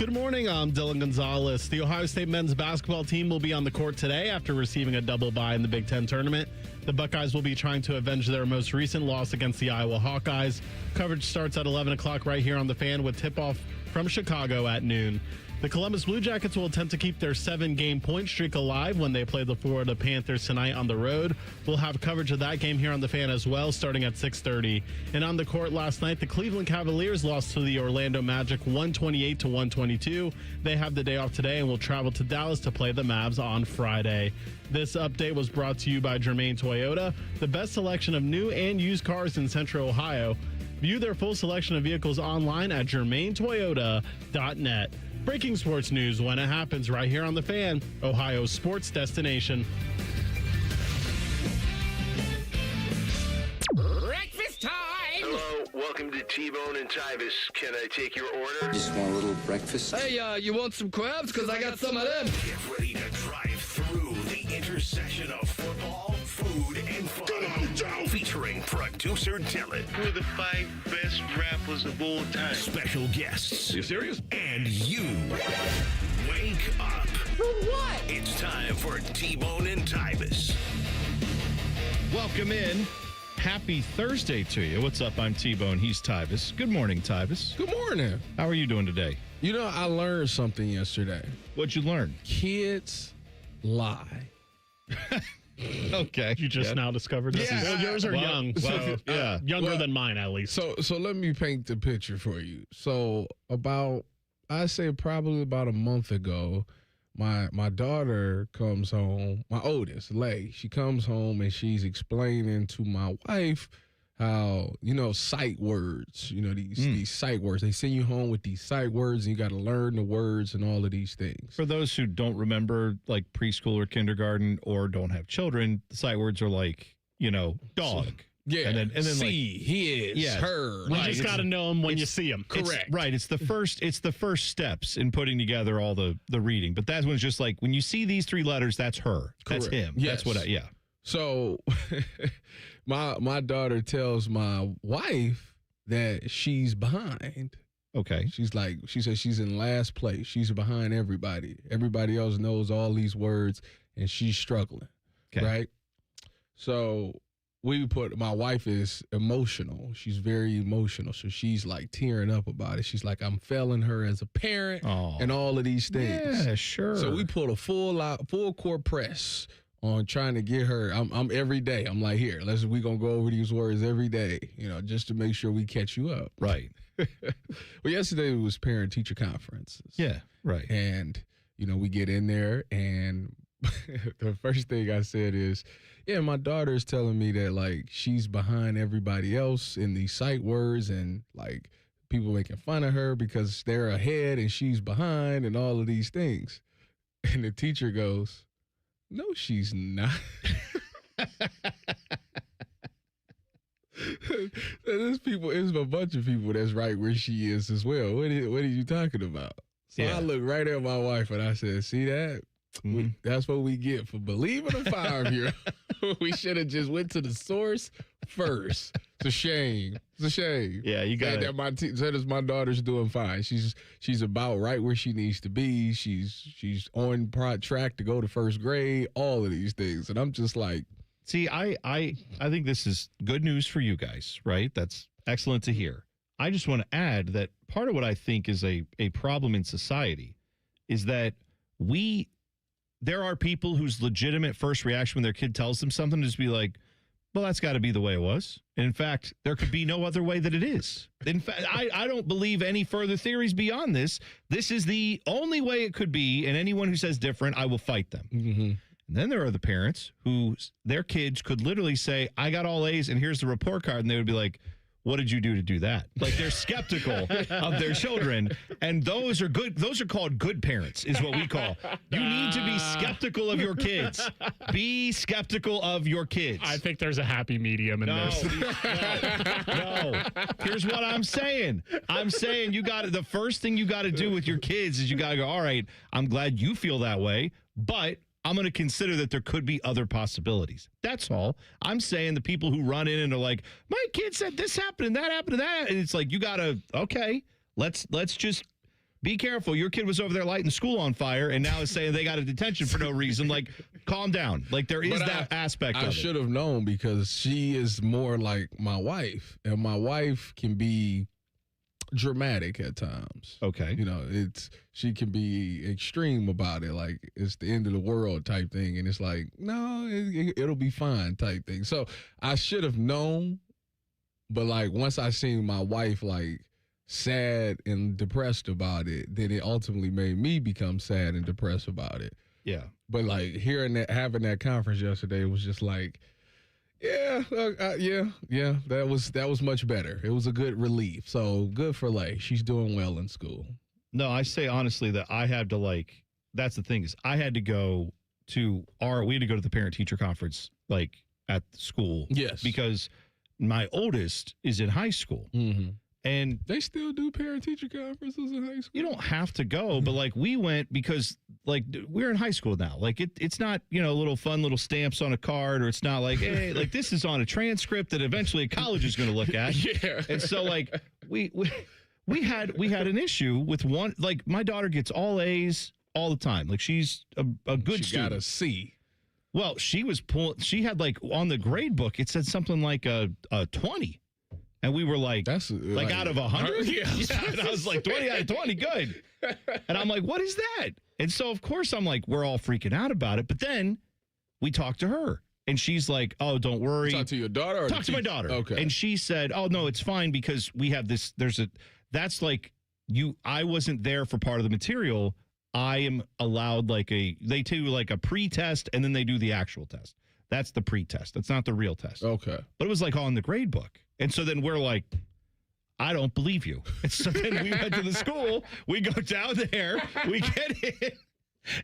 Good morning. I'm Dylan Gonzalez. The Ohio State men's basketball team will be on the court today after receiving a double bye in the Big Ten tournament. The Buckeyes will be trying to avenge their most recent loss against the Iowa Hawkeyes. Coverage starts at 11 o'clock right here on The Fan with tip-off from Chicago at noon. The Columbus Blue Jackets will attempt to keep their 7-game point streak alive when they play the Florida Panthers tonight on the road. We'll have coverage of that game here on The Fan as well, starting at 6:30. And on the court last night, the Cleveland Cavaliers lost to the Orlando Magic 128-122. They have the day off today and will travel to Dallas to play the Mavs on Friday. This update was brought to you by Germain Toyota, the best selection of new and used cars in Central Ohio. View their full selection of vehicles online at germaintoyota.net. Breaking sports news when it happens right here on The Fan, Ohio's sports destination. Breakfast time! Hello, welcome to T-Bone and Tyvis. Can I take your order? Just want a little breakfast. Hey, you want some crabs? Because I got some of them. Get ready to drive through the intersection of football, food, and fun. Come on, Joe! Featuring producer Dylan. Who are the 5 best rappers of all time? Special guests. You serious? And you. Wake up. For what? It's time for T-Bone and Tyvis. Welcome in. Happy Thursday to you. What's up? I'm T-Bone. He's Tyvis. Good morning, Tyvis. Good morning. How are you doing today? You know, I learned something yesterday. What'd you learn? Kids lie. Okay. You just now discovered this? Yeah. Well, yours are young. So, yeah. Younger than mine, at least. So let me paint the picture for you. So I say probably about a month ago, my daughter comes home, my oldest, Lay, she comes home and she's explaining to my wife how, sight words, these sight words. They send you home with these sight words and you got to learn the words and all of these things. For those who don't remember, like preschool or kindergarten or don't have children, the sight words are like, dog. Yeah, and then see, like, his, yes. her. You just got to know them when you see them. Correct. Right. It's the first steps in putting together all the reading. But that one's just like, when you see these 3 letters, that's her. That's Correct. him. Yes. That's what yeah. So my daughter tells my wife that she's behind. Okay. She says she's in last place. She's behind everybody. Everybody else knows all these words and she's struggling. Okay. Right? So my wife is emotional. She's very emotional. So she's like tearing up about it. She's like, I'm failing her as a parent and all of these things. Yeah, sure. So we put a full court press on trying to get her. I'm every day. I'm like, here, we gonna go over these words every day, just to make sure we catch you up. Right. Well, yesterday was parent teacher conferences. Yeah, right. And, we get in there and the first thing I said is, yeah, my daughter's telling me that like she's behind everybody else in these sight words and like people making fun of her because they're ahead and she's behind and all of these things. And the teacher goes, no, she's not. There's a bunch of people that's right where she is as well. What are you talking about? So I looked right at my wife and I said, see that? Mm-hmm. That's what we get for believing a 5-year-old. We should have just went to the source first. It's a shame. It's a shame. Yeah, you got it. My daughter's doing fine. She's about right where she needs to be. She's on track to go to first grade. All of these things, and I'm just like, see, I think this is good news for you guys, right? That's excellent to hear. I just want to add that part of what I think is a problem in society is that there are people whose legitimate first reaction when their kid tells them something is to be like, well, that's got to be the way it was. And in fact, there could be no other way that it is. In fact, I don't believe any further theories beyond this. This is the only way it could be, and anyone who says different, I will fight them. Mm-hmm. And then there are the parents who their kids could literally say, I got all A's, and here's the report card, and they would be like, what did you do to do that? Like, they're skeptical of their children, and those are good. Those are called good parents, is what we call. You need to be skeptical of your kids. Be skeptical of your kids. I think there's a happy medium in this. No. Here's what I'm saying. I'm saying the first thing you got to do with your kids is you got to go, all right, I'm glad you feel that way, but I'm going to consider that there could be other possibilities. That's all. I'm saying the people who run in and are like, my kid said this happened and that happened and that. And it's like, you got to, okay, let's just be careful. Your kid was over there lighting school on fire and now is saying they got a detention for no reason. Like, calm down. Like, there is that aspect of it. I should have known because she is more like my wife, and my wife can be dramatic at times. Okay. You know, she can be extreme about it, like it's the end of the world type thing, and it's like, no, it'll be fine type thing. So I should have known, but like once I seen my wife like sad and depressed about it, then it ultimately made me become sad and depressed about it. Yeah. But like having that conference yesterday was just like, yeah, that was much better. It was a good relief. So good for Lay. She's doing well in school. No, I say honestly that I had to like, that's the thing is I had to go to the parent teacher conference like at school. Yes. Because my oldest is in high school. Mm-hmm. And they still do parent-teacher conferences in high school? You don't have to go, but, like, we went because, like, we're in high school now. Like, it's not, little fun little stamps on a card, or it's not like, hey, like, this is on a transcript that eventually a college is going to look at. Yeah. And so, like, we had an issue with one, like, my daughter gets all A's all the time. Like, she's a good student. She got a C. Well, she had, like, on the grade book, it said something like a 20. And we were like, that's like out of 100? Yeah. And I was like, 20 out of 20, good. And I'm like, what is that? And so, of course, I'm like, we're all freaking out about it. But then we talked to her. And she's like, oh, don't worry. Talk to your daughter? Talk to my daughter. Okay. And she said, oh, no, it's fine because we have this. That's like I wasn't there for part of the material. I am allowed they do like a pre-test and then they do the actual test. That's the pre-test. That's not the real test. Okay. But it was like on the grade book. And so then we're like, I don't believe you. And so then we went to the school. We go down there. We get in.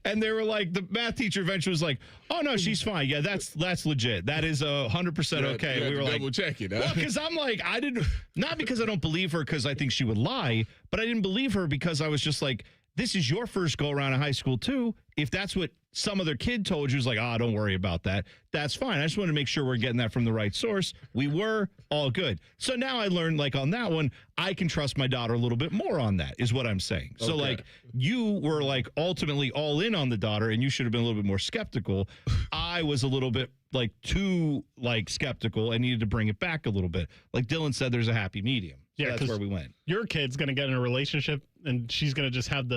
And they were like, the math teacher eventually was like, oh, no, she's fine. Yeah, that's legit. That is 100% okay. And we were like, double check it. well, because I'm like, not because I don't believe her because I think she would lie, but I didn't believe her because I was just like, this is your first go around in high school, too. If that's what some other kid told you, was like, don't worry about that. That's fine. I just want to make sure we're getting that from the right source. We were all good. So now I learned, like, on that one, I can trust my daughter a little bit more on that, is what I'm saying. So, like, you were, like, ultimately all in on the daughter, and you should have been a little bit more skeptical. I was a little bit, like, too, like, skeptical and needed to bring it back a little bit. Like Dylan said, there's a happy medium. So yeah, that's where we went. Your kid's going to get in a relationship, and she's going to just have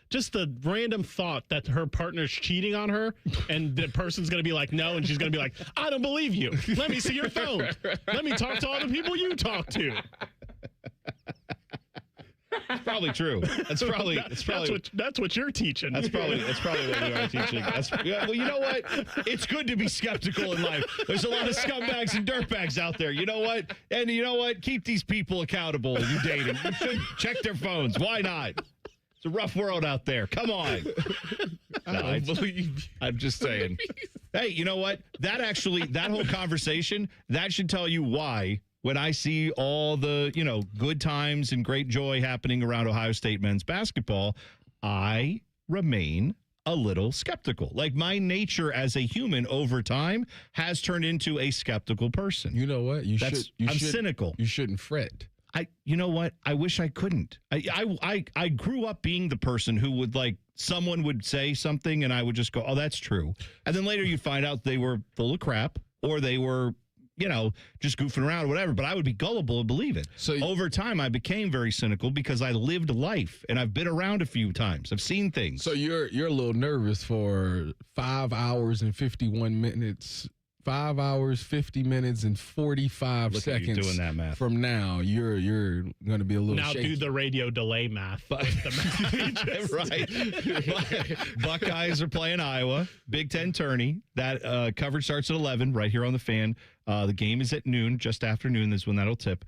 just the random thought that her partner's cheating on her, and the person's going to be like, no, and she's going to be like, I don't believe you. Let me see your phone. Let me talk to all the people you talk to. It's probably true. That's what you're teaching. That's probably what we are teaching. Well, you know what? It's good to be skeptical in life. There's a lot of scumbags and dirtbags out there. You know what? And you know what? Keep these people accountable. You dating? You should check their phones. Why not? It's a rough world out there. Come on. I don't believe you. I'm just saying. Hey, you know what? That whole conversation, that should tell you why. When I see all the, good times and great joy happening around Ohio State men's basketball, I remain a little skeptical. Like, my nature as a human over time has turned into a skeptical person. You know what? I'm cynical. You shouldn't fret. You know what? I wish I couldn't. I grew up being the person who would, like, someone would say something and I would just go, oh, that's true. And then later you'd find out they were full of crap or they were, just goofing around or whatever, but I would be gullible and believe it. So over time, I became very cynical because I lived life and I've been around a few times. I've seen things. So you're a little nervous for 5 hours and 51 minutes. 5 hours, 50 minutes, and 45 Look seconds. At you doing that math. From now, you're going to be a little now shaky. do the radio delay math. Right. Buckeyes are playing Iowa. Big Ten Tourney. That coverage starts at 11 right here on the Fan. The game is at noon, just after noon. That's when that'll tip.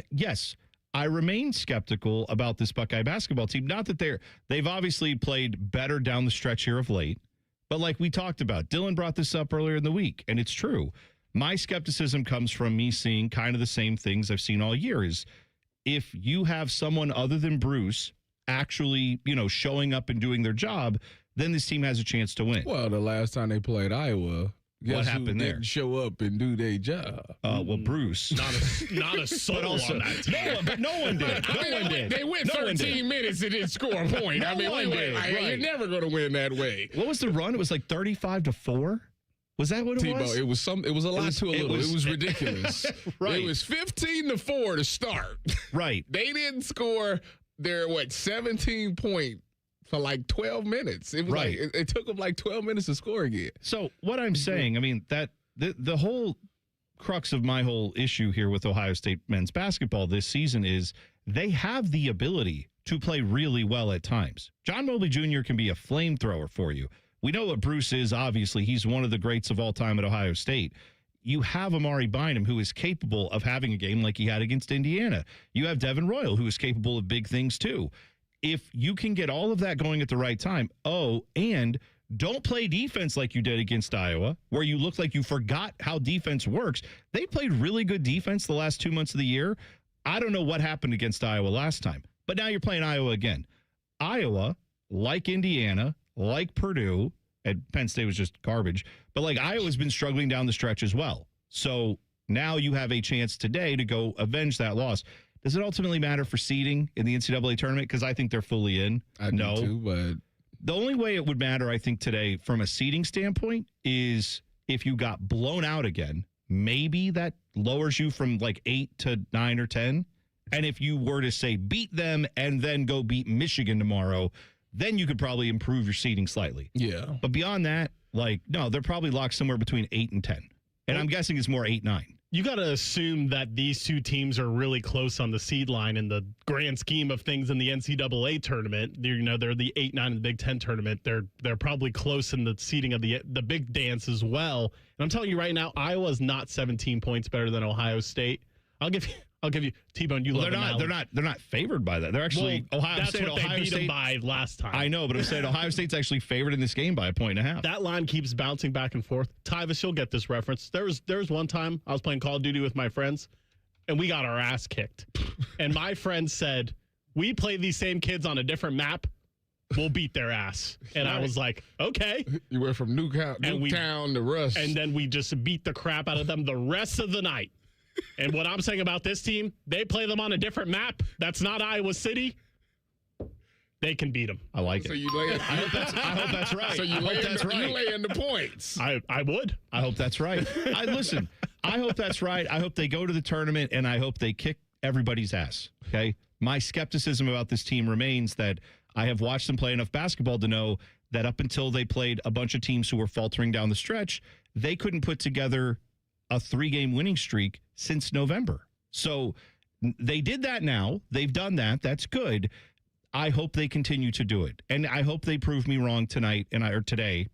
Yes, I remain skeptical about this Buckeye basketball team. Not that they've obviously played better down the stretch here of late. But like we talked about, Dylan brought this up earlier in the week, and it's true. My skepticism comes from me seeing kind of the same things I've seen all year is if you have someone other than Bruce actually, showing up and doing their job, then this team has a chance to win. Well, the last time they played Iowa, Guess happened who there? Didn't show up and do their job. Well, Bruce. Not a soul on that team. No one did. No one did. They went 13 minutes and didn't score a point. You're never going to win that way. What was the run? It was like 35-4. Was that what it was? It was a lot to a little. It was ridiculous. Right. It was 15-4 to start. Right. They didn't score their 17 point for like 12 minutes. It was right. like it took them like 12 minutes to score again. So what I'm saying, I mean, that the whole crux of my whole issue here with Ohio State men's basketball this season is they have the ability to play really well at times. John Mobley Jr. can be a flamethrower for you. We know what Bruce is, obviously. He's one of the greats of all time at Ohio State. You have Amari Bynum, who is capable of having a game like he had against Indiana. You have Devin Royal, who is capable of big things, too. If you can get all of that going at the right time, and don't play defense like you did against Iowa, where you look like you forgot how defense works. They played really good defense the last 2 months of the year. I don't know what happened against Iowa last time, but now you're playing Iowa again. Iowa, like Indiana, like Purdue, and Penn State was just garbage, but like Iowa's been struggling down the stretch as well. So now you have a chance today to go avenge that loss. Does it ultimately matter for seeding in the NCAA tournament? Because I think they're fully in. I do too, but the only way it would matter, I think, today from a seeding standpoint is if you got blown out again. Maybe that lowers you from like 8 to 9 or 10. And if you were to say beat them and then go beat Michigan tomorrow, then you could probably improve your seeding slightly. Yeah. But beyond that, no, they're probably locked somewhere between 8 and 10. And I'm guessing it's more 8-9. You got to assume that these two teams are really close on the seed line in the grand scheme of things in the NCAA tournament. They're the 8-9 in the Big Ten tournament. They're probably close in the seeding of the big dance as well. And I'm telling you right now, Iowa's not 17 points better than Ohio State. I'll give you T-Bone. They're not favored by that. They're actually Ohio State beat them by last time. I know, but I'm saying Ohio State's actually favored in this game by 1.5. That line keeps bouncing back and forth. Tyvis, you'll get this reference. There was one time I was playing Call of Duty with my friends, and we got our ass kicked. And my friend said, "We play these same kids on a different map. We'll beat their ass." And I was like, "Okay." You went from Newtown to Rush, and then we just beat the crap out of them the rest of the night. And what I'm saying about this team, they play them on a different map. That's not Iowa City. They can beat them. I like it. So you lay. I hope that's right. So you lay in the points. I would. I hope that's right. Listen, I hope that's right. I hope they go to the tournament, and I hope they kick everybody's ass. Okay? My skepticism about this team remains that I have watched them play enough basketball to know that up until they played a bunch of teams who were faltering down the stretch, they couldn't put together a 3-game winning streak since November. So they did that now. They've done that. That's good. I hope they continue to do it. And I hope they prove me wrong tonight or today,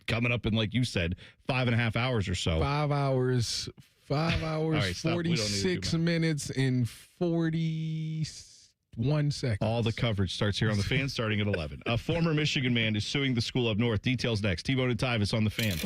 coming up in, like you said, 5.5 hours or so. 5 hours, right, 46 minutes, and 41 seconds. All the coverage starts here on The Fan starting at 11. A former Michigan man is suing the school up north. Details next. T-Bone and Tyvis on The Fan.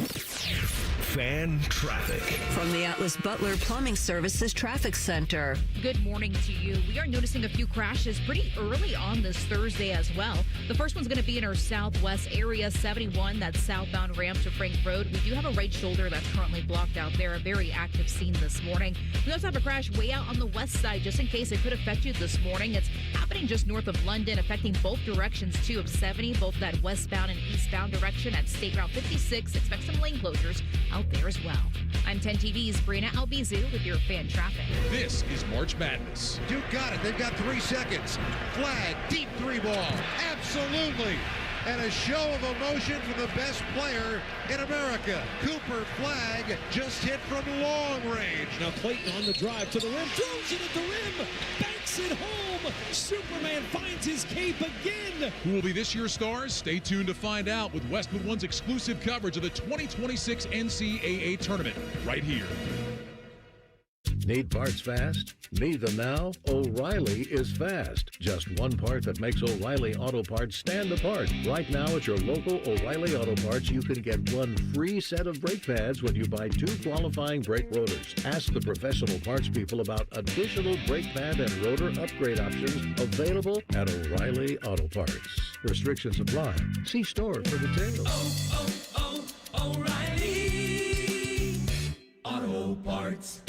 Fan traffic. From the Atlas Butler Plumbing Services Traffic Center. Good morning to you. We are noticing a few crashes pretty early on this Thursday as well. The first one's going to be in our southwest area, 71, that southbound ramp to Frank Road. We do have a right shoulder that's currently blocked out there. A very active scene this morning. We also have a crash way out on the west side, just in case it could affect you this morning. It's happening just north of London, affecting both directions too of 70, both that westbound and eastbound direction at State Route 56. Expect some lane closures out there as well. I'm 10 TV's Brina Albizu with your fan traffic. This is March Madness. Duke got it. They've got 3 seconds. Flag, deep 3 ball. Absolutely. And a show of emotion from the best player in America. Cooper Flag just hit from long range. Now Clayton on the drive to the rim, throws it at the rim, banks it home. Superman finds his cape again. Who will be this year's stars? Stay tuned to find out with Westwood One's exclusive coverage of the 2026 NCAA tournament right here. Need parts fast? Need them now? O'Reilly is fast. Just one part that makes O'Reilly Auto Parts stand apart. Right now at your local O'Reilly Auto Parts, you can get 1 free set of brake pads when you buy 2 qualifying brake rotors. Ask the professional parts people about additional brake pad and rotor upgrade options available at O'Reilly Auto Parts. Restrictions apply. See store for details. O'Reilly Auto Parts.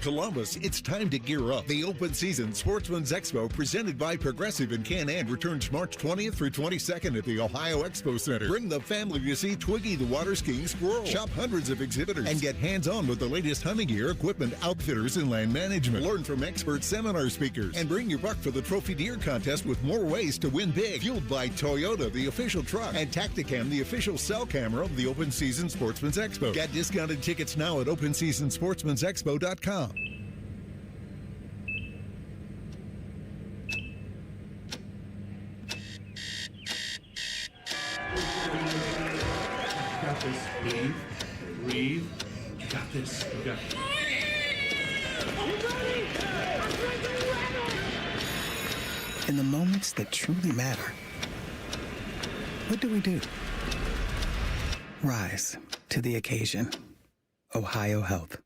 Columbus, it's time to gear up. The open season Sportsman's Expo presented by Progressive in Can-Am returns March 20th through 22nd at the Ohio Expo Center. Bring the family to see Twiggy the water skiing squirrel. Shop hundreds of exhibitors and get hands-on with the latest hunting gear, equipment, outfitters, and land management. Learn from expert seminar speakers and bring your buck for the Trophy Deer contest with more ways to win big. Fueled by Toyota, the official truck, and Tacticam, the official cell camera of the open season Sportsman's Expo. Get discounted tickets now at openseasonsportsmansexpo.com. Breathe. You got this. You got it. In the moments that truly matter, what do? Rise to the occasion. Ohio Health.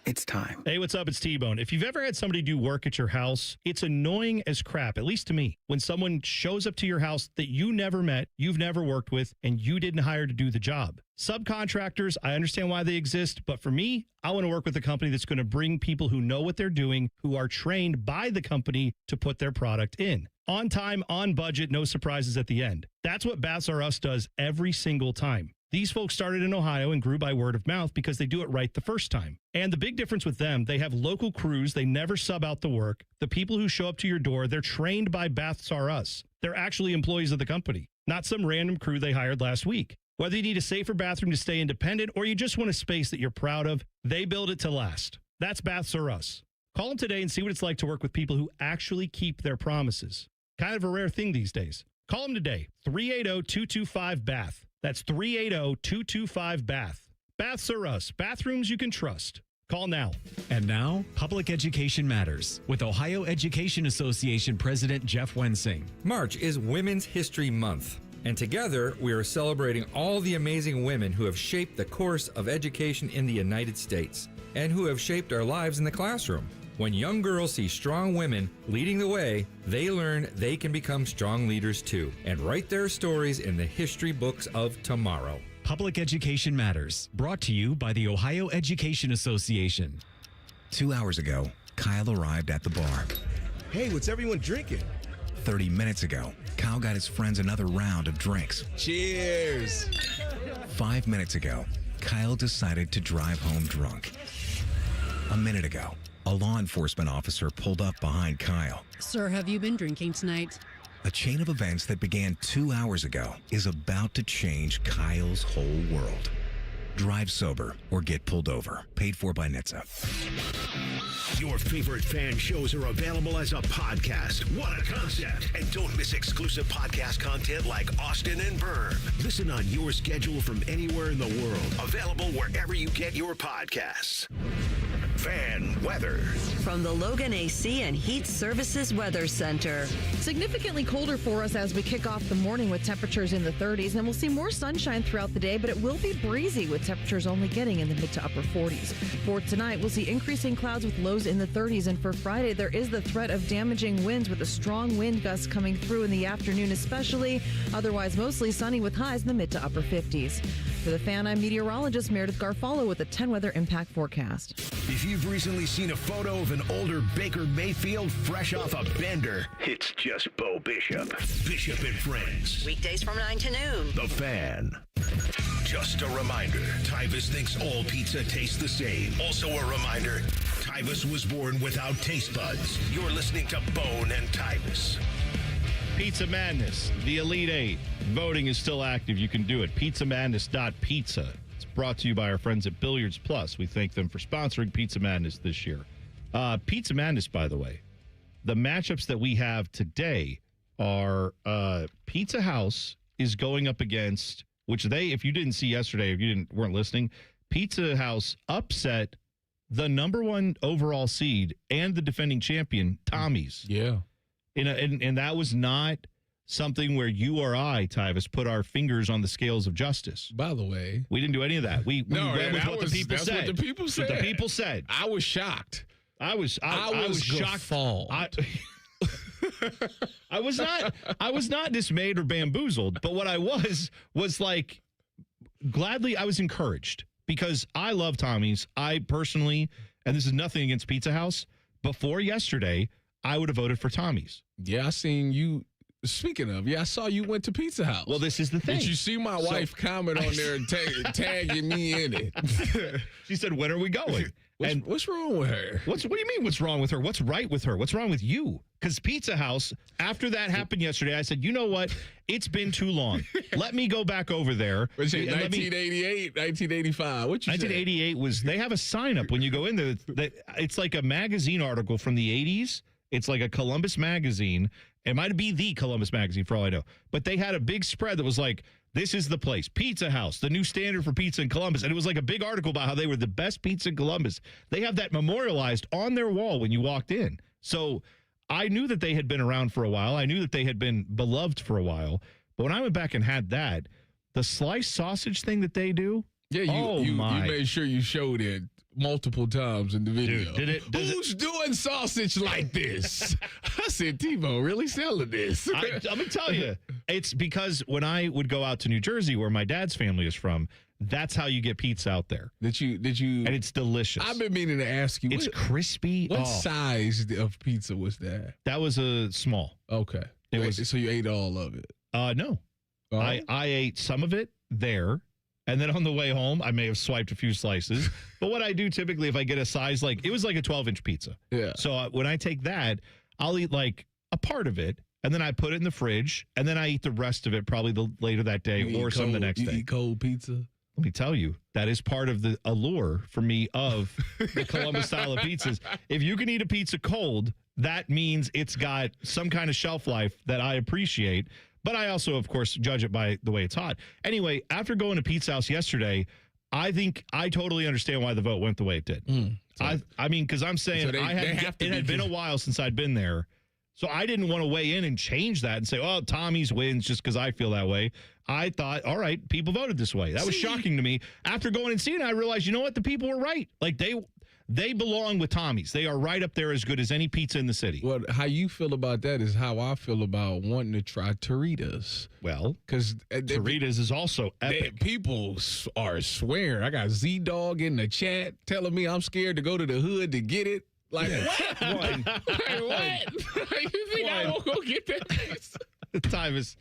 It's time. Hey, what's up? It's T-Bone. If you've ever had somebody do work at your house, it's annoying as crap, at least to me, when someone shows up to your house that you never met, you've never worked with, and you didn't hire to do the job. Subcontractors, I understand why they exist, but for me, I want to work with a company that's going to bring people who know what they're doing, who are trained by the company to put their product in. On time, on budget, no surprises at the end. That's what Baths R Us does every single time. These folks started in Ohio and grew by word of mouth because they do it right the first time. And the big difference with them, they have local crews. They never sub out the work. The people who show up to your door, they're trained by Baths R Us. They're actually employees of the company, not some random crew they hired last week. Whether you need a safer bathroom to stay independent or you just want a space that you're proud of, they build it to last. That's Baths R Us. Call them today and see what it's like to work with people who actually keep their promises. Kind of a rare thing these days. Call them today, 380-225-BATH. That's 380-225-BATH. Baths R Us. Bathrooms you can trust. Call now. And now, Public Education Matters with Ohio Education Association President Jeff Wensing. March is Women's History Month, and together we are celebrating all the amazing women who have shaped the course of education in the United States and who have shaped our lives in the classroom. When young girls see strong women leading the way, they learn they can become strong leaders too and write their stories in the history books of tomorrow. Public Education Matters, brought to you by the Ohio Education Association. 2 hours ago, Kyle arrived at the bar. Hey, what's everyone drinking? 30 minutes ago, Kyle got his friends another round of drinks. Cheers! 5 minutes ago, Kyle decided to drive home drunk. A minute ago, a law enforcement officer pulled up behind Kyle. Sir, have you been drinking tonight? A chain of events that began 2 hours ago is about to change Kyle's whole world. Drive sober or get pulled over. Paid for by NHTSA. Your favorite fan shows are available as a podcast. What a concept. And don't miss exclusive podcast content like Austin and Burn. Listen on your schedule from anywhere in the world. Available wherever you get your podcasts. Fan weather. From the Logan AC and Heat Services Weather Center. Significantly colder for us as we kick off the morning with temperatures in the 30s, and we'll see more sunshine throughout the day, but it will be breezy with temperatures only getting in the mid to upper 40s. For tonight, we'll see increasing clouds with lows in the 30s, and for Friday, there is the threat of damaging winds with a strong wind gust coming through in the afternoon especially. Otherwise, mostly sunny with highs in the mid to upper 50s. For the Fan, I'm meteorologist Meredith Garfalo with a 10 weather impact forecast. If you've recently seen a photo of an older Baker Mayfield fresh off a bender, it's just Bo Bishop. Bishop and Friends. Weekdays from 9 to noon. The Fan. Just a reminder, Tyvis thinks all pizza tastes the same. Also a reminder, Tyvis was born without taste buds. You're listening to Bone and Tyvis. Pizza Madness, the Elite Eight. Voting is still active. You can do it. PizzaMadness.pizza. It's brought to you by our friends at Billiards Plus. We thank them for sponsoring Pizza Madness this year. Pizza Madness, by the way, the matchups that we have today are Pizza House is going up against, which they, if you didn't see yesterday, if you weren't listening, Pizza House upset the number one overall seed and the defending champion, Tommy's. Yeah. And that was not something where you or I, Tyvis, put our fingers on the scales of justice. By the way, we didn't do any of that. We went with what the people said. That's what the people said. What the people said. I was shocked. I was shocked. I was not dismayed or bamboozled, but what I was like gladly I was encouraged because I love Tommy's. I personally, and this is nothing against Pizza House, before yesterday, I would have voted for Tommy's. Yeah, I seen you. Speaking of, I saw you went to Pizza House. Well, this is the thing. Did you see my wife comment on there and tagging me in it? She said, when are we going? What's wrong with her? What do you mean what's wrong with her? What's right with her? What's wrong with you? Because Pizza House, after that happened yesterday, I said, you know what? It's been too long. Let me go back over there. Was it 1988, 1985? What you 1988 was, they have a sign up when you go in there. It's like a magazine article from the 80s. It's like a Columbus magazine. It might be the Columbus magazine for all I know. But they had a big spread that was like, this is the place. Pizza House, the new standard for pizza in Columbus. And it was like a big article about how they were the best pizza in Columbus. They have that memorialized on their wall when you walked in. So I knew that they had been around for a while. I knew that they had been beloved for a while. But when I went back and had that, the sliced sausage thing that they do. Yeah, you made sure you showed it multiple times in the video. Dude, Who's doing sausage like this? I said, T-Bone really selling this. I'm going to tell you, it's because when I would go out to New Jersey, where my dad's family is from, that's how you get pizza out there. Did you? And it's delicious. I've been meaning to ask you. It's crispy. What size of pizza was that? That was a small. Okay. So you ate all of it? No. Oh. I ate some of it there. And then on the way home, I may have swiped a few slices. But what I do typically, if I get a size, like, it was like a 12-inch pizza. Yeah. So when I take that, I'll eat like a part of it, and then I put it in the fridge, and then I eat the rest of it probably later that day or some the next day. You eat cold pizza? Let me tell you, that is part of the allure for me of the Columbus style of pizzas. If you can eat a pizza cold, that means it's got some kind of shelf life that I appreciate. But I also, of course, judge it by the way it's hot. Anyway, after going to Pizza House yesterday, I think I totally understand why the vote went the way it did. I mean, because I'm saying it had been a while since I'd been there. So I didn't want to weigh in and change that and say, oh, Tommy's wins just because I feel that way. I thought, all right, people voted this way. That was shocking to me. After going and seeing it, I realized, you know what? The people were right. Like, they belong with Tommy's. They are right up there as good as any pizza in the city. Well, how you feel about that is how I feel about wanting to try Torritas. Well, because Torritas is also epic. People are swearing. I got Z-Dog in the chat telling me I'm scared to go to the hood to get it. Like, what? One. Like, what? You think I won't go get that? Tyvis,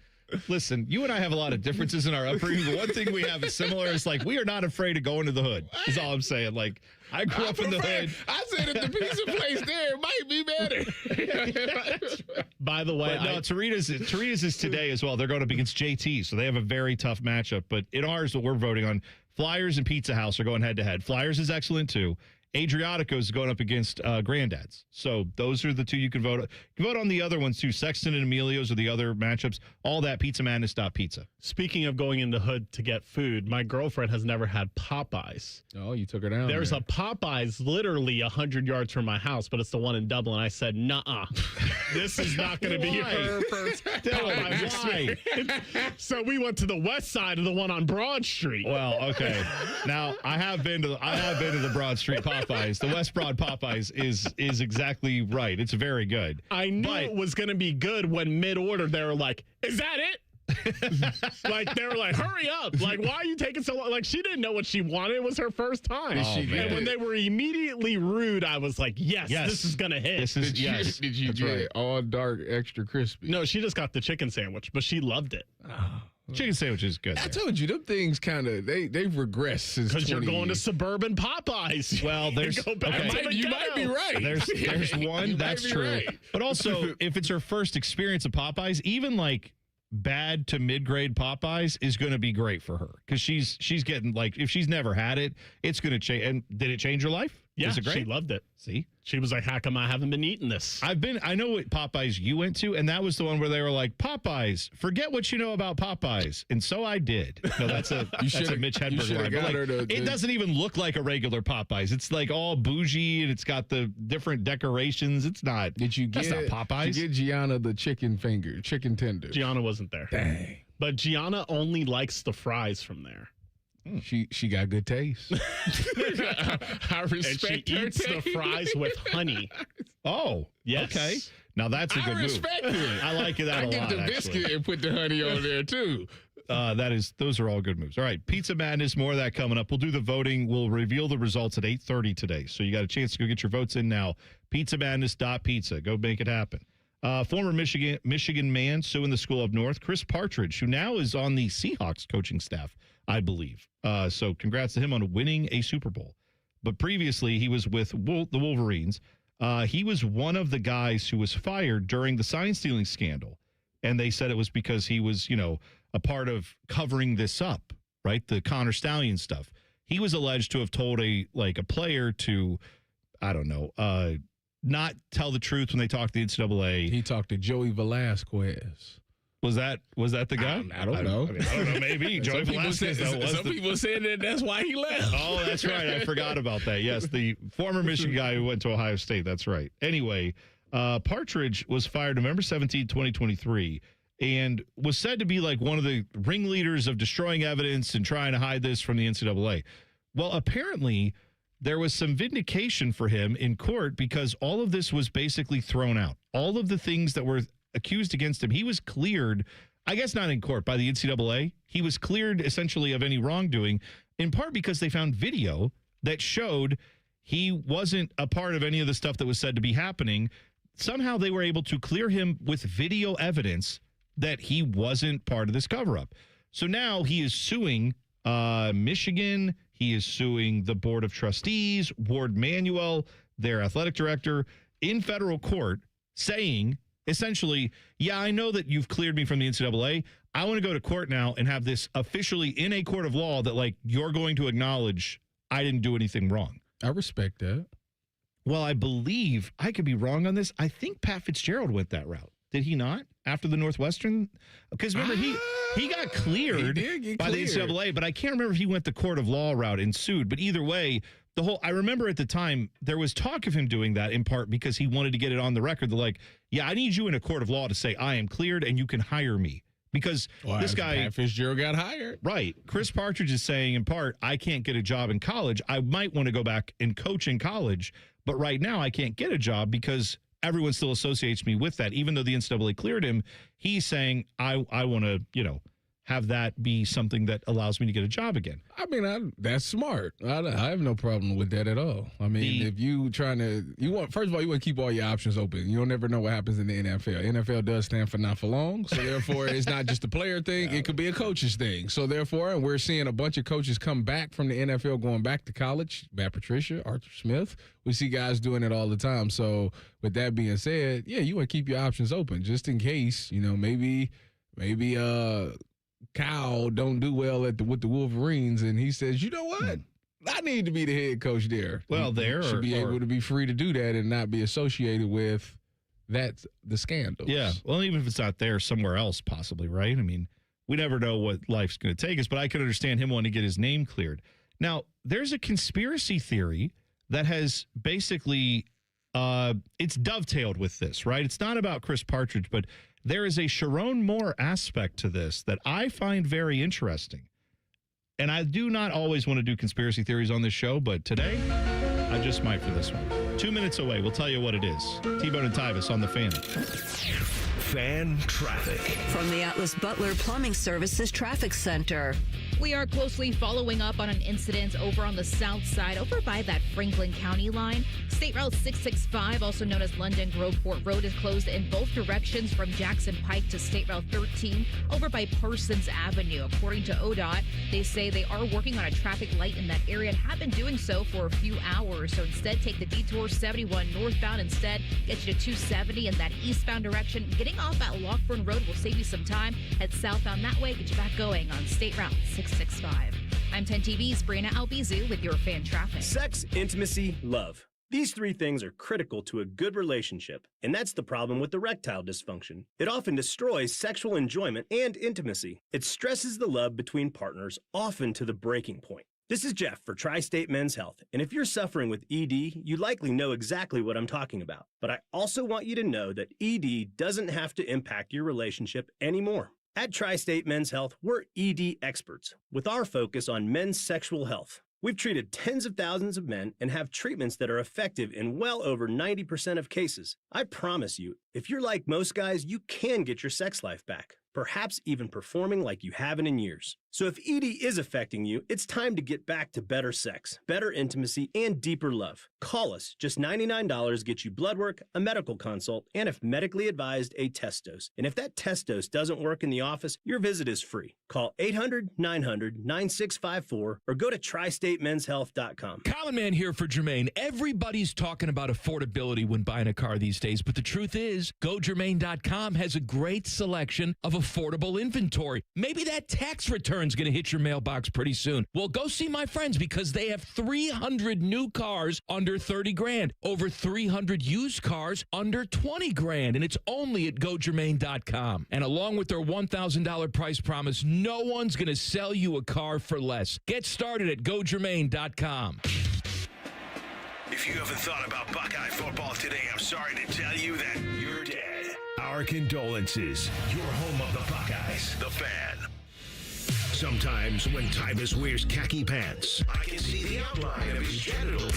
listen, you and I have a lot of differences in our upbringing, but one thing we have is similar. Is like, we are not afraid of going to the hood, is all I'm saying. Like, I grew up in the hood. I said if the pizza place there, it might be better. By the way, no, Torritas is today as well. They're going up against JT, so they have a very tough matchup. But in ours, what we're voting on, Flyers and Pizza House are going head-to-head. Flyers is excellent, too. Adriatico's is going up against Granddad's. So those are the two you can vote on. You can vote on the other ones, too. Sexton and Emilio's are the other matchups. All that, pizzamadness.pizza. Speaking of going into Hood to get food, my girlfriend has never had Popeyes. Oh, you took her down. There's a Popeyes literally 100 yards from my house, but it's the one in Dublin. I said, nuh-uh. This is not going to be her first Popeyes experience. So we went to the west side of the one on Broad Street. Well, okay. Now, I have been to the Broad Street Popeyes. The West Broad Popeyes is exactly right. It's very good. I knew it was going to be good when mid-order they were like, is that it? Like, they were like, hurry up. Like, why are you taking so long? Like, she didn't know what she wanted. It was her first time. And when they were immediately rude, I was like, yes. This is going to hit. Did you get all dark, extra crispy? No, she just got the chicken sandwich, but she loved it. Chicken sandwich is good. I told you, them things kind of, they've regressed since because you're going to suburban Popeyes. Well, there's you might be right. There's one, that's true. Right. But also, if it's her first experience of Popeyes, even like bad to mid-grade Popeyes is going to be great for her because she's getting, like, if she's never had it, it's going to change. And did it change her life? Yeah, was it great? She loved it. See? She was like, how come I haven't been eating this? I know what Popeyes you went to, and that was the one where they were like, Popeyes, forget what you know about Popeyes. And so I did. No, that's a Mitch Hedberg line. Like, it doesn't even look like a regular Popeyes. It's like all bougie, and it's got the different decorations. It's not. That's not Popeyes. Did you get Gianna the chicken tender? Gianna wasn't there. Dang. But Gianna only likes the fries from there. She got good taste. I respect and she eats the fries with honey. Oh, yes. Okay. Now that's a good move. I respect it. I like that a lot. I get the biscuit and put the honey on there too. Those are all good moves. All right, Pizza Madness, more of that coming up. We'll do the voting. We'll reveal the results at 8:30 today. So you got a chance to go get your votes in now. PizzaMadness.pizza. Go make it happen. Former Michigan man suing the School of North, Chris Partridge, who now is on the Seahawks coaching staff, I believe. So congrats to him on winning a Super Bowl. But previously, he was with the Wolverines. He was one of the guys who was fired during the sign stealing scandal. And they said it was because he was, a part of covering this up, right? The Connor Stallion stuff. He was alleged to have told a player to, I don't know, not tell the truth when they talked to the NCAA. He talked to Joey Velasquez. Was that the guy? I don't know. I don't know. Maybe Joey Velasquez. Some people said that's why he left. Oh, that's right. I forgot about that. Yes, the former Michigan guy who went to Ohio State. That's right. Anyway, Partridge was fired November 17, 2023, and was said to be like one of the ringleaders of destroying evidence and trying to hide this from the NCAA. Well, apparently, there was some vindication for him in court because all of this was basically thrown out. All of the things that were accused against him, he was cleared, I guess not in court, by the NCAA. He was cleared essentially of any wrongdoing, in part because they found video that showed he wasn't a part of any of the stuff that was said to be happening. Somehow they were able to clear him with video evidence that he wasn't part of this cover-up. So now he is suing Michigan. He is suing the Board of Trustees, Ward Manuel, their athletic director, in federal court, saying essentially, yeah, I know that you've cleared me from the NCAA. I want to go to court now and have this officially in a court of law that, you're going to acknowledge I didn't do anything wrong. I respect that. Well, I believe, I could be wrong on this, I think Pat Fitzgerald went that route. Did he not? After the Northwestern? Because remember, he got cleared by the NCAA, but I can't remember if he went the court of law route and sued. But either way, I remember at the time, there was talk of him doing that in part because he wanted to get it on the record. They're yeah, I need you in a court of law to say I am cleared and you can hire me. Because this guy, Pat Fitzgerald, got hired. Right. Chris Partridge is saying in part, I can't get a job in college. I might want to go back and coach in college, but right now I can't get a job because everyone still associates me with that. Even though the NCAA cleared him, he's saying, I want to, have that be something that allows me to get a job again. I mean, that's smart. I have no problem with that at all. I mean, if you first of all, you want to keep all your options open. You'll never know what happens in the NFL. NFL does stand for not for long. So therefore, it's not just a player thing. It could be a coach's thing. So therefore, we're seeing a bunch of coaches come back from the NFL, going back to college. Matt Patricia, Arthur Smith. We see guys doing it all the time. So with that being said, yeah, you want to keep your options open just in case, maybe Kyle don't do well with the Wolverines, and he says, you know what? I need to be the head coach there. Well, there should be able to be free to do that and not be associated with the scandals. Yeah. Well, even if it's not there, somewhere else possibly, right? I mean, we never know what life's going to take us, but I can understand him wanting to get his name cleared. Now, there's a conspiracy theory that has basically it's dovetailed with this, right? It's not about Chris Partridge, but there is a Sharon Moore aspect to this that I find very interesting. And I do not always want to do conspiracy theories on this show, but today I just might for this one. 2 minutes away, we'll tell you what it is. T-Bone and Tyvis on the Fan. Fan traffic. From the Atlas Butler Plumbing Services Traffic Center. We are closely following up on an incident over on the south side, over by that Franklin County line. State Route 665, also known as London Groveport Road, is closed in both directions from Jackson Pike to State Route 13 over by Parsons Avenue. According to ODOT, they say they are working on a traffic light in that area and have been doing so for a few hours. So instead, take the detour 71 northbound instead, get you to 270 in that eastbound direction. Getting off at Lockburn Road will save you some time. Head southbound that way, get you back going on State Route 665. I'm 10 TV's Brianna Albizu with your fan traffic. Sex, intimacy, love. These three things are critical to a good relationship, and that's the problem with erectile dysfunction. It often destroys sexual enjoyment and intimacy. It stresses the love between partners, often to the breaking point. This is Jeff for Tri-State Men's Health, and if you're suffering with ED, you likely know exactly what I'm talking about. But I also want you to know that ED doesn't have to impact your relationship anymore. At Tri-State Men's Health, we're ED experts, with our focus on men's sexual health. We've treated tens of thousands of men and have treatments that are effective in well over 90% of cases. I promise you, if you're like most guys, you can get your sex life back. perhaps even performing like you haven't in years. So if ED is affecting you, it's time to get back to better sex, better intimacy, and deeper love. Call us. Just $99 gets you blood work, a medical consult, and if medically advised, a test dose. And if that test dose doesn't work in the office, your visit is free. Call 800-900-9654 or go to tristatemenshealth.com. Common Man here for Jermaine. Everybody's talking about affordability when buying a car these days, but the truth is, GoJermaine.com has a great selection of affordable inventory. Maybe that tax return is going to hit your mailbox pretty soon. Well, go see my friends because they have 300 new cars under 30 grand, over 300 used cars under 20 grand, and it's only at GoJermaine.com. And along with their $1,000 price promise, no one's going to sell you a car for less. Get started at GoJermaine.com. If you haven't thought about Buckeye football today, I'm sorry to tell you that you're dead. Our condolences. You're home of the Buckeyes, the Fan. Sometimes when Tyvis wears khaki pants, I can see the outline of his genitals.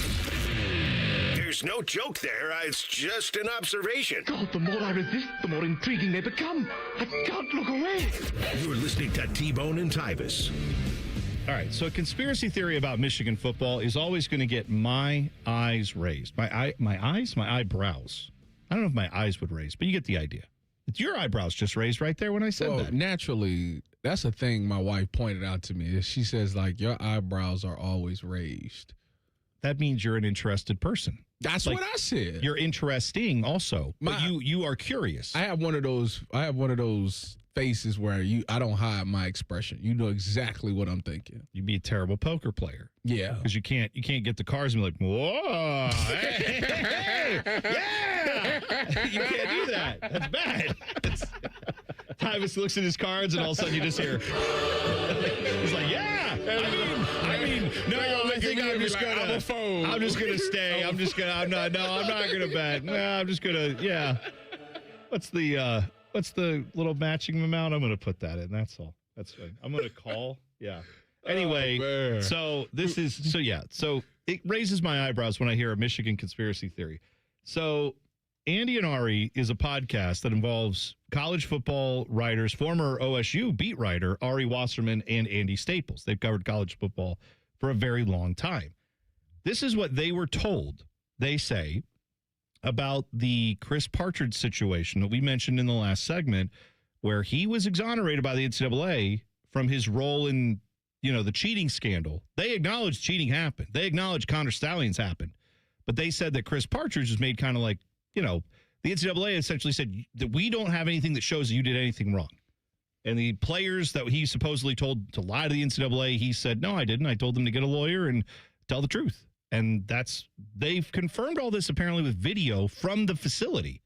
There's no joke there. It's just an observation. God, the more I resist, the more intriguing they become. I can't look away. You're listening to T-Bone and Tyvis. All right, so a conspiracy theory about Michigan football is always going to get my eyes raised. My eyebrows. I don't know if my eyes would raise, but you get the idea. It's your eyebrows just raised right there when I said that. Naturally, that's a thing my wife pointed out to me. She says, like, your eyebrows are always raised. That means you're an interested person. That's like, what I said. You're interesting also, but you are curious. I have one of those faces where I don't hide my expression. You know exactly what I'm thinking. You'd be a terrible poker player. Yeah. Because you can't get the cards and be like, whoa, hey, yeah. You can't do that. That's bad. Tyvis looks at his cards and all of a sudden you just hear, he's like, yeah. I mean, no, I think I'm just gonna stay. I'm not gonna bet. No, I'm just gonna, yeah. What's the little matching amount? I'm going to put that in. That's all. That's fine. I'm going to call. Yeah. Anyway, so it raises my eyebrows when I hear a Michigan conspiracy theory. So Andy and Ari is a podcast that involves college football writers, former OSU beat writer Ari Wasserman and Andy Staples. They've covered college football for a very long time. This is what they were told, they say, about the Chris Partridge situation that we mentioned in the last segment, where he was exonerated by the NCAA from his role in, the cheating scandal. They acknowledged cheating happened. They acknowledged Connor Stallions happened. But they said that Chris Partridge was made kind of like, the NCAA essentially said that we don't have anything that shows that you did anything wrong. And the players that he supposedly told to lie to the NCAA, he said, no, I didn't. I told them to get a lawyer and tell the truth. And they've confirmed all this apparently with video from the facility.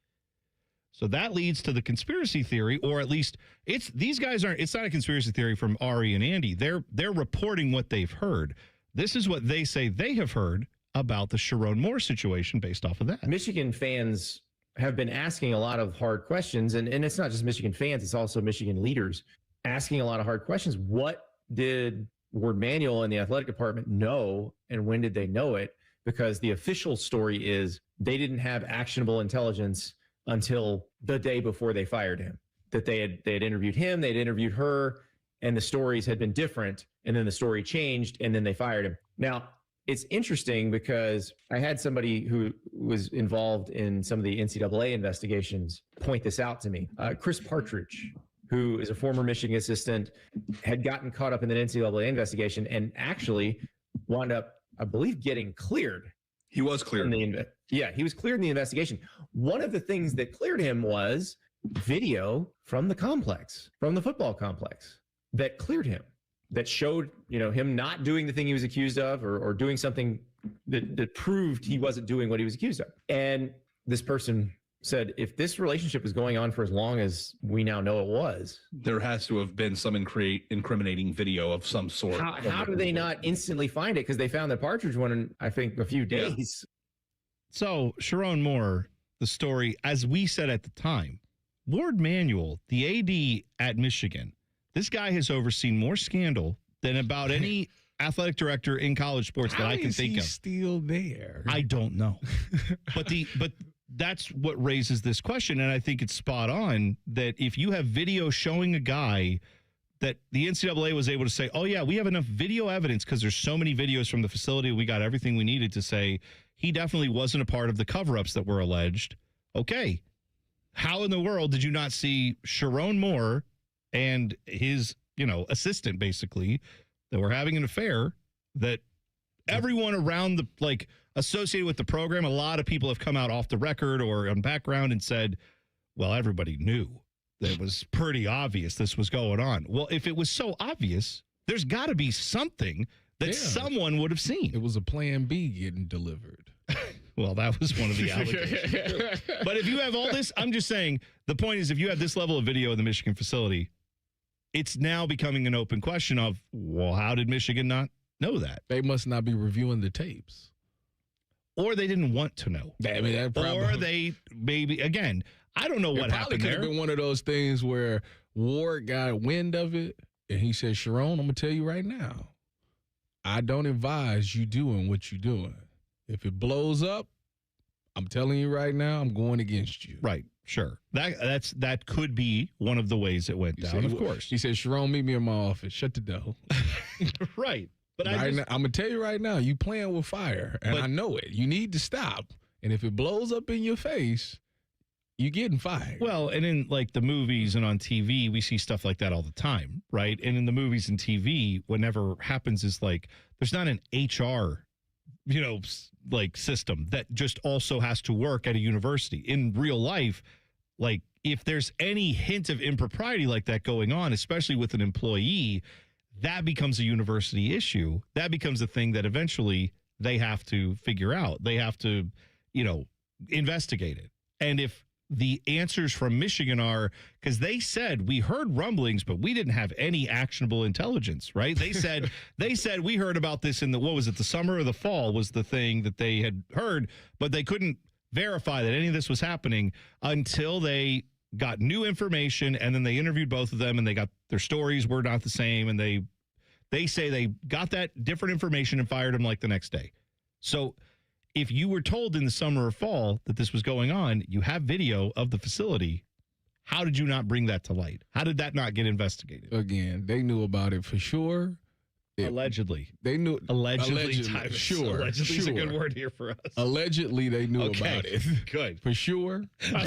So that leads to the conspiracy theory, or at least it's not a conspiracy theory from Ari and Andy. They're reporting what they've heard. This is what they say they have heard about the Sharon Moore situation based off of that. Michigan fans have been asking a lot of hard questions, and it's not just Michigan fans, it's also Michigan leaders asking a lot of hard questions. What did Ward Manuel and the athletic department know, and when did they know it? Because the official story is they didn't have actionable intelligence until the day before they fired him. That they had interviewed him, they'd interviewed her, and the stories had been different, and then the story changed, and then they fired him. Now, it's interesting because I had somebody who was involved in some of the NCAA investigations point this out to me. Chris Partridge, who is a former Michigan assistant, had gotten caught up in the NCAA investigation and actually wound up, I believe, getting cleared. He was cleared. He was cleared in the investigation. One of the things that cleared him was video from the complex, from the football complex, that cleared him, that showed, him not doing the thing he was accused of, or doing something that proved he wasn't doing what he was accused of. And this person said, if this relationship was going on for as long as we now know it was, there has to have been some incriminating video of some sort. How do they not instantly find it? Because they found the Partridge one in, I think, a few days. Yeah. So Sharon Moore, the story, as we said at the time, Ward Manuel, the AD at Michigan, this guy has overseen more scandal than about any athletic director in college sports that I can think of. Still there? I don't know. But that's what raises this question, and I think it's spot on that if you have video showing a guy that the NCAA was able to say, oh, yeah, we have enough video evidence because there's so many videos from the facility, we got everything we needed to say he definitely wasn't a part of the cover-ups that were alleged. Okay. How in the world did you not see Sharon Moore and his, assistant, basically, that were having an affair that everyone around associated with the program, a lot of people have come out off the record or on background and said, well, everybody knew that it was pretty obvious this was going on. Well, if it was so obvious, there's got to be something that someone would have seen. It was a plan B getting delivered. Well, that was one of the allegations. But if you have all this, I'm just saying, the point is if you have this level of video in the Michigan facility, it's now becoming an open question of, well, how did Michigan not know that? They must not be reviewing the tapes. Or they didn't want to know. Or they maybe, again, I don't know what happened there. It could have been one of those things where Ward got wind of it, and he said, Sharon, I'm going to tell you right now, I don't advise you doing what you're doing. If it blows up, I'm telling you right now, I'm going against you. Right, sure. That could be one of the ways it went down, of course. He said, Sharon, meet me in my office. Shut the door. Right. But I'm going to tell you right now, you playing with fire, and I know it. You need to stop. And if it blows up in your face, you're getting fired. Well, and in the movies and on TV, we see stuff like that all the time, right? And in the movies and TV, whatever happens is there's not an HR, system that just also has to work at a university. In real life, if there's any hint of impropriety like that going on, especially with an employee, that becomes a university issue. That becomes a thing that eventually they have to figure out. They have to, investigate it. And if the answers from Michigan are, because they said we heard rumblings, but we didn't have any actionable intelligence, right? They said we heard about this in the summer or the fall was the thing that they had heard, but they couldn't verify that any of this was happening until they got new information, and then they interviewed both of them, and they got their stories were not the same, and they say they got that different information and fired them the next day. So if you were told in the summer or fall that this was going on, you have video of the facility. How did you not bring that to light? How did that not get investigated? Again, they knew about it for sure. Allegedly. They knew. Allegedly. Sure. Allegedly is a good word here for us. Allegedly, they knew about it. Good. For sure. No.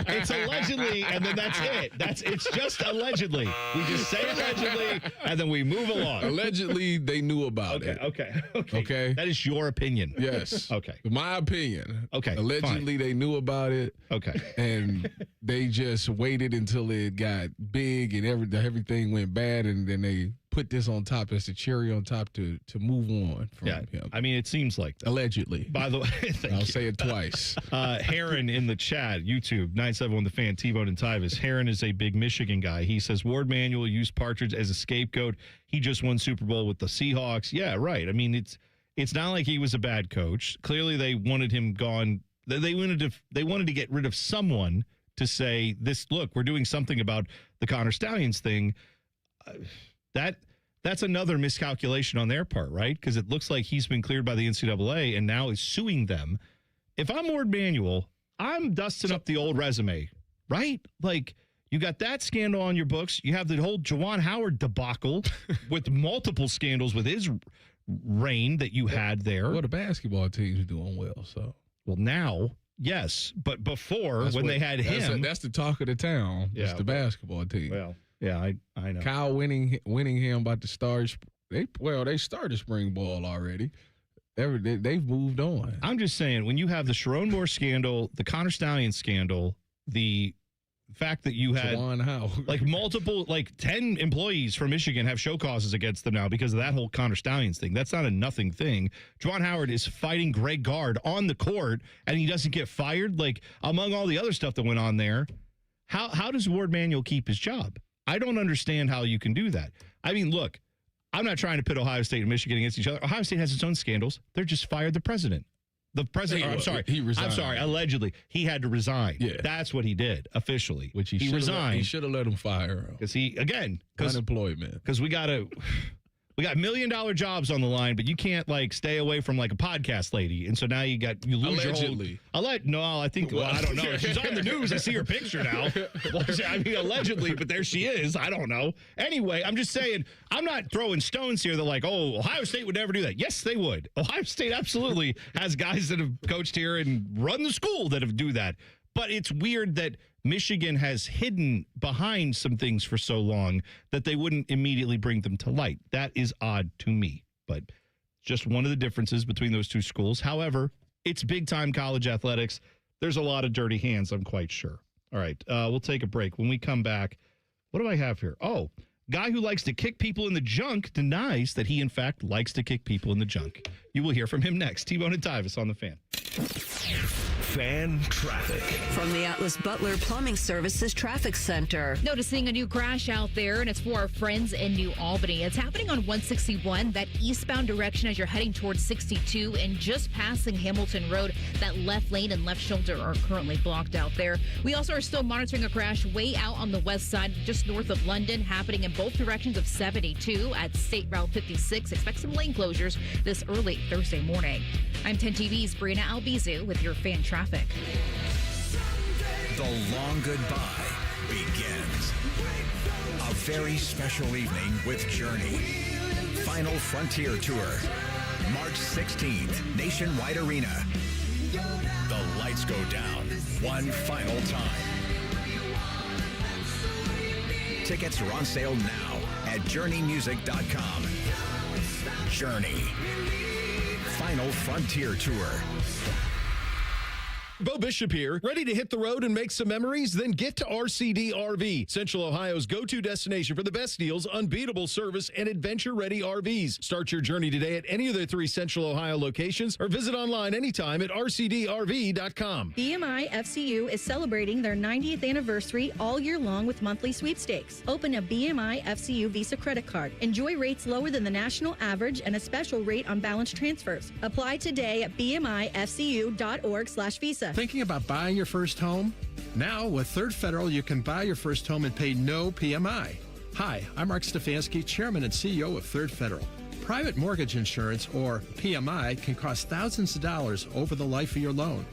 It's allegedly, and then that's it. It's just allegedly. We just say allegedly, and then we move along. Allegedly, they knew about it. Okay. That is your opinion. Yes. Okay. My opinion. Okay. Allegedly, they knew about it. Okay. And they just waited until it got big and everything went bad, and then they put this on top as a cherry on top to move on from him. I mean, it seems like that. Allegedly. By the way, I'll say it twice. Heron in the chat, YouTube, 971 The Fan, T-Bone and Tyvis. Heron is a big Michigan guy. He says, Ward Manuel used Partridge as a scapegoat. He just won Super Bowl with the Seahawks. Yeah, right. I mean, it's not like he was a bad coach. Clearly, they wanted him gone. They wanted to get rid of someone to say, look, we're doing something about the Connor Stallions thing. That's another miscalculation on their part, right? Because it looks like he's been cleared by the NCAA and now is suing them. If I'm Ward Manuel, I'm dusting up the old resume, right? You got that scandal on your books. You have the whole Juwan Howard debacle with multiple scandals with his reign that you had there. Well, the basketball team's doing well, so. Well, now, yes. But before, they had him. That's the talk of the town. Yeah, it's the basketball team. Well. Yeah, I know. Kyle winning him about to start. They started spring ball already. They've moved on. I'm just saying, when you have the Sharon Moore scandal, the Connor Stallions scandal, the fact that you had multiple 10 employees from Michigan have show causes against them now because of that whole Connor Stallions thing. That's not a nothing thing. Juwan Howard is fighting Greg Gard on the court, and he doesn't get fired. Among all the other stuff that went on there, how does Ward Manuel keep his job? I don't understand how you can do that. I mean, look, I'm not trying to pit Ohio State and Michigan against each other. Ohio State has its own scandals. They're just fired the president. The president, he resigned. I'm sorry, allegedly. He had to resign. Yeah. That's what he did, officially. Which he resigned. He should have let him fire him. Because unemployment. Because we got to we got $1 million jobs on the line, but you can't like stay away from like a podcast lady. And so now you lose Allegedly. your whole. I think. Well, I don't know. She's on the news. I see her picture now. Well, I mean, allegedly, but there she is. I don't know. Anyway, I'm just saying. I'm not throwing stones here. They're like, oh, Ohio State would never do that. Yes, they would. Ohio State absolutely has guys that have coached here and run the school that have do that. But it's weird that Michigan has hidden behind some things for so long that they wouldn't immediately bring them to light. That is odd to me, but just one of the differences between those two schools. However, it's big-time college athletics. There's a lot of dirty hands, I'm quite sure. All right, we'll take a break. When we come back, what do I have here? Oh, guy who likes to kick people in the junk denies that he, in fact, likes to kick people in the junk. You will hear from him next. T-Bone and Tyvis on The Fan. Fan traffic. From the Atlas Butler Plumbing Services Traffic Center. Noticing a new crash out there, and it's for our friends in New Albany. It's happening on 161, that eastbound direction as you're heading towards 62, and just passing Hamilton Road. That left lane and left shoulder are currently blocked out there. We also are still monitoring a crash way out on the west side, just north of London, happening in both directions of 72 at State Route 56. Expect some lane closures this early Thursday morning. I'm 10 TV's Brianna Albizu with your fan traffic. The long goodbye begins. A very special evening with Journey. Final Frontier Tour. March 16th, Nationwide Arena. The lights go down one final time. Tickets are on sale now at JourneyMusic.com. Journey. Final Frontier Tour. Bo Bishop here. Ready to hit the road and make some memories? Then get to RCD RV, Central Ohio's go-to destination for the best deals, unbeatable service, and adventure-ready RVs. Start your journey today at any of their 3 Central Ohio locations or visit online anytime at rcdrv.com. BMI FCU is celebrating their 90th anniversary all year long with monthly sweepstakes. Open a BMI FCU Visa credit card. Enjoy rates lower than the national average and a special rate on balance transfers. Apply today at bmifcu.org/visa. Thinking about buying your first home? Now, with Third Federal, you can buy your first home and pay no PMI. Hi, I'm Mark Stefanski, Chairman and CEO of Third Federal. Private mortgage insurance, or PMI, can cost thousands of dollars over the life of your loan.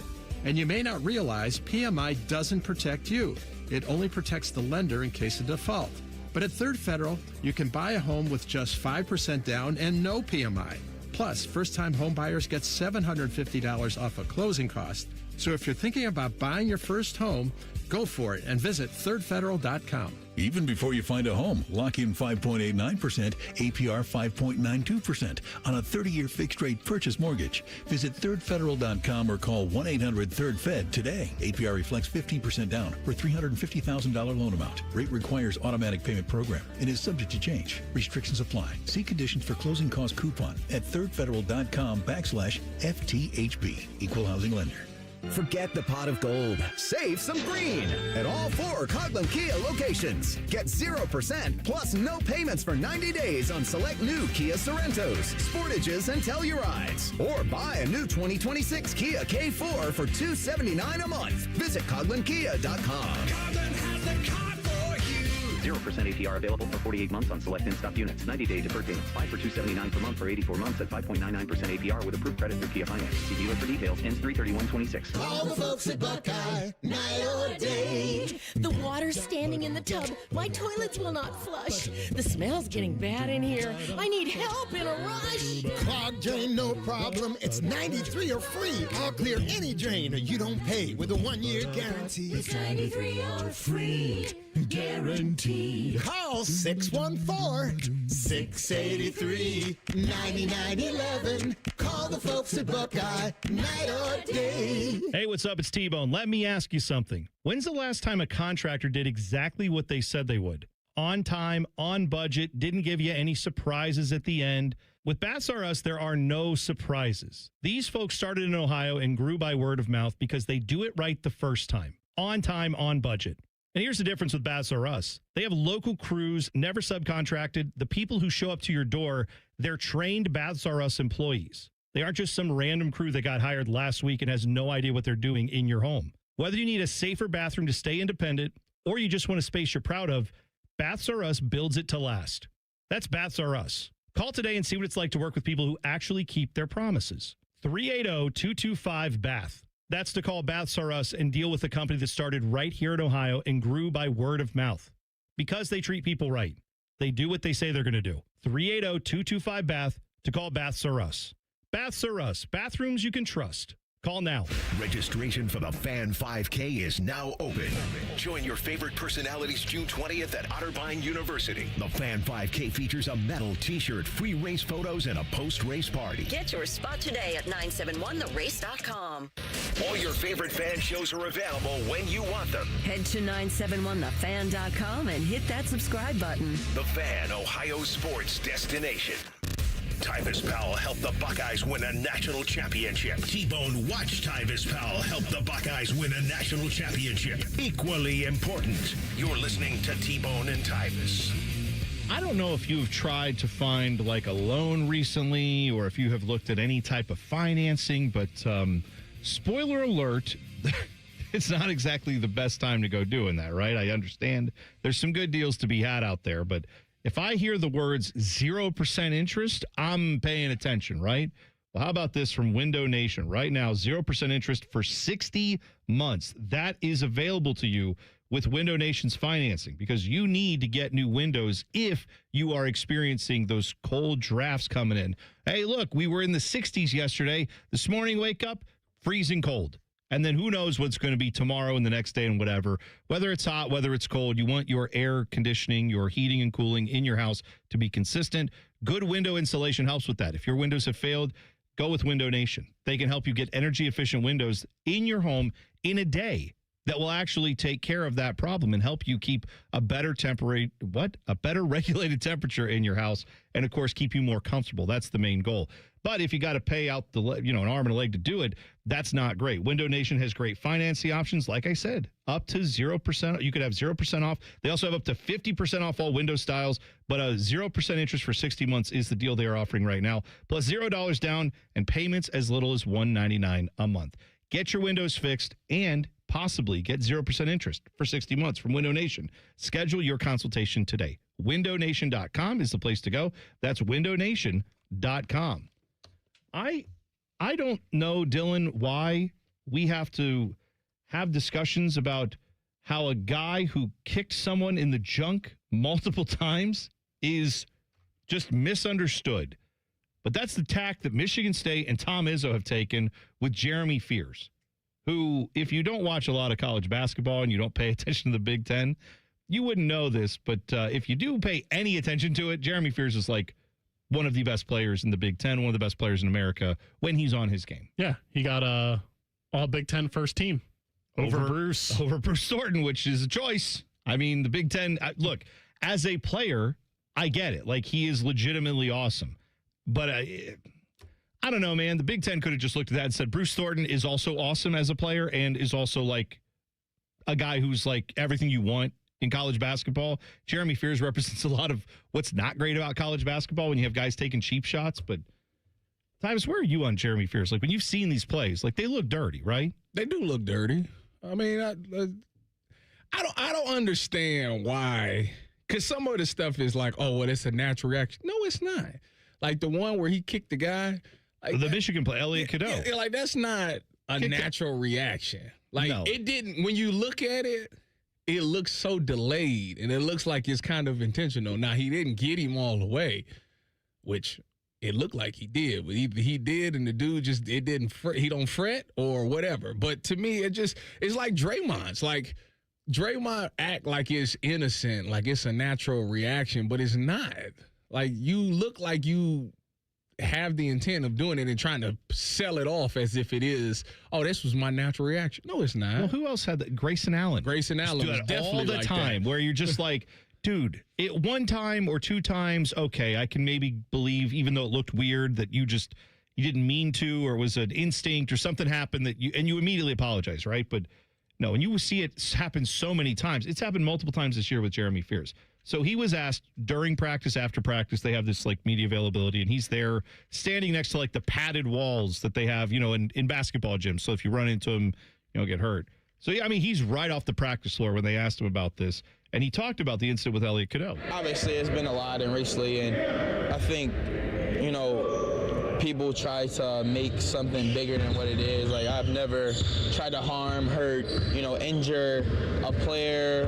And you may not realize PMI doesn't protect you. It only protects the lender in case of default. But at Third Federal, you can buy a home with just 5% down and no PMI. Plus, first-time home buyers get $750 off a closing cost. So if you're thinking about buying your first home, go for it and visit thirdfederal.com. Even before you find a home, lock in 5.89%, APR 5.92% on a 30-year fixed-rate purchase mortgage. Visit thirdfederal.com or call 1-800-3RD-FED today. APR reflects 15% down for $350,000 loan amount. Rate requires automatic payment program and is subject to change. Restrictions apply. See conditions for closing cost coupon at thirdfederal.com/FTHB. Equal housing lender. Forget the pot of gold. Save some green at all 4 Coghlan Kia locations. Get 0% plus no payments for 90 days on select new Kia Sorentos, Sportages, and Tellurides. Or buy a new 2026 Kia K4 for $279 a month. Visit CoglanKia.com. 0% APR available for 48 months on select in-stock units. 90-day deferred payments. 5 for $279 per month for 84 months at 5.99% APR with approved credit through Kia Finance. See dealer for details. Ends 3/31/26. Call the folks at Buckeye, night or day. The water's standing in the tub. My toilets will not flush. The smell's getting bad in here. I need help in a rush. Clogged drain, no problem. It's 93 or free. I'll clear any drain or you don't pay with a 1-year guarantee. It's 93 or free. Guaranteed. Call 614-683-9911. Call the folks at Buckeye, night or day. Hey, what's up? It's T-Bone. Let me ask you something. When's the last time a contractor did exactly what they said they would? On time, on budget, didn't give you any surprises at the end. With Bats R Us, there are no surprises. These folks started in Ohio and grew by word of mouth because they do it right the first time. On time, on budget. And here's the difference with Bats R Us. They have local crews, never subcontracted. The people who show up to your door, they're trained Bats R Us employees. They aren't just some random crew that got hired last week and has no idea what they're doing in your home. Whether you need a safer bathroom to stay independent or you just want a space you're proud of, Bats R Us builds it to last. That's Bats R Us. Call today and see what it's like to work with people who actually keep their promises. 380-225-BATH. That's to call Baths R Us and deal with a company that started right here in Ohio and grew by word of mouth. Because they treat people right. They do what they say they're going to do. 380-225-BATH to call Baths R Us. Baths R Us. Bathrooms you can trust. Call now. Registration for the Fan 5K is now open. Join your favorite personalities June 20th at Otterbein University. The Fan 5K features a medal, t-shirt, free race photos, and a post-race party. Get your spot today at 971therace.com. All your favorite fan shows are available when you want them. Head to 971thefan.com and hit that subscribe button. The Fan, Ohio sports destination. Tyvis Powell helped the Buckeyes win a national championship. T-Bone watched Tyvis Powell help the Buckeyes win a national championship. Equally important, you're listening to T-Bone and Tyvis. I don't know if you've tried to find like a loan recently or if you have looked at any type of financing, but spoiler alert, it's not exactly the best time to go doing that, right? I understand there's some good deals to be had out there, but if I hear the words 0% interest, I'm paying attention, right? Well, how about this from Window Nation? Right now, 0% interest for 60 months. That is available to you with Window Nation's financing because you need to get new windows if you are experiencing those cold drafts coming in. Hey, look, we were in the 60s yesterday. This morning, wake up, freezing cold. And then who knows what's going to be tomorrow and the next day and whatever. Whether it's hot, whether it's cold, you want your air conditioning, your heating and cooling in your house to be consistent. Good window installation helps with that. If your windows have failed, go with Window Nation. They can help you get energy-efficient windows in your home in a day that will actually take care of that problem and help you keep a better regulated temperature in your house and, of course, keep you more comfortable. That's the main goal. But if you got to pay out an arm and a leg to do it, that's not great. Window Nation has great financing options. Like I said, up to 0%. You could have 0% off. They also have up to 50% off all window styles, but a 0% interest for 60 months is the deal they are offering right now. Plus $0 down and payments as little as $199 a month. Get your windows fixed and possibly get 0% interest for 60 months from Window Nation. Schedule your consultation today. WindowNation.com is the place to go. That's WindowNation.com. I don't know, Dylan, why we have to have discussions about how a guy who kicked someone in the junk multiple times is just misunderstood. But that's the tack that Michigan State and Tom Izzo have taken with Jeremy Fears, who, if you don't watch a lot of college basketball and you don't pay attention to the Big Ten, you wouldn't know this. But if you do pay any attention to it, Jeremy Fears is like one of the best players in the Big Ten, one of the best players in America when he's on his game. Yeah, he got all Big Ten first team over Bruce Thornton, which is a choice. I mean, the Big Ten, look, as a player, I get it. Like, he is legitimately awesome. But I don't know, man. The Big Ten could have just looked at that and said, Bruce Thornton is also awesome as a player and is also like a guy who's like everything you want in college basketball. Jeremy Fears represents a lot of what's not great about college basketball when you have guys taking cheap shots. But Tyvis, where are you on Jeremy Fears? Like, when you've seen these plays, like, they look dirty, right? They do look dirty. I mean, I don't understand why. Because some of the stuff is like, oh, well, it's a natural reaction. No, it's not. Like the one where he kicked the guy. Like the Michigan play, Elliot Cadeau. Like, that's not a natural reaction. Like, it didn't, when you look at it, it looks so delayed, and it looks like it's kind of intentional. Now, he didn't get him all the way, which it looked like he did. But either he did, and the dude just, it didn't, he don't fret or whatever. But to me, it's like Draymond's. Like, Draymond act like it's innocent, like it's a natural reaction, but it's not. Like, you look like you have the intent of doing it and trying to sell it off as if it is, oh, this was my natural reaction. No, it's not. Well, who else had that? Grayson Allen. Grayson Allen was definitely all the like time, that. where you're just like, dude, it one time or two times, okay, I can maybe believe, even though it looked weird, that you didn't mean to, or it was an instinct or something happened that you immediately apologize, right? But no, when you see it happen so many times, it's happened multiple times this year with Jeremy Fears. So he was asked during practice, after practice, they have this like media availability, and he's there standing next to like the padded walls that they have, in basketball gyms. So if you run into him, get hurt. So, yeah, I mean, he's right off the practice floor when they asked him about this, and he talked about the incident with Elliot Cadeau. Obviously, it's been a lot and recently, and I think, people try to make something bigger than what it is. Like, I've never tried to harm, hurt, injure a player,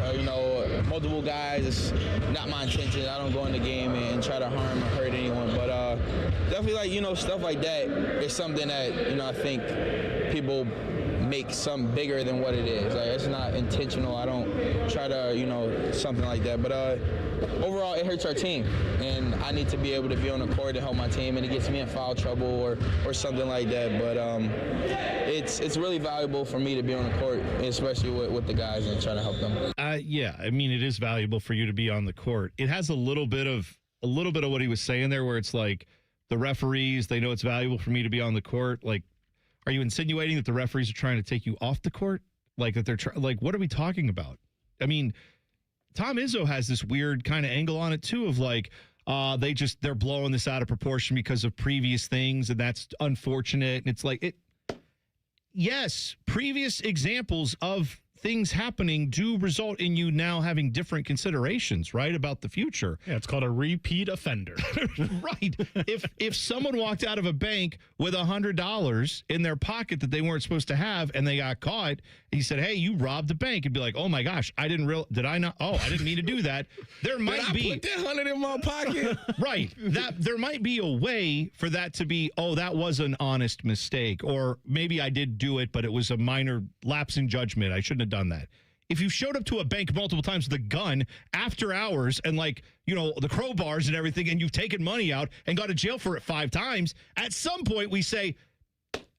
multiple guys. It's not my intention. I don't go in the game and try to harm or hurt anyone. But definitely, stuff like that is something that, I think people make something bigger than what it is. Like, it's not intentional. I don't try to, something like that. But overall, it hurts our team, and I need to be able to be on the court to help my team, and it gets me in foul trouble or something like that. But it's really valuable for me to be on the court, especially with the guys and trying to help them. Yeah, I mean, it is valuable for you to be on the court. It has a little bit of what he was saying there, where it's like the referees, they know it's valuable for me to be on the court. Like, are you insinuating that the referees are trying to take you off the court? Like that they're what are we talking about? I mean, Tom Izzo has this weird kind of angle on it too, of like they're blowing this out of proportion because of previous things, and that's unfortunate. And it's like yes, previous examples of things happening do result in you now having different considerations, right, about the future. Yeah, it's called a repeat offender. Right. If someone walked out of a bank with $100 in their pocket that they weren't supposed to have, and they got caught, and he said, "Hey, you robbed the bank," it'd be like, "Oh my gosh, I didn't mean to do that." There might be put that 100 in my pocket. Right. That there might be a way for that to be, "Oh, that was an honest mistake," or maybe I did do it, but it was a minor lapse in judgment. I shouldn't have done that. If you showed up to a bank multiple times with a gun after hours and the crowbars and everything, and you've taken money out and got to jail for it 5 times, at some point we say,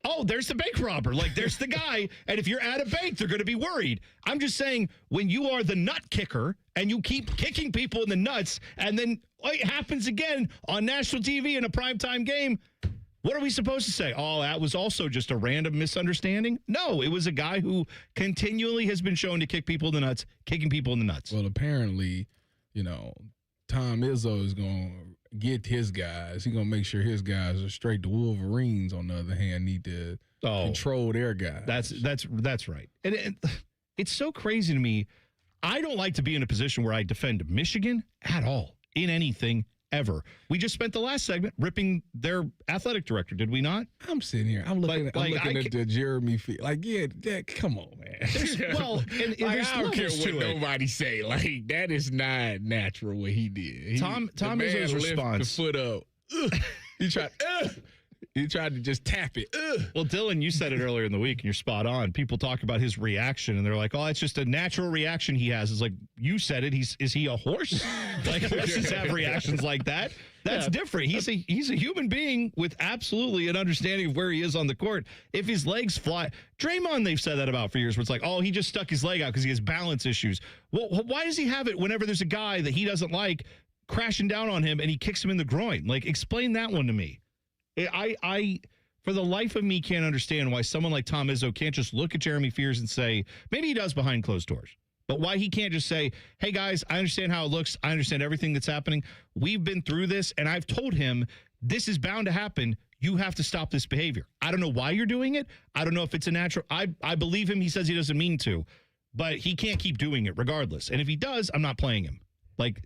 "Oh, there's the bank robber. Like, there's the guy." And if you're at a bank, they're going to be worried. I'm just saying, when you are the nut kicker and you keep kicking people in the nuts, and then it happens again on national TV in a primetime game, what are we supposed to say? "Oh, that was also just a random misunderstanding"? No, it was a guy who continually has been shown to kick people in the nuts, kicking people in the nuts. Well, apparently, Tom Izzo is going to get his guys. He's going to make sure his guys are straight. The Wolverines, on the other hand, need to control their guys. That's right. And it's so crazy to me. I don't like to be in a position where I defend Michigan at all in anything ever. We just spent the last segment ripping their athletic director, did we not? I'm sitting here. I'm looking at the Jeremy Field. Come on, man. Well, and I don't care what nobody say. Like, that is not natural what he did. Tom Izzo's response. The foot up. He tried to just tap it. Well, Dylan, you said it earlier in the week, and you're spot on. People talk about his reaction, and they're like, "Oh, it's just a natural reaction he has." It's like, you said it. Is he a horse? Like, horses have reactions like that. That's different. He's a human being with absolutely an understanding of where he is on the court. If his legs fly, Draymond, they've said that about for years, where it's like, "Oh, he just stuck his leg out because he has balance issues." Well, why does he have it whenever there's a guy that he doesn't like crashing down on him and he kicks him in the groin? Like, explain that one to me. I, for the life of me, can't understand why someone like Tom Izzo can't just look at Jeremy Fears and say, maybe he does behind closed doors, but why he can't just say, "Hey, guys, I understand how it looks. I understand everything that's happening. We've been through this, and I've told him this is bound to happen. You have to stop this behavior. I don't know why you're doing it. I don't know if it's a natural." I believe him. He says he doesn't mean to, but he can't keep doing it regardless. And if he does, I'm not playing him. Like,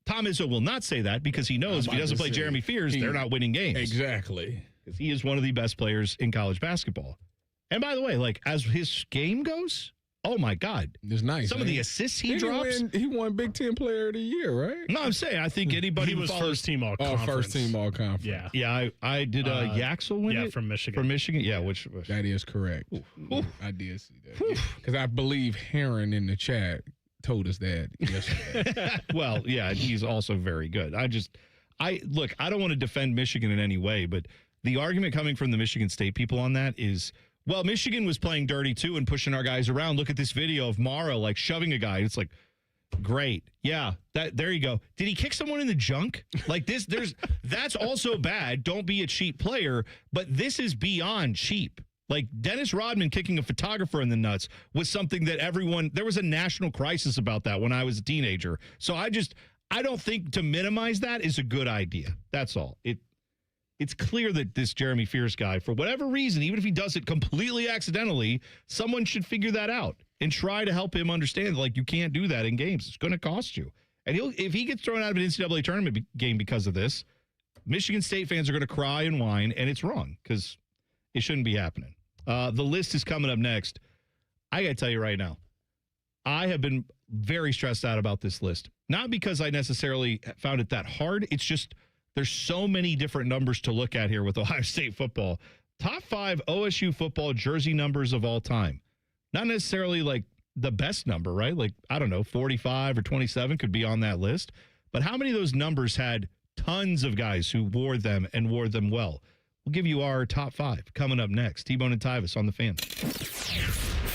Tom Izzo will not say that because he knows if he doesn't play Jeremy Fears, they're not winning games. Exactly. Because he is one of the best players in college basketball. And by the way, like, as his game goes, oh my God. It's nice. Some of the assists he drops. He won Big Ten Player of the Year, right? No, I'm saying, I think anybody he was first team all conference. First team all conference. Yeah. Yeah, I did Yaxel win it? From Michigan. From Michigan, yeah. Which that is correct. I did see that. Because I believe Heron in the chat told us that yesterday. Well, yeah, he's also very good. I don't want to defend Michigan in any way, but the argument coming from the Michigan State people on that is, well, Michigan was playing dirty too and pushing our guys around. Look at this video of Mara like shoving a guy. It's like, great. Yeah, there you go. Did he kick someone in the junk? Like this, that's also bad. Don't be a cheap player, but this is beyond cheap. Like, Dennis Rodman kicking a photographer in the nuts was something that there was a national crisis about that when I was a teenager. So I don't think to minimize that is a good idea. That's all. it's clear that this Jeremy Fierce guy, for whatever reason, even if he does it completely accidentally, someone should figure that out and try to help him understand, like, you can't do that in games. It's going to cost you. And if he gets thrown out of an NCAA tournament game because of this, Michigan State fans are going to cry and whine, and it's wrong because it shouldn't be happening. The list is coming up next. I got to tell you right now, I have been very stressed out about this list. Not because I necessarily found it that hard. It's just there's so many different numbers to look at here with Ohio State football. Top 5 OSU football jersey numbers of all time. Not necessarily like the best number, right? Like, I don't know, 45 or 27 could be on that list. But how many of those numbers had tons of guys who wore them and wore them well? We'll give you our top 5 coming up next. T-Bone and Tyvis on the Fan.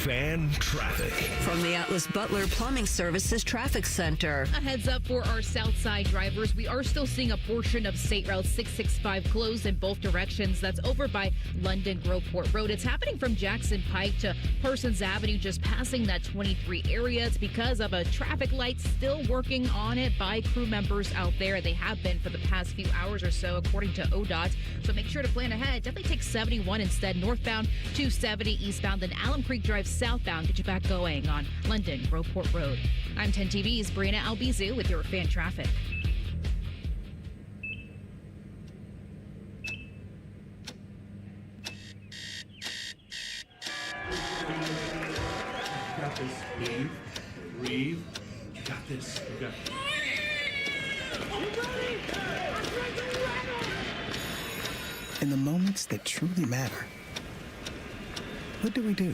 Fan traffic. From the Atlas Butler Plumbing Services Traffic Center. A heads up for our south side drivers. We are still seeing a portion of State Route 665 closed in both directions. That's over by London Groveport Road. It's happening from Jackson Pike to Parsons Avenue, just passing that 23 area. It's because of a traffic light still working on it by crew members out there. They have been for the past few hours or so, according to ODOT. So make sure to plan ahead. Definitely take 71 instead, northbound, 270 eastbound, then Alum Creek Drive southbound. Get you back going on London Groveport Road. I'm 10 TV's Brianna Albizu with your fan traffic. You got this. Breathe. You got this. You got this. In the moments that truly matter, what do?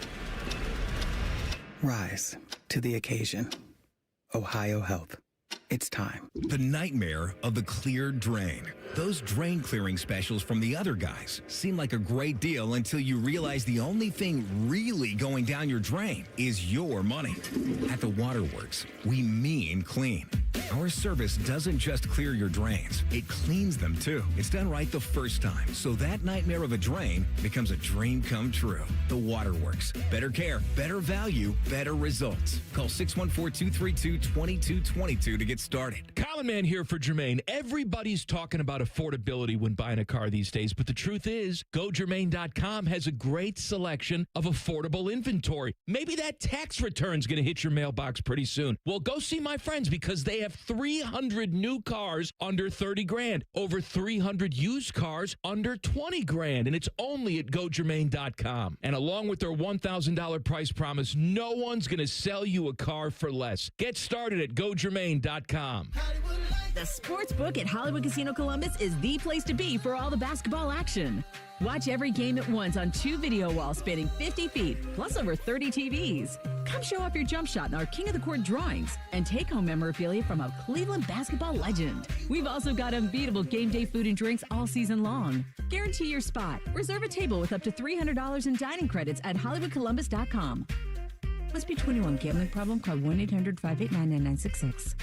Rise to the occasion. Ohio Health. It's time. The nightmare of the cleared drain. Those drain clearing specials from the other guys seem like a great deal until you realize the only thing really going down your drain is your money. At the Waterworks, we mean clean. Our service doesn't just clear your drains, it cleans them too. It's done right the first time, so that nightmare of a drain becomes a dream come true. The Waterworks. Better care, better value, better results. Call 614-232-2222 to get started. Common Man here for Jermaine. Everybody's talking about affordability when buying a car these days, but the truth is, GoJermaine.com has a great selection of affordable inventory. Maybe that tax return's going to hit your mailbox pretty soon. Well, go see my friends because they have 300 new cars under 30 grand, over 300 used cars under 20 grand, and it's only at GoJermaine.com. And along with their $1,000 price promise, no one's going to sell you a car for less. Get started at GoJermaine.com. The Sportsbook at Hollywood Casino Columbus is the place to be for all the basketball action. Watch every game at once on 2 video walls spanning 50 feet, plus over 30 TVs. Come show off your jump shot in our King of the Court drawings and take home memorabilia from a Cleveland basketball legend. We've also got unbeatable game day food and drinks all season long. Guarantee your spot. Reserve a table with up to $300 in dining credits at HollywoodColumbus.com. Must be 21. Gambling problem? Call 1-800-589-9966.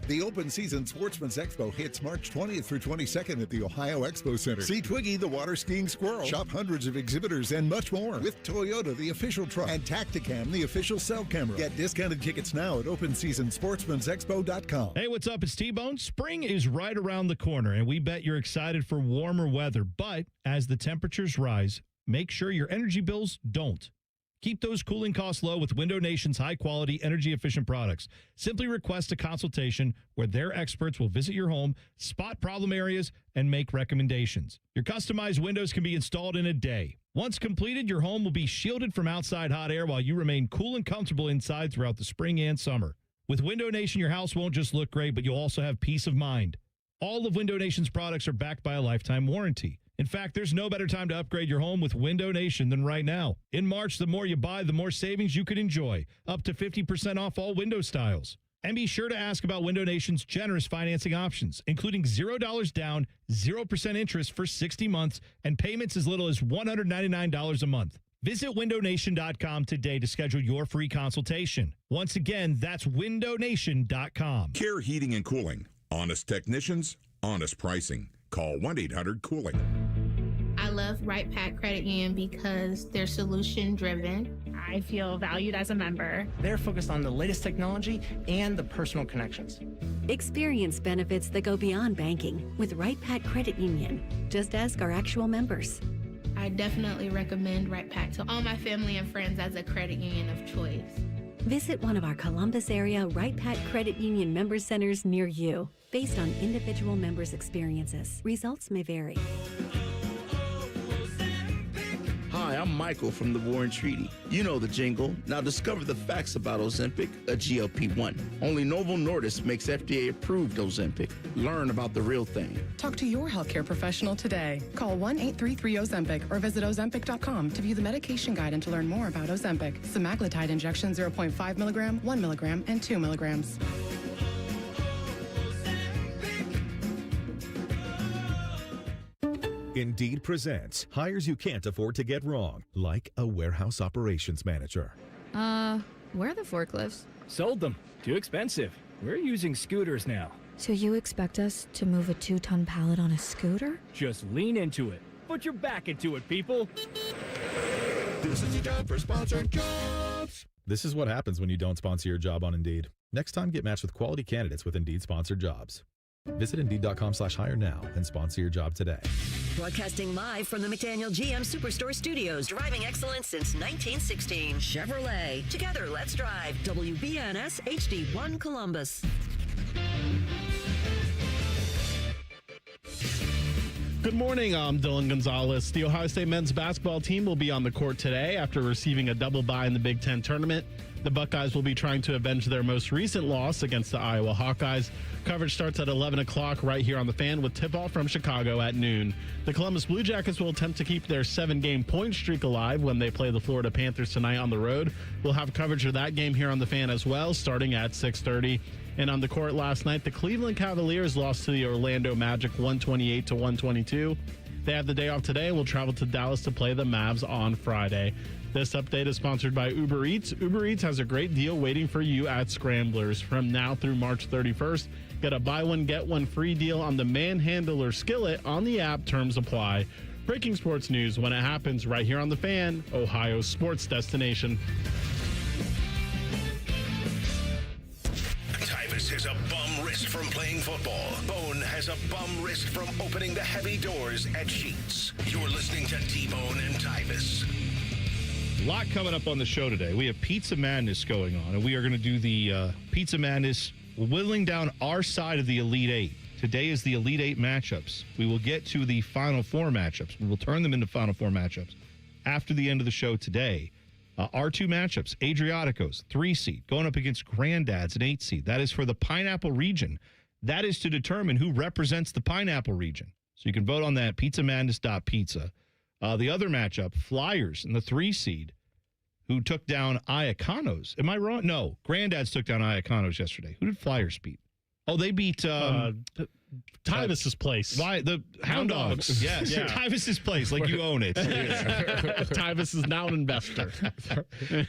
The Open Season Sportsman's Expo hits March 20th through 22nd at the Ohio Expo Center. See Twiggy the water skiing squirrel. Shop hundreds of exhibitors and much more with Toyota, the official truck, and Tacticam, the official cell camera. Get discounted tickets now at OpenSeasonSportsman'sExpo.com. Hey, what's up? It's T-Bone. Spring is right around the corner, and we bet you're excited for warmer weather. But as the temperatures rise, make sure your energy bills don't. Keep those cooling costs low with Window Nation's high-quality, energy-efficient products. Simply request a consultation where their experts will visit your home, spot problem areas, and make recommendations. Your customized windows can be installed in a day. Once completed, your home will be shielded from outside hot air while you remain cool and comfortable inside throughout the spring and summer. With Window Nation, your house won't just look great, but you'll also have peace of mind. All of Window Nation's products are backed by a lifetime warranty. In fact, there's no better time to upgrade your home with Window Nation than right now. In March, the more you buy, the more savings you could enjoy. Up to 50% off all window styles. And be sure to ask about Window Nation's generous financing options, including $0 down, 0% interest for 60 months, and payments as little as $199 a month. Visit windownation.com today to schedule your free consultation. Once again, that's windownation.com. Care Heating and Cooling. Honest technicians, honest pricing. Call 1-800-COOLING. I love Right Pack Credit Union because they're solution driven. I feel valued as a member. They're focused on the latest technology and the personal connections. Experience benefits that go beyond banking with Right Pat Credit Union. Just ask our actual members. I definitely recommend Right Pack to all my family and friends as a credit union of choice. Visit one of our Columbus area Right Pat Credit Union member centers near you. Based on individual members' experiences, results may vary. Hi, I'm Michael from the War and Treaty. You know the jingle. Now discover the facts about Ozempic, a GLP-1. Only Novo Nordisk makes FDA-approved Ozempic. Learn about the real thing. Talk to your healthcare professional today. Call 1-833-OZEMPIC or visit Ozempic.com to view the medication guide and to learn more about Ozempic. Semaglutide injection 0.5 milligram, 1 milligram, and 2 milligrams. Indeed presents hires you can't afford to get wrong, like a warehouse operations manager. Where are the forklifts? Sold them. Too expensive. We're using scooters now. So you expect us to move a 2-ton pallet on a scooter? Just lean into it. Put your back into it, people. This is the job for sponsored jobs. This is what happens when you don't sponsor your job on Indeed. Next time, get matched with quality candidates with Indeed sponsored jobs. Visit Indeed.com/hire now and sponsor your job today. Broadcasting live from the McDaniel GM Superstore Studios. Driving excellence since 1916. Chevrolet. Together, let's drive. WBNS HD1 Columbus. Good morning, I'm Dylan Gonzalez. The Ohio State men's basketball team will be on the court today after receiving a double bye in the Big Ten tournament. The Buckeyes will be trying to avenge their most recent loss against the Iowa Hawkeyes. Coverage starts at 11 o'clock right here on the Fan with tip-off from Chicago at noon. The Columbus Blue Jackets will attempt to keep their 7-game point streak alive when they play the Florida Panthers tonight on the road. We'll have coverage of that game here on the Fan as well, starting at 6:30. And on the court last night, the Cleveland Cavaliers lost to the Orlando Magic 128-122. They have the day off today and will travel to Dallas to play the Mavs on Friday. This update is sponsored by Uber Eats. Uber Eats has a great deal waiting for you at Scramblers. From now through March 31st, get a buy one, get one free deal on the Manhandler skillet on the app. Terms apply. Breaking sports news when it happens right here on the Fan, Ohio's sports destination. Tyvis has a bum wrist from playing football. Bone has a bum wrist from opening the heavy doors at Sheets. You're listening to T-Bone and Tyvis. A lot coming up on the show today. We have Pizza Madness going on, and we are going to do the Pizza Madness whittling down our side of the Elite Eight. Today is the Elite Eight matchups. We will get to the Final Four matchups. We will turn them into Final Four matchups after the end of the show today. Our two matchups, Adriaticos, 3 seed, going up against Granddads, an 8 seed. That is for the Pineapple region. That is to determine who represents the Pineapple region. So you can vote on that, pizzamadness.pizza. The other matchup, Flyers in the 3 seed, who took down Iaconos. Am I wrong? No, Granddads took down Iaconos yesterday. Who did Flyers beat? Oh, they beat Tyvis's place. Why the Hound Dogs? Yes, Yeah. Tyvis's place, like you own it. Tyvis is now an investor.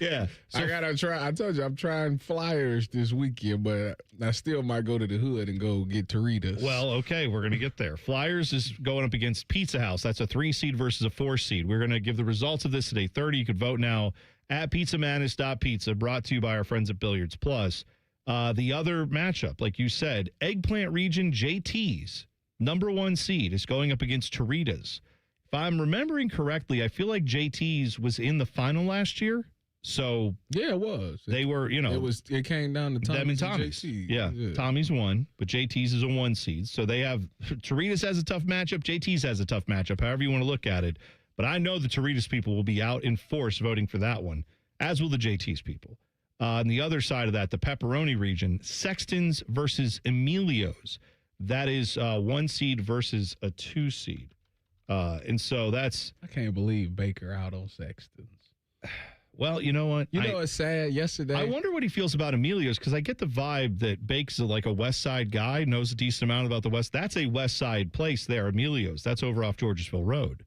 Yeah, So I gotta try. I told you I'm trying Flyers this weekend, but I still might go to the hood and go get Toritas. Well, okay, we're going to get there. Flyers is going up against Pizza House. That's a 3 seed versus a 4 seed. We're going to give the results of this today. 30. You could vote now at pizzamadness.pizza, brought to you by our friends at Billiards Plus. The other matchup, like you said, Eggplant Region JT's number 1 seed is going up against Toritas. If I'm remembering correctly, I feel like JT's was in the final last year. So yeah, it was. They were, It came down to them and Tommy's. Tommy's. Yeah, Tommy's won, but JT's is a 1 seed. So they have Toritas has a tough matchup. JT's has a tough matchup. However you want to look at it. But I know the Toritas people will be out in force voting for that one, as will the JT's people. On the other side of that, the Pepperoni region, Sextons versus Emilios. That is 1 seed versus a 2 seed. And so that's... I can't believe Baker out on Sextons. Well, you know what? It's sad. Yesterday, I wonder what he feels about Emilios, because I get the vibe that Bake's like a West Side guy, knows a decent amount about the West. That's a West Side place there, Emilios. That's over off Georgesville Road.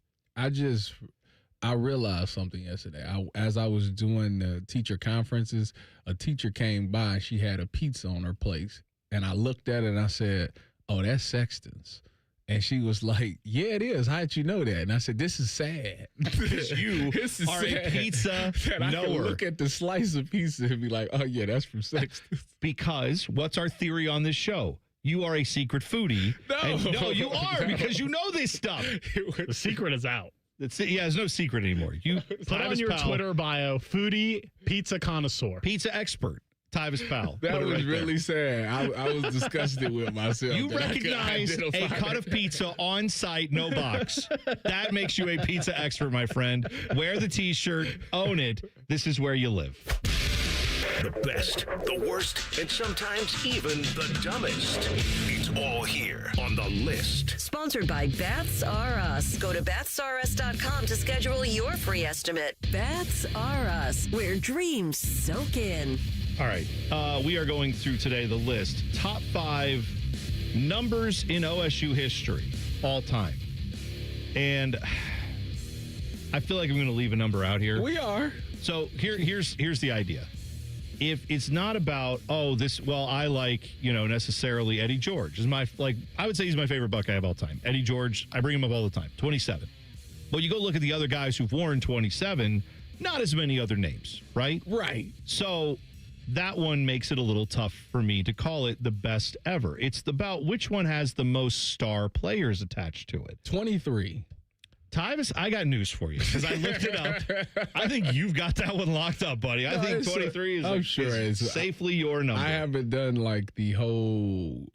I realized something yesterday. As I was doing the teacher conferences, a teacher came by and she had a pizza on her plate. And I looked at it and I said, oh, that's Sexton's. And she was like, yeah, it is. How'd you know that? And I said, this is sad. Because you This is are a sad pizza that I can knower. look at the slice of pizza and be like, oh, yeah, that's from Sexton's. Because what's our theory on this show? You are a secret foodie. No, you are because you know this stuff. The secret is out. There's no secret anymore. You Put on your Twitter bio, foodie pizza connoisseur. Pizza expert. Tyvis Powell. That Put it was right really there. sad. I was disgusted with myself. You that I could recognize a identify cut of pizza on site, no box. That makes you a pizza expert, my friend. Wear the T-shirt, own it. This is where you live. The best, the worst, and sometimes even the dumbest. It's all here on The List. Sponsored by Baths R Us. Go to bathsrus.com to schedule your free estimate. Baths R Us, where dreams soak in. All right. We are going through today the list. Top 5 numbers in OSU history all time. And I feel like I'm going to leave a number out here. We are. So here's the idea. If it's not about, I like, necessarily Eddie George is I would say he's my favorite Buckeye of all time. Eddie George, I bring him up all the time, 27. But you go look at the other guys who've worn 27, not as many other names, right? Right. So that one makes it a little tough for me to call it the best ever. It's about which one has the most star players attached to it. 23. Tyvis, I got news for you because I looked it up. I think you've got that one locked up, buddy. I think 23 is safely your number. I haven't done like the whole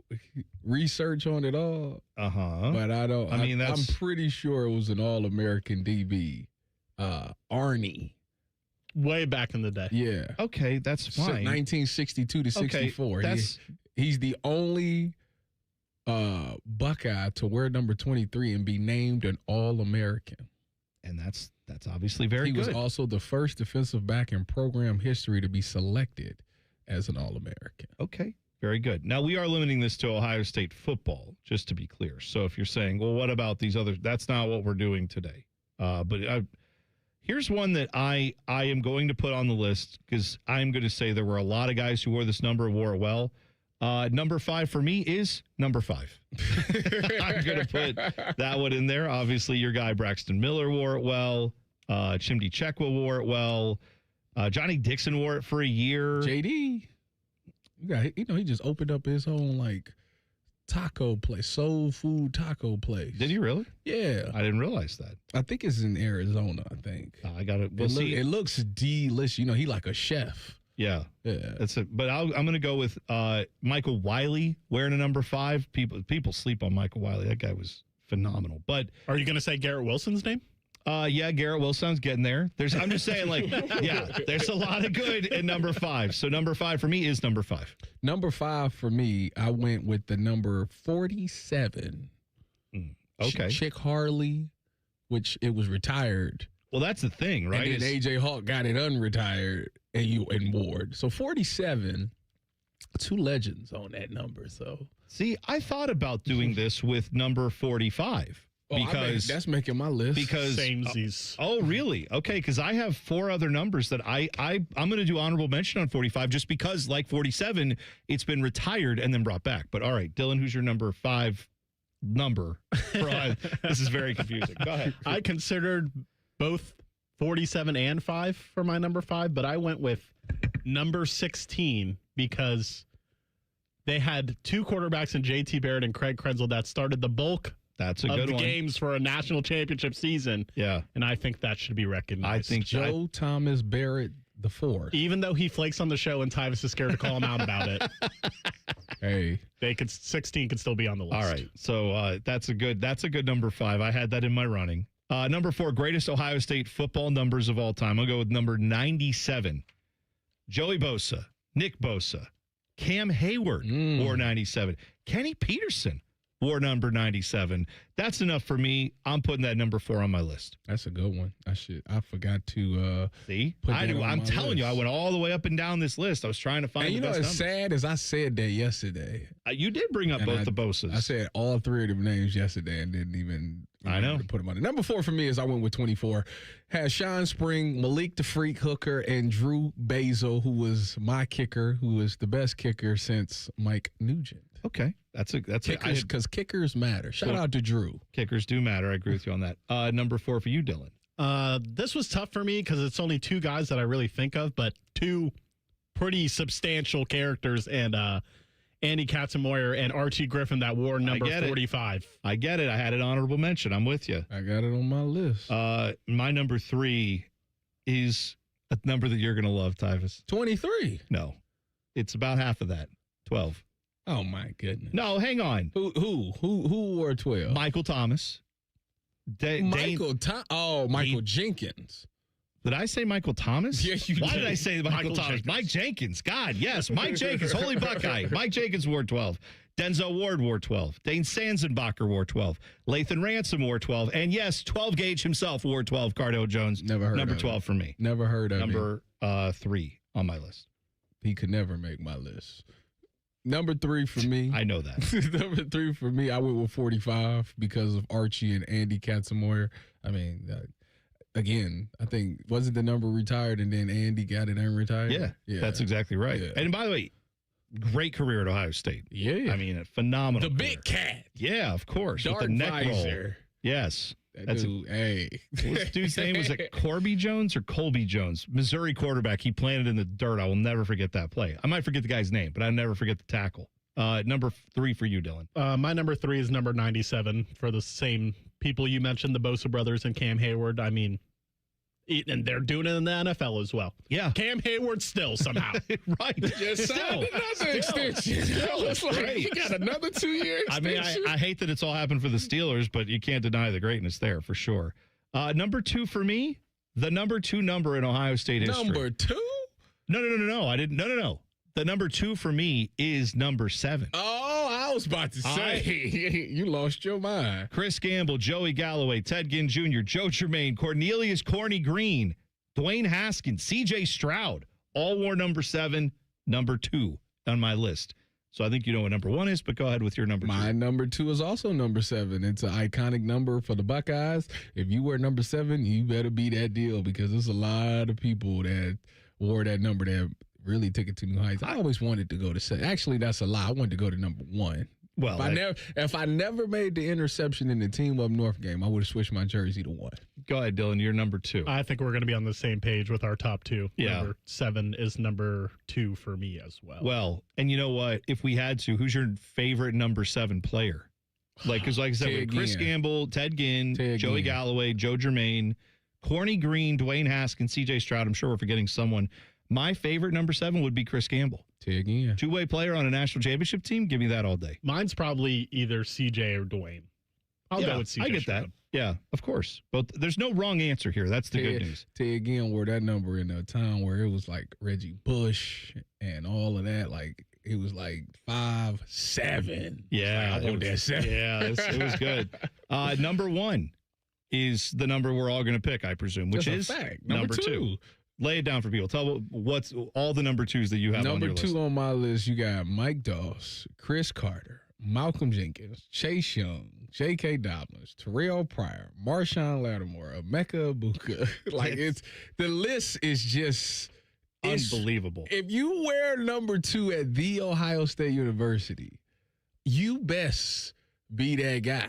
research on it all. But I don't. I'm pretty sure it was an All-American DB, Arnie. Way back in the day. Yeah. Okay, that's fine. 1962 to 64. He's the only Buckeye to wear number 23 and be named an All-American. And that's obviously very good. He was also the first defensive back in program history to be selected as an All-American. Okay, very good. Now, we are limiting this to Ohio State football, just to be clear. So if you're saying, well, what about these others? That's not what we're doing today. Here's one that I am going to put on the list because I'm going to say there were a lot of guys who wore this number, wore it well. Number 5 for me is number 5. I'm going to put that one in there. Obviously, your guy Braxton Miller wore it well. Chimdi Chekwa wore it well. Johnny Dixon wore it for a year. JD, he just opened up his own taco place, soul food taco place. Did he really? Yeah. I didn't realize that. I think it's in Arizona, I think. I got it. It looks delicious. He like a chef. Yeah. That's it. But I'm going to go with Michael Wiley wearing a number 5. People sleep on Michael Wiley. That guy was phenomenal. But are you going to say Garrett Wilson's name? Yeah, Garrett Wilson's getting there. I'm just saying, there's a lot of good in number 5. So number 5 for me is number 5. Number 5 for me, I went with the number 47. Okay. Chick Harley, which it was retired. Well, that's the thing, right? And then AJ Hawk got it unretired and Ward. So 47, 2 legends on that number. So see, I thought about doing this with number 45. Because that's making my list. Because samesies. Oh, really? Okay, because I have 4 other numbers that I'm going to do honorable mention on 45, just because, like 47, it's been retired and then brought back. But all right, Dylan, who's your number 5 number? This is very confusing. Go ahead. I considered both 47 and 5 for my number 5, but I went with number 16 because they had 2 quarterbacks in J.T. Barrett and Craig Krenzel that started the bulk. That's a good one. Games for a national championship season. Yeah. And I think that should be recognized. I think Joe Thomas Barrett the 4th. Even though he flakes on the show and Tyvis is scared to call him out about it. Hey. 16 could still be on the list. All right. So that's a good number 5. I had that in my running. Number 4, greatest Ohio State football numbers of all time. I'll go with number 97. Joey Bosa, Nick Bosa, Cam Hayward wore 97. Kenny Peterson wore number 97. That's enough for me. I'm putting that number 4 on my list. That's a good one. I forgot to see. I'm telling you, I went all the way up and down this list. I was trying to find. And the best as sad as I said that yesterday. You did bring up both the Bosas. I said all 3 of them names yesterday and didn't even. I know. Put them on it. Number 4 for me is I went with 24. Has Sean Spring, Malik the Freak Hooker, and Drew Basil, who was my kicker, who was the best kicker since Mike Nugent. Okay, that's kickers, because kickers matter. Shout out to Drew. Kickers do matter. I agree with you on that. Number 4 for you, Dylan. This was tough for me because it's only two guys that I really think of, but two pretty substantial characters, and Andy Katzenmoyer and Archie Griffin that wore number 45. I get it. I had an honorable mention. I'm with you. I got it on my list. My number 3 is a number that you're going to love, Tyvis. 23. No, it's about half of that. 12. Oh my goodness. No, hang on. Who wore 12? Michael Thomas. Michael Jenkins. Did I say Michael Thomas? Yeah, you Why did. did I say Michael Thomas? Jenkins. Mike Jenkins. God, yes. Mike Jenkins, holy Buckeye. Mike Jenkins wore 12. Denzel Ward wore 12. Dane Sanzenbacher wore 12. Lathan Ransom wore 12. And yes, 12 Gauge himself wore 12. Cardell Jones. Never heard Number of 12 him. for me. Never heard of him. Number 3 on my list. He could never make my list. Number 3 for me. I know that. Number 3 for me, I went with 45 because of Archie and Andy Katzenmoyer. I mean, again, I think, wasn't the number retired and then Andy got it unretired? Yeah, that's exactly right. Yeah. And by the way, great career at Ohio State. Yeah. I mean, a phenomenal The career. big cat. Yeah, of course. Dark with the neck visor. roll. Yes. That dude, hey. What's dude's name? Was it Corby Jones or Colby Jones? Missouri quarterback. He planted in the dirt. I will never forget that play. I might forget the guy's name, but I'll never forget the tackle. Number 3 for you, Dylan. My number 3 is number 97 for the same people you mentioned, the Bosa brothers and Cam Hayward. I mean, and they're doing it in the NFL as well. Yeah. Cam Hayward still somehow. Right. Just signed another extension. It's like, Right. he got another 2-year I mean, extension. I hate that it's all happened for the Steelers, but you can't deny the greatness there for sure. Number 2 for me, the number 2 number in Ohio State history. Number 2? No. I didn't. No. The number 2 for me is number 7. Oh, I was about to say, you lost your mind. Chris Gamble, Joey Galloway, Ted Ginn Jr., Joe Germain, Cornelius Corny Green, Dwayne Haskins, C.J. Stroud, all wore number 7, number 2 on my list. So I think you know what number 1 is, but go ahead with your number 2. My number 2 is also number 7. It's an iconic number for the Buckeyes. If you wear number 7, you better be that deal because there's a lot of people that wore that number that really took it to new heights. I always wanted to go to 7. Actually, that's a lie. I wanted to go to number 1. Well, if I never made the interception in the Team Up North game, I would have switched my jersey to 1. Go ahead, Dylan. You're number 2. I think we're going to be on the same page with our top 2. Yeah. Number 7 is number 2 for me as well. Well, and you know what? If we had to, who's your favorite number 7 player? Because like I said, with Chris Gamble, Ted Ginn, Joey Galloway, Joe Germain, Corny Green, Dwayne Haskins, C.J. Stroud. I'm sure we're forgetting someone. My favorite number 7 would be Chris Gamble. Two-way player on a national championship team. Give me that all day. Mine's probably either CJ or Dwayne. I'll go with CJ. I get Stroud. that. Yeah, of course. But there's no wrong answer here. That's the good news. Ted Ginn wore that number in a time where it was like Reggie Bush and all of that. Like it was like 5'7". Yeah, like, I want that 7. Yeah, it was good. Number 1 is the number we're all going to pick, I presume, which That's a is fact. number 2. Lay it down for people. Tell what's all the number 2s that you have on your list. Number 2 on my list, you got Mike Doss, Chris Carter, Malcolm Jenkins, Chase Young, J.K. Dobbins, Terrell Pryor, Marshawn Lattimore, Emeka Ibuka. The list is just unbelievable. If you wear number 2 at The Ohio State University, you best be that guy.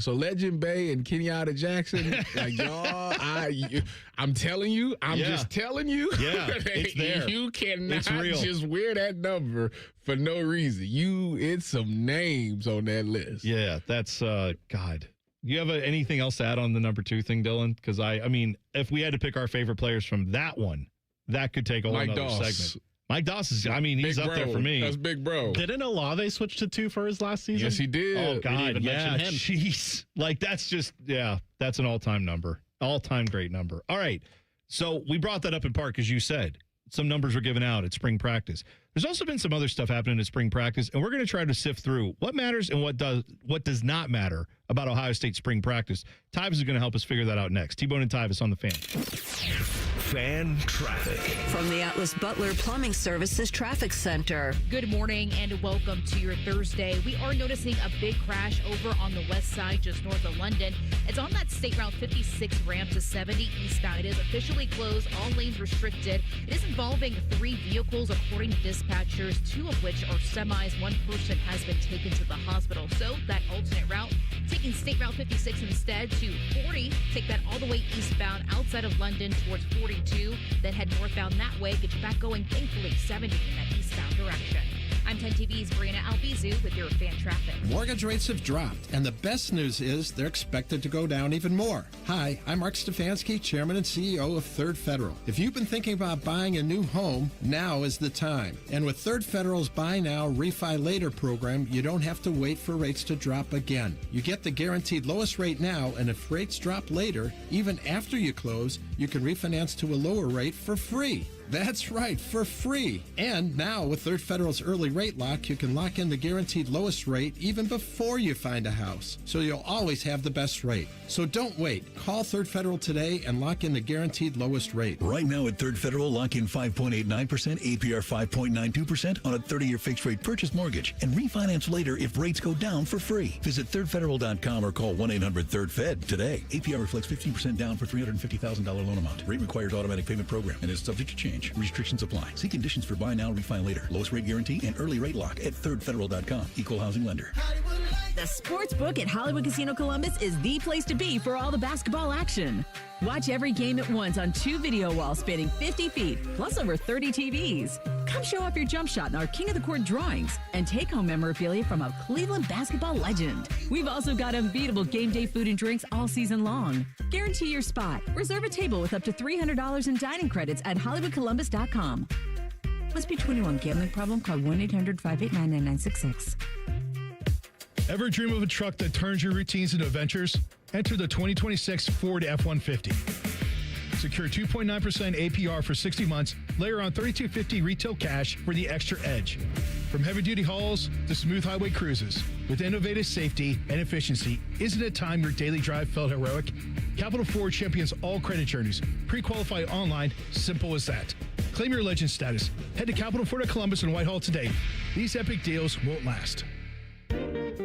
So Legend Bay and Kenyatta Jackson, like y'all, I'm telling you, just telling you. Yeah, it's there. You cannot It's real. just wear that number for no reason. It's some names on that list. Yeah, that's God. Do you have anything else to add on the number 2 thing, Dylan? Because I mean, if we had to pick our favorite players from that one, that could take a whole other segment. Mike Doss is, he's up there for me. That's big bro. Didn't Olave switch to 2 for his last season? Yes, he did. Oh, God, yeah. Him. Jeez. That's an all-time number. All-time great number. All right. So we brought that up in part because you said some numbers were given out at spring practice. There's also been some other stuff happening at spring practice, and we're going to try to sift through what matters and what does not matter about Ohio State spring practice. Tyvis is going to help us figure that out next. T-Bone and Tyvis on the Fan. Fan Traffic. From the Atlas Butler Plumbing Services Traffic Center. Good morning and welcome to your Thursday. We are noticing a big crash over on the west side, just north of London. It's on that State Route 56 ramp to 70 eastbound. It is officially closed, all lanes restricted. It is involving 3 vehicles, according to dispatchers, 2 of which are semis. 1 person has been taken to the hospital. So that alternate route, taking State Route 56 instead to 40, take that all the way eastbound outside of London towards 42, then head northbound that way, get you back going, thankfully, 70 in that eastbound direction. I'm 10 TV's Brianna Albizu with your fan traffic. Mortgage rates have dropped, and the best news is they're expected to go down even more. Hi, I'm Mark Stefanski, Chairman and CEO of Third Federal. If you've been thinking about buying a new home, now is the time. And with Third Federal's Buy Now, Refi Later program, you don't have to wait for rates to drop again. You get the guaranteed lowest rate now, and if rates drop later, even after you close, you can refinance to a lower rate for free. That's right, for free. And now with Third Federal's early rate lock, you can lock in the guaranteed lowest rate even before you find a house. So you'll always have the best rate. So don't wait. Call Third Federal today and lock in the guaranteed lowest rate. Right now at Third Federal, lock in 5.89%, APR 5.92% on a 30-year fixed rate purchase mortgage and refinance later if rates go down for free. Visit thirdfederal.com or call 1-800-3rd-FED today. APR reflects 15% down for $350,000 loan amount. Rate requires automatic payment program and is subject to change. Restrictions apply. See conditions for buy now, refi later. Lowest rate guarantee and early rate lock at thirdfederal.com. Equal housing lender. The Sportsbook at Hollywood Casino Columbus is the place to be for all the basketball action. Watch every game at once on 2 video walls spanning 50 feet, plus over 30 TVs. Come show off your jump shot in our King of the Court drawings and take home memorabilia from a Cleveland basketball legend. We've also got unbeatable game day food and drinks all season long. Guarantee your spot. Reserve a table with up to $300 in dining credits at HollywoodColumbus.com. Must be 21. Gambling problem? Call 1-800-589-9966. Ever dream of a truck that turns your routines into adventures? Enter the 2026 Ford F-150. Secure 2.9% APR for 60 months. Layer on $3,250 retail cash for the extra edge. From heavy-duty hauls to smooth highway cruises, with innovative safety and efficiency, isn't it time your daily drive felt heroic? Capital Ford champions all credit journeys. Pre-qualify online, simple as that. Claim your legend status. Head to Capital Ford at Columbus and Whitehall today. These epic deals won't last.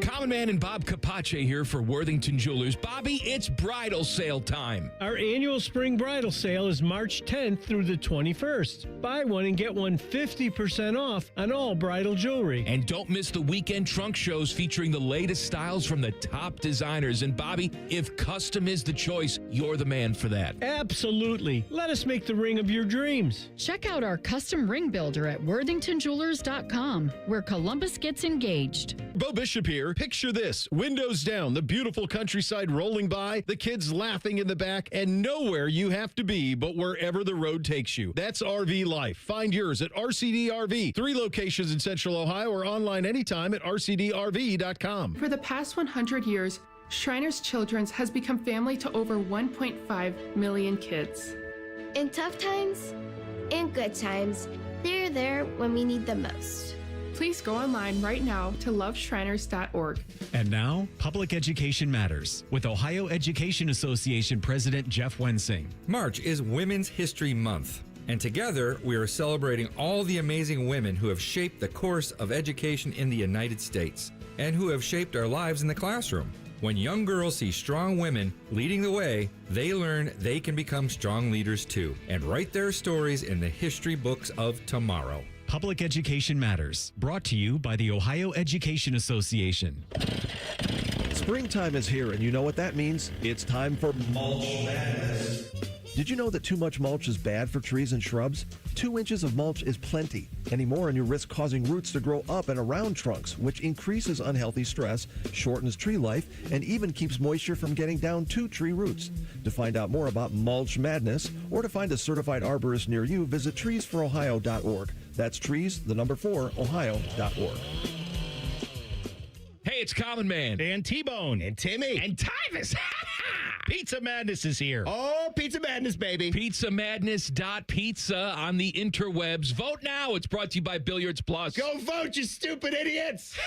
Common Man and Bob Capace here for Worthington Jewelers. Bobby, it's bridal sale time. Our annual spring bridal sale is March 10th through the 21st. Buy one and get one 50% off on all bridal jewelry. And don't miss the weekend trunk shows featuring the latest styles from the top designers. And Bobby, if custom is the choice, you're the man for that. Absolutely. Let us make the ring of your dreams. Check out our custom ring builder at worthingtonjewelers.com, where Columbus gets engaged. Bo Bishop here. Picture this. Windows down, the beautiful countryside rolling by, the kids laughing in the back, and nowhere you have to be but wherever the road takes you. That's RV life. Find yours at RCD RV. 3 locations in Central Ohio or online anytime at rcdrv.com. For the past 100 years, Shriners Children's has become family to over 1.5 million kids. In tough times and good times, they're there when we need them most. Please go online right now to loveshriners.org. And now, Public Education Matters with Ohio Education Association President Jeff Wensing. March is Women's History Month, and together we are celebrating all the amazing women who have shaped the course of education in the United States and who have shaped our lives in the classroom. When young girls see strong women leading the way, they learn they can become strong leaders too and write their stories in the history books of tomorrow. Public Education Matters, brought to you by the Ohio Education Association. Springtime is here, and you know what that means. It's time for mulch madness. Did you know that too much mulch is bad for trees and shrubs? 2 inches of mulch is plenty. Any more and you risk causing roots to grow up and around trunks, which increases unhealthy stress, shortens tree life, and even keeps moisture from getting down to tree roots. To find out more about mulch madness or to find a certified arborist near you, visit treesforohio.org. That's trees, the number 4, ohio.org. Hey, it's Common Man. And T-Bone. And Timmy. And Tyvis. Pizza Madness is here. Oh, Pizza Madness, baby. PizzaMadness.pizza on the interwebs. Vote now. It's brought to you by Billiards Plus. Go vote, you stupid idiots.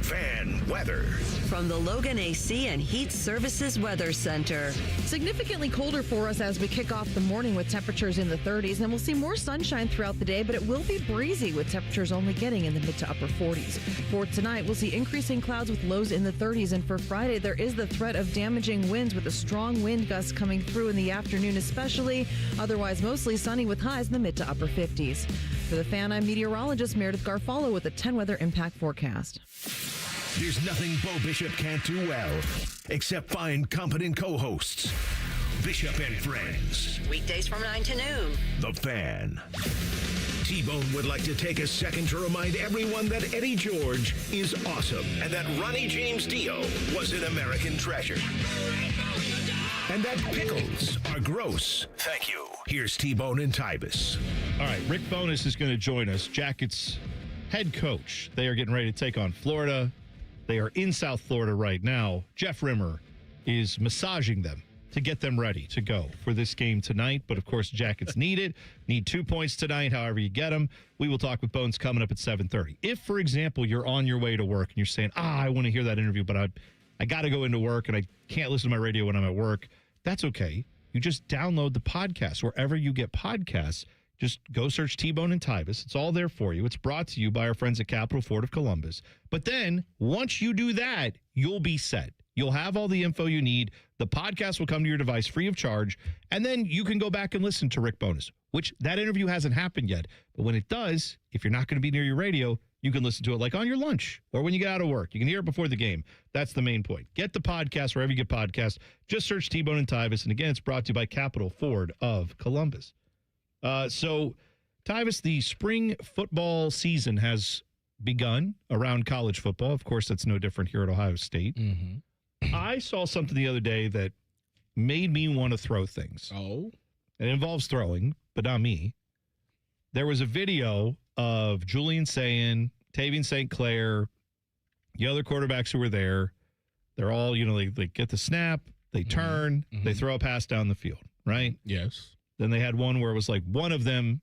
Fan weather. From the Logan AC and Heat Services Weather Center. Significantly colder for us as we kick off the morning with temperatures in the 30s, and we'll see more sunshine throughout the day, but it will be breezy with temperatures only getting in the mid to upper 40s. For tonight, we'll see increasing clouds with lows in the 30s, and for Friday, there is the threat of damaging winds with a strong wind gust coming through in the afternoon especially. Otherwise, mostly sunny with highs in the mid to upper 50s. For the Fan, I'm meteorologist Meredith Garfalo with a 10 weather impact forecast. There's nothing Bo Bishop can't do well, except find competent co-hosts. Bishop and Friends. Weekdays from 9 to noon. The Fan. T-Bone would like to take a second to remind everyone that Eddie George is awesome and that Ronnie James Dio was an American treasure. And that pickles are gross. Thank you. Here's T-Bone and Tyvis. All right, Rick Bonis is going to join us, Jackets head coach. They are getting ready to take on Florida. They are in South Florida right now. Jeff Rimmer is massaging them to get them ready to go for this game tonight. But, of course, Jackets need 2 points tonight, however you get them. We will talk with Bones coming up at 7:30. If, for example, you're on your way to work and you're saying, I want to hear that interview, but I got to go into work and I can't listen to my radio when I'm at work, that's okay. You just download the podcast wherever you get podcasts. Just go search T-Bone and Tyvis. It's all there for you. It's brought to you by our friends at Capital Ford of Columbus. But then, once you do that, you'll be set. You'll have all the info you need. The podcast will come to your device free of charge. And then you can go back and listen to Rick Bonis, which that interview hasn't happened yet. But when it does, if you're not going to be near your radio, you can listen to it like on your lunch or when you get out of work. You can hear it before the game. That's the main point. Get the podcast wherever you get podcasts. Just search T-Bone and Tyvis. And again, it's brought to you by Capital Ford of Columbus. So, Tyvis, the spring football season has begun around college football. Of course, that's no different here at Ohio State. Mm-hmm. I saw something the other day that made me want to throw things. Oh? It involves throwing, but not me. There was a video of Julian Sayin, Tavian St. Clair, the other quarterbacks who were there. They're all, they get the snap, they turn, they throw a pass down the field, right? Yes. Then they had one where it was like one of them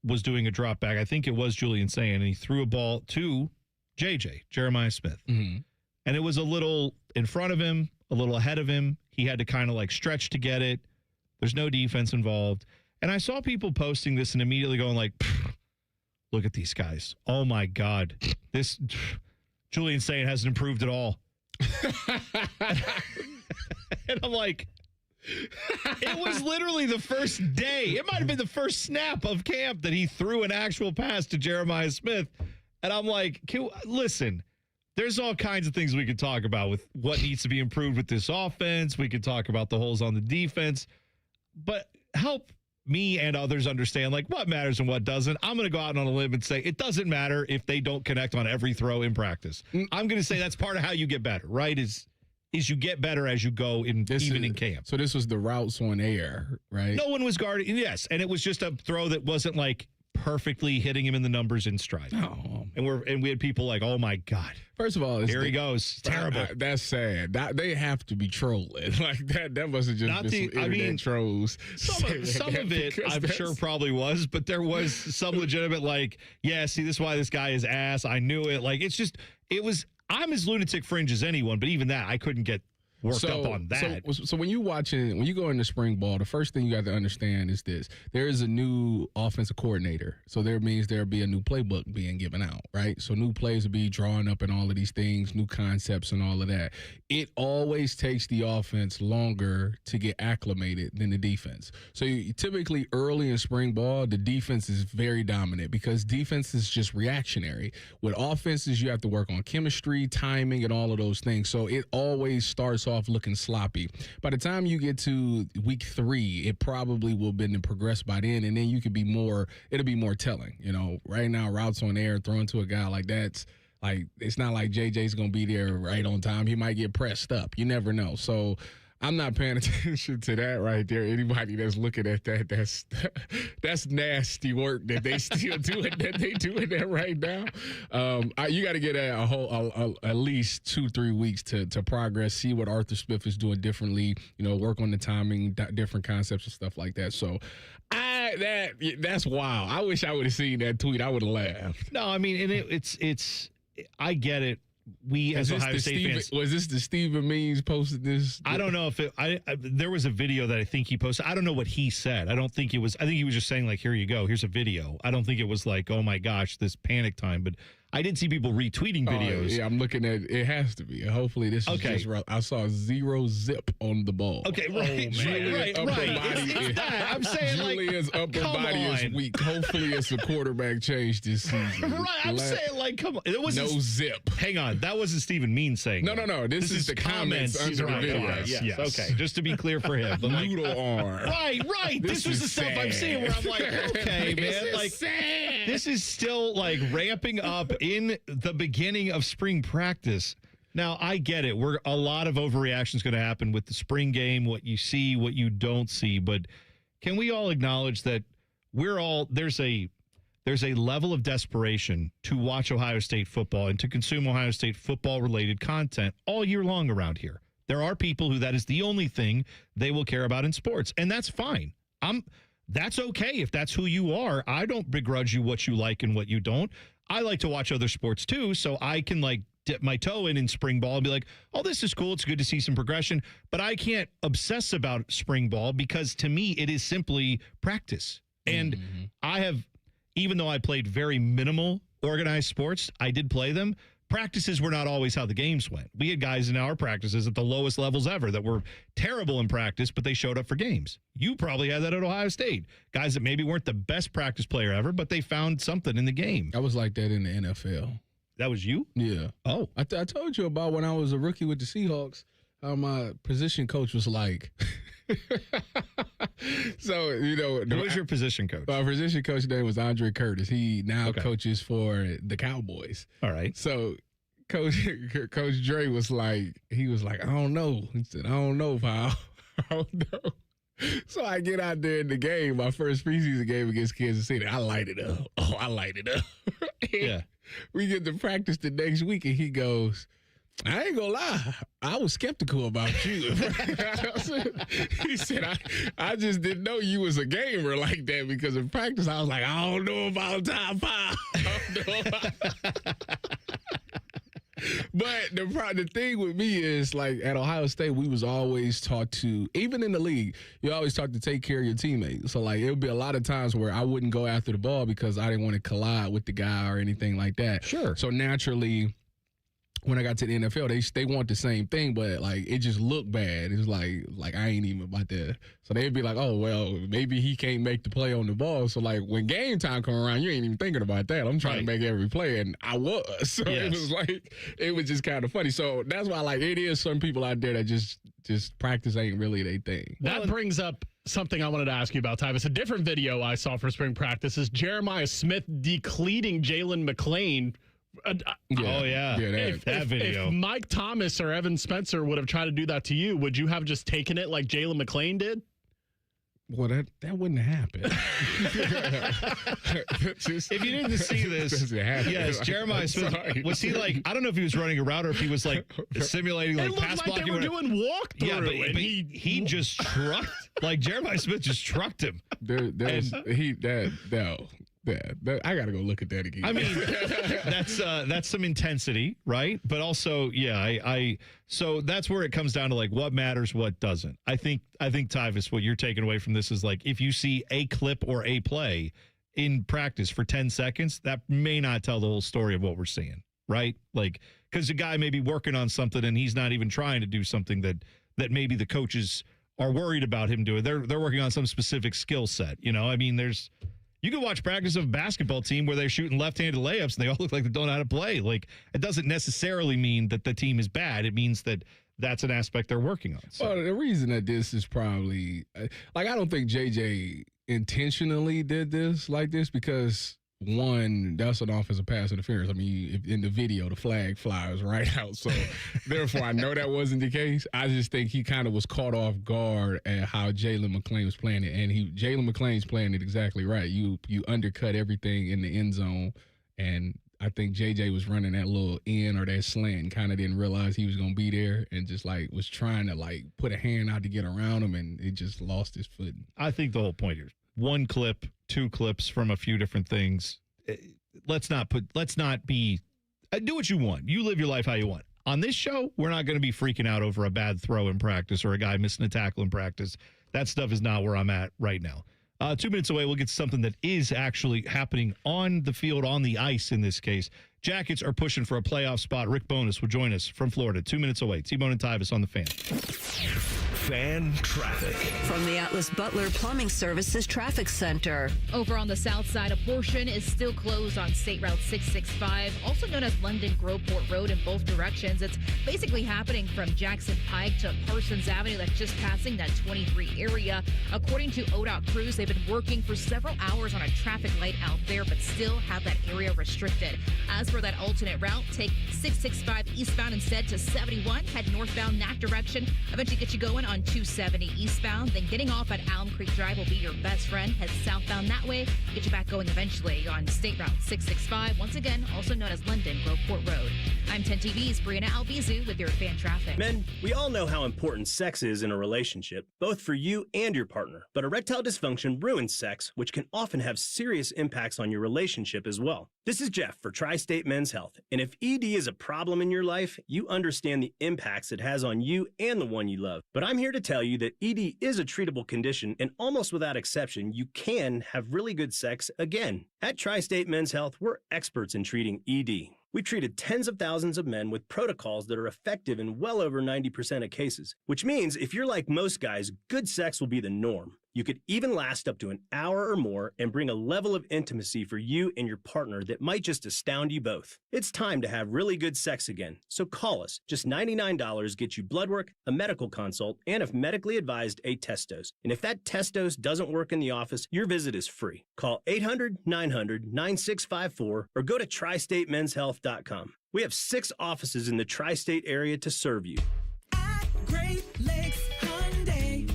was doing a drop back. I think it was Julian Sayin, and he threw a ball to Jeremiah Smith. Mm-hmm. And it was a little in front of him, a little ahead of him. He had to kind of like stretch to get it. There's no defense involved. And I saw people posting this and immediately going like, look at these guys. Oh, my God. This Julian Sayin hasn't improved at all. And I'm like, it was literally the first day. It might have been the first snap of camp that he threw an actual pass to Jeremiah Smith. And I'm like, listen, there's all kinds of things we could talk about with what needs to be improved with this offense. We could talk about the holes on the defense. But help me and others understand, like, what matters and what doesn't. I'm going to go out on a limb and say it doesn't matter if they don't connect on every throw in practice. I'm going to say that's part of how you get better, right, is you get better as you go in camp. So this was the routes on air, right? No one was guarding. Yes, and it was just a throw that wasn't like perfectly hitting him in the numbers in stride. Oh. And we had people like, oh my God. First of all, here he goes. Terrible. That's sad. They have to be trolling. Like that wasn't just internet trolls. Some of it I'm sure probably was, but there was some legitimate like, yeah, see, this is why this guy is ass. I knew it. Like I'm as lunatic fringe as anyone, but even that I couldn't get worked up on that. So when you go into spring ball, the first thing you got to understand is this: there is a new offensive coordinator. So there means there'll be a new playbook being given out, right? So new plays will be drawn up and all of these things, new concepts and all of that. It always takes the offense longer to get acclimated than the defense. So typically early in spring ball, the defense is very dominant because defense is just reactionary. With offenses, you have to work on chemistry, timing, and all of those things. So it always starts off looking sloppy. By the time you get to week 3, it probably will have been progressed by then, and then you could be more. It'll be more telling. Right now, routes on air, throwing to a guy like that's like it's not like JJ's gonna be there right on time. He might get pressed up. You never know. So I'm not paying attention to that right there. Anybody that's looking at that, that's nasty work that they still doing that they doing that right now. You got to get at least 2-3 weeks to progress, see what Arthur Smith is doing differently. Work on the timing, different concepts and stuff like that. So that's wild. I wish I would have seen that tweet. I would have laughed. No, I mean, and it's I get it we as Ohio State fans. Was this the Stephen Means posted this? I don't know if there was a video that I think he posted. I don't know what he said. I don't think it was. I think he was just saying like, here you go. Here's a video. I don't think it was like, oh my gosh, this panic time. But I did see people retweeting videos. Yeah, I'm looking at it. Has to be. Hopefully this is just right. I saw 0 zip on the ball. Okay, right. I'm saying Julia's upper body is weak. Hopefully it's a quarterback change this season. Right, I'm saying like, come on. It was no zip. Hang on, that wasn't Stephen Mean saying. No. This is the comments under the video. Yes. Okay, just to be clear for him. Noodle arm. Right. This was the stuff I'm seeing where I'm like, okay, man, like this is still like ramping up in the beginning of spring practice. Now, I get it. A lot of overreaction is going to happen with the spring game, what you see, what you don't see. But can we all acknowledge that there's a level of desperation to watch Ohio State football and to consume Ohio State football-related content all year long around here. There are people who that is the only thing they will care about in sports, and that's fine. That's okay if that's who you are. I don't begrudge you what you like and what you don't. I like to watch other sports too, so I can like dip my toe in spring ball and be like, oh, this is cool. It's good to see some progression. But I can't obsess about spring ball because to me, it is simply practice. And I have, even though I played very minimal organized sports, I did play them. Practices were not always how the games went. We had guys in our practices at the lowest levels ever that were terrible in practice, but they showed up for games. You probably had that at Ohio State. Guys that maybe weren't the best practice player ever, but they found something in the game. I was like that in the NFL. That was you? Yeah. Oh. I told you about when I was a rookie with the Seahawks, how my position coach was like. So, who was your position coach? My position coach name was Andre Curtis. He now coaches for the Cowboys. All right. So Coach Dre was like, I don't know. He said, I don't know, pal. I don't know. So I get out there in the game, my first preseason game against Kansas City. I light it up. Yeah. We get to practice the next week, and he goes, I ain't gonna lie, I was skeptical about you. He said, I just didn't know you was a gamer like that because in practice I was like, I don't know about top 5. But the thing with me is, like, at Ohio State, we was always taught to, even in the league, you always taught to take care of your teammates. So, like, it would be a lot of times where I wouldn't go after the ball because I didn't want to collide with the guy or anything like that. Sure. So, naturally, when I got to the NFL, they want the same thing, but like it just looked bad. It's like I ain't even about that. So they'd be like, oh well, maybe he can't make the play on the ball. So like when game time come around, you ain't even thinking about that. I'm trying to make every play, and I was. So it was like it was just kind of funny. So that's why like it is some people out there that just practice ain't really their thing. That brings up something I wanted to ask you about, Tyvis. A different video I saw for spring practice is Jeremiah Smith decleating Jalen McClain. That video. If Mike Thomas or Evan Spencer would have tried to do that to you, would you have just taken it like Jalen McClain did? Well, that wouldn't happen. If you didn't see this, yes, Jeremiah Smith, was he like, I don't know if he was running a route or if he was like simulating like pass blocking. They were doing walkthrough. Yeah, but he just trucked, like Jeremiah Smith just trucked him. I gotta go look at that again. I mean, that's some intensity, right? But also, so that's where it comes down to like what matters, what doesn't. I think Tyvis, what you're taking away from this is like if you see a clip or a play in practice for 10 seconds, that may not tell the whole story of what we're seeing, right? Like because the guy may be working on something and he's not even trying to do something that maybe the coaches are worried about him doing. They're working on some specific skill set. I mean, you can watch practice of a basketball team where they're shooting left-handed layups and they all look like they don't know how to play. Like, it doesn't necessarily mean that the team is bad. It means that that's an aspect they're working on. So. Well, the reason that this is probably like I don't think JJ intentionally did this like this because one, that's an offensive pass interference. I mean, in the video, the flag flies right out. So therefore, I know that wasn't the case. I just think he kind of was caught off guard at how Jalen McClain was playing it, and Jalen McClain's playing it exactly right. You undercut everything in the end zone, and I think JJ was running that little in or that slant and kind of didn't realize he was going to be there and just like was trying to like put a hand out to get around him, and it just lost his footing. I think the whole point here, one clip, two clips from a few different things. Let's not be Do what you want. You live your life how you want. On this show, we're not going to be freaking out over a bad throw in practice or a guy missing a tackle in practice. That stuff is not where I'm at right now. 2 minutes away, we'll get to something that is actually happening on the field, on the ice in this case. Jackets are pushing for a playoff spot. Rick Bonis will join us from Florida. 2 minutes away. T-Bone and Tyvis on the Fan. Fan traffic. From the Atlas Butler Plumbing Services Traffic Center. Over on the south side, a portion is still closed on State Route 665, also known as London Groveport Road in both directions. It's basically happening from Jackson Pike to Parsons Avenue. That's just passing that 23 area. According to ODOT crews, they've been working for several hours on a traffic light out there, but still have that area restricted. As for that alternate route, take 665 eastbound instead to 71. Head northbound that direction. Eventually get you going on 270 eastbound. Then getting off at Elm Creek Drive will be your best friend. Head southbound that way. Get you back going eventually on State Route 665. Once again, also known as London Groveport Road. I'm 10 TV's Brianna Albizu with your fan traffic. Men, we all know how important sex is in a relationship, both for you and your partner. But erectile dysfunction ruins sex, which can often have serious impacts on your relationship as well. This is Jeff for Tri-State Men's Health. And if ED is a problem in your life, you understand the impacts it has on you and the one you love. But I'm here to tell you that ED is a treatable condition, and almost without exception, you can have really good sex again. At Tri-State Men's Health, we're experts in treating ED. We've treated tens of thousands of men with protocols that are effective in well over 90% of cases, which means if you're like most guys, good sex will be the norm. You could even last up to an hour or more and bring a level of intimacy for you and your partner that might just astound you both. It's time to have really good sex again, so call us. Just $99 gets you blood work, a medical consult, and if medically advised, a test dose. And if that test dose doesn't work in the office, your visit is free. Call 800-900-9654 or go to tristatemenshealth.com. We have 6 offices in the tri-state area to serve you. Great Lakes Hyundai.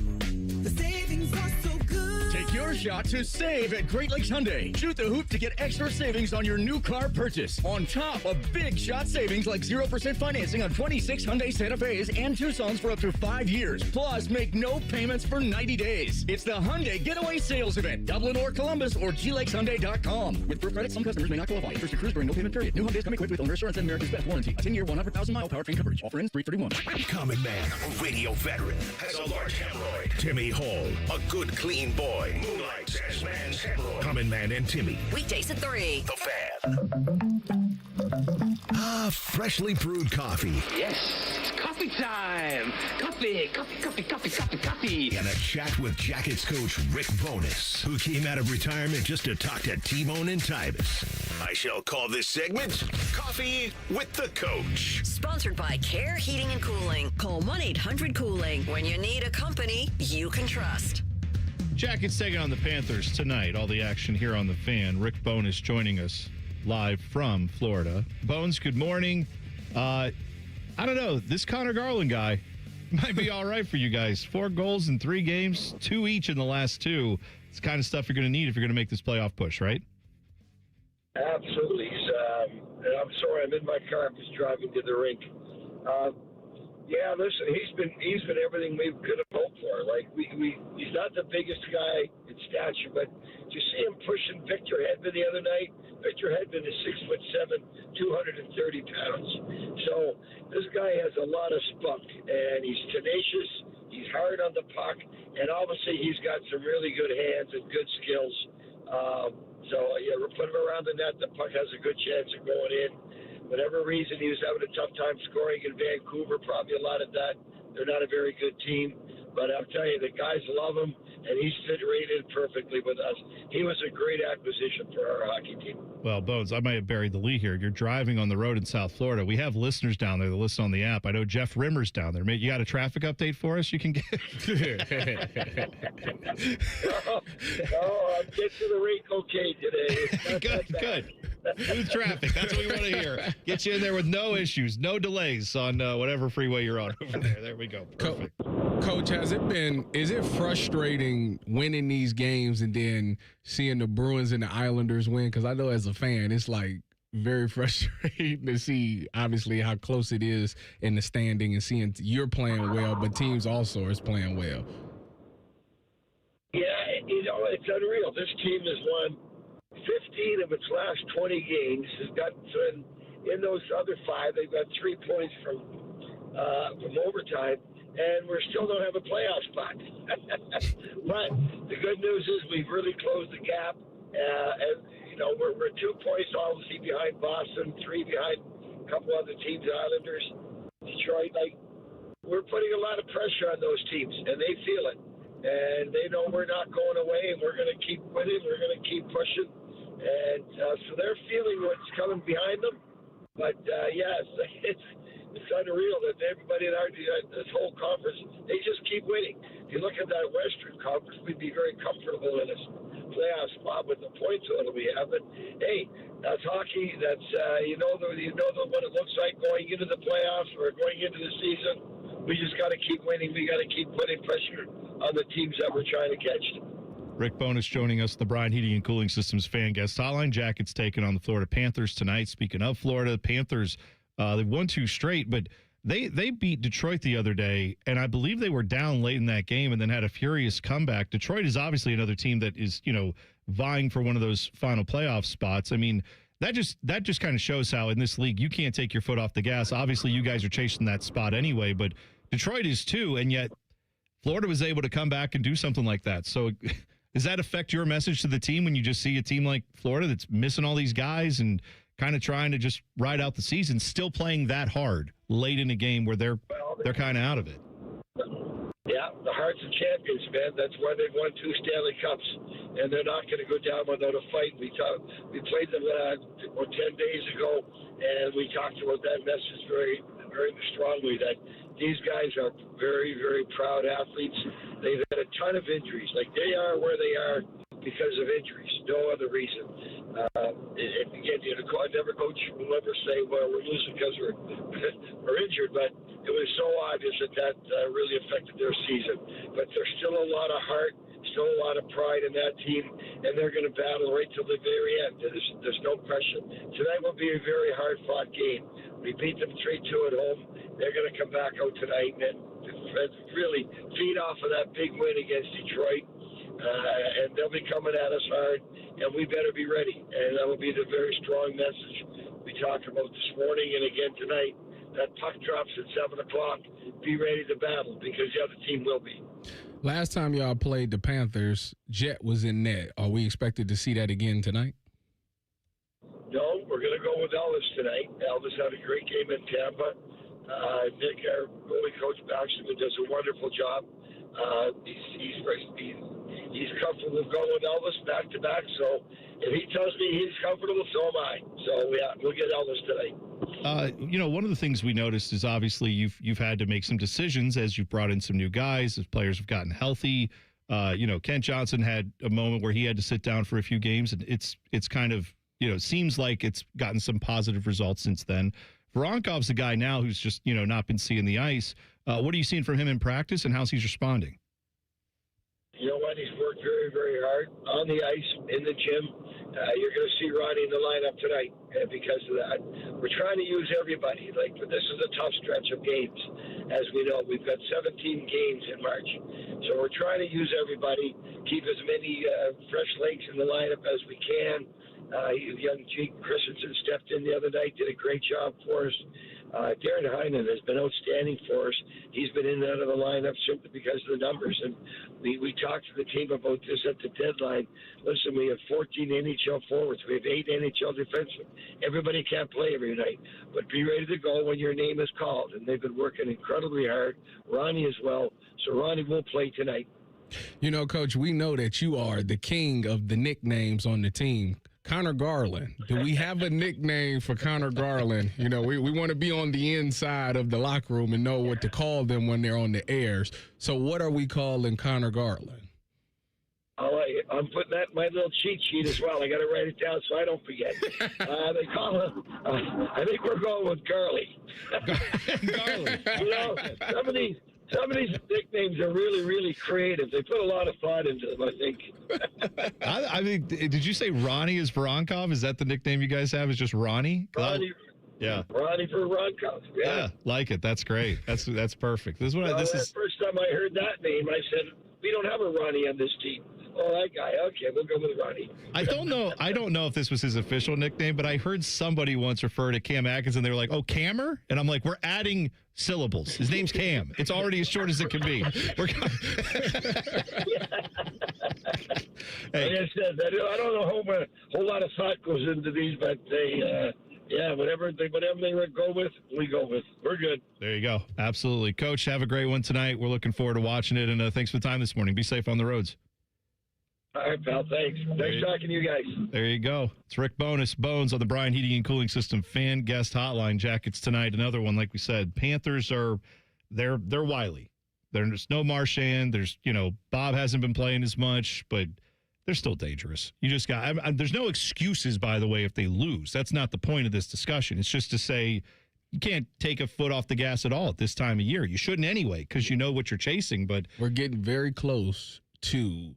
The savings are so good. Take your shot to save at Great Lakes Hyundai. Shoot the hoop to get extra savings on your new car purchase. On top of big shot savings like 0% financing on 26 Hyundai Santa Fe's and Tucson's for up to 5 years. Plus, make no payments for 90 days. It's the Hyundai Getaway Sales Event. Dublin or Columbus or GLakesHyundai.com. With Pro Credit, some customers may not qualify. Interest accrues during no payment period. New Hyundais come equipped with owner assurance and America's Best warranty. 10-year, 100,000-mile powertrain coverage. Offer ends 3/31. Common Man, a radio veteran, has a large hemorrhoid. Timmy Hall, a good, clean boy, moonlights as man's hemorrhoid. Common Man and Timmy. Weekdays at 3. The Fan. Freshly brewed coffee. Yes, it's coffee time. Coffee. And a chat with Jackets coach Rick Bonis, who came out of retirement just to talk to T-Bone and Tyvis. I shall call this segment Coffee with the Coach. Sponsored by Care Heating and Cooling. Call 1-800-COOLING. When you need a company you can trust. Jackets taking on the Panthers tonight. All the action here on the Fan. Rick Bonis joining us live from Florida. Bones, good morning. I don't know. This Connor Garland guy might be all right for you guys. 4 goals in 3 games, 2 each in the last 2. It's the kind of stuff you're going to need if you're going to make this playoff push, right? Absolutely. And I'm sorry, I'm in my car. I'm just driving to the rink. Yeah, listen, he's been everything we could have hoped for. Like he's not the biggest guy in stature, but did you see him pushing Victor Hedman the other night? Victor Hedman is 6'7", 230 pounds. So this guy has a lot of spunk, and he's tenacious. He's hard on the puck, and obviously he's got some really good hands and good skills. We're putting him around the net. The puck has a good chance of going in. Whatever reason, he was having a tough time scoring in Vancouver. Probably a lot of that. They're not a very good team. But I'll tell you, the guys love him, and he's fit right in perfectly with us. He was a great acquisition for our hockey team. Well, Bones, I might have buried the lead here. You're driving on the road in South Florida. We have listeners down there that listen on the app. I know Jeff Rimmer's down there. You got a traffic update for us you can get? No, I'll get to the rink okay today. Good. Smooth traffic. That's what we want to hear. Get you in there with no issues, no delays on whatever freeway you're on over there. There we go. Perfect. Coach, is it frustrating winning these games and then seeing the Bruins and the Islanders win? Because I know as a fan, it's like very frustrating to see obviously how close it is in the standing and seeing you're playing well, but teams also is playing well. Yeah, it's unreal. This team has won 15 of its last 20 games, has gotten in those other 5, they've got 3 points from overtime, and we still don't have a playoff spot. But the good news is we've really closed the gap, and we're 2 points obviously behind Boston, 3 behind a couple other teams, Islanders, Detroit. Like, we're putting a lot of pressure on those teams, and they feel it, and they know we're not going away, and we're going to keep winning, we're going to keep pushing, and so they're feeling what's coming behind them. But it's unreal that everybody in this whole conference, they just keep winning. If you look at that Western Conference, we'd be very comfortable in this playoff spot with the point total we have. But hey, that's hockey. That's what it looks like going into the playoffs or going into the season. We just got to keep winning. We got to keep putting pressure on the teams that we're trying to catch. Rick Bonis joining us, the Bryan Heating and Cooling Systems fan guest hotline. Jackets taking on the Florida Panthers tonight. Speaking of Florida, Panthers, they've won 2 straight, but they beat Detroit the other day, and I believe they were down late in that game and then had a furious comeback. Detroit is obviously another team that is, vying for one of those final playoff spots. I mean, that just kind of shows how in this league you can't take your foot off the gas. Obviously, you guys are chasing that spot anyway, but Detroit is too, and yet Florida was able to come back and do something like that. So does that affect your message to the team when you just see a team like Florida that's missing all these guys and kind of trying to just ride out the season, still playing that hard late in a game where they're kind of out of it? Yeah, the hearts of champions, man. That's why they've won 2 Stanley Cups, and they're not going to go down without a fight. We played them 10 days ago, and we talked about that message very, very strongly, that these guys are very, very proud athletes. They've had a ton of injuries. Like, they are where they are because of injuries, no other reason. And again, never coach will ever say, well, we're losing because we're injured, but it was so obvious that really affected their season. But there's still a lot of heart, still a lot of pride in that team, and they're going to battle right till the very end. There's no question. Tonight will be a very hard-fought game. We beat them 3-2 at home. They're going to come back out tonight and really feed off of that big win against Detroit. And they'll be coming at us hard, and we better be ready. And that will be the very strong message we talked about this morning and again tonight. That puck drops at 7 o'clock. Be ready to battle because the other team will be. Last time y'all played the Panthers, Jet was in net. Are we expected to see that again tonight? No, we're going to go with Elvis tonight. Elvis had a great game in Tampa. Nick, our goalie coach, Baxterman, does a wonderful job. He's comfortable going with Elvis back to back. So if he tells me he's comfortable, so am I. So yeah, we'll get Elvis tonight. One of the things we noticed is obviously you've had to make some decisions as you've brought in some new guys, as players have gotten healthy. Kent Johnson had a moment where he had to sit down for a few games, and it's kind of, seems like it's gotten some positive results since then. Voronkov's the guy now who's just, not been seeing the ice. What are you seeing from him in practice, and how's he responding? You know what? He's worked very, very hard on the ice, in the gym. You're going to see Ronnie in the lineup tonight because of that. We're trying to use everybody. But this is a tough stretch of games, as we know. We've got 17 games in March. So we're trying to use everybody, keep as many fresh legs in the lineup as we can. Young Jake Christensen stepped in the other night, did a great job for us. Darren Heinen has been outstanding for us. He's been in and out of the lineup simply because of the numbers. And we talked to the team about this at the deadline. Listen, we have 14 NHL forwards. We have 8 NHL defensemen. Everybody can't play every night. But be ready to go when your name is called. And they've been working incredibly hard. Ronnie as well. So Ronnie will play tonight. Coach, we know that you are the king of the nicknames on the team. Connor Garland. Do we have a nickname for Connor Garland? We want to be on the inside of the locker room and know what to call them when they're on the airs. So what are we calling Connor Garland? I'm putting that in my little cheat sheet as well. I got to write it down so I don't forget. They call him, I think we're going with Garly. Garly. Some of these nicknames are really, really creative. They put a lot of thought into them, I think. I mean, did you say Ronnie is Voronkov? Is that the nickname you guys have? Is just Ronnie? Ronnie. Yeah. Ronnie Voronkov. Yeah. Like it. That's great. That's perfect. First time I heard that name, I said, we don't have a Ronnie on this team. Oh, that guy. Okay, we'll go with Ronnie. I don't know if this was his official nickname, but I heard somebody once refer to Cam Atkinson. They were like, "Oh, Cammer," and I'm like, "We're adding syllables. His name's Cam. It's already as short as it can be." Like I said, I don't know a whole lot of thought goes into these, but they, whatever they go with, we go with. We're good. There you go. Absolutely. Coach, have a great one tonight. We're looking forward to watching it, and thanks for the time this morning. Be safe on the roads. All right, pal. Thanks. Thanks talking to you guys. There you go. It's Rick Bonis, Bones on the Bryan Heating and Cooling System fan guest hotline. Jackets tonight. Another one, like we said. Panthers they're wily. There's no Marchand. There's, Bob hasn't been playing as much, but they're still dangerous. You just got, there's no excuses, by the way, if they lose. That's not the point of this discussion. It's just to say you can't take a foot off the gas at all at this time of year. You shouldn't anyway, because you know what you're chasing, but we're getting very close to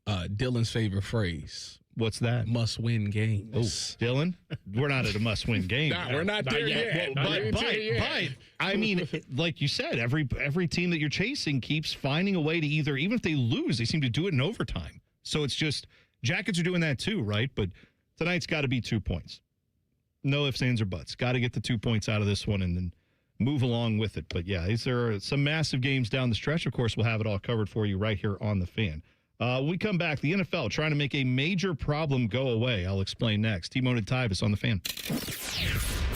Dylan's favorite phrase. What's that? Must-win games. Oh, Dylan, we're not at a must-win game. We're not there yet. But I mean, like you said, every team that you're chasing keeps finding a way to either, even if they lose, they seem to do it in overtime. So it's just, Jackets are doing that too, right? But tonight's got to be 2 points. No ifs, ands, or buts. Got to get the 2 points out of this one and then move along with it. But yeah, these are some massive games down the stretch. Of course, we'll have it all covered for you right here on The Fan. When we come back, the NFL trying to make a major problem go away. I'll explain next. T-Mone and Tyvis on The Fan.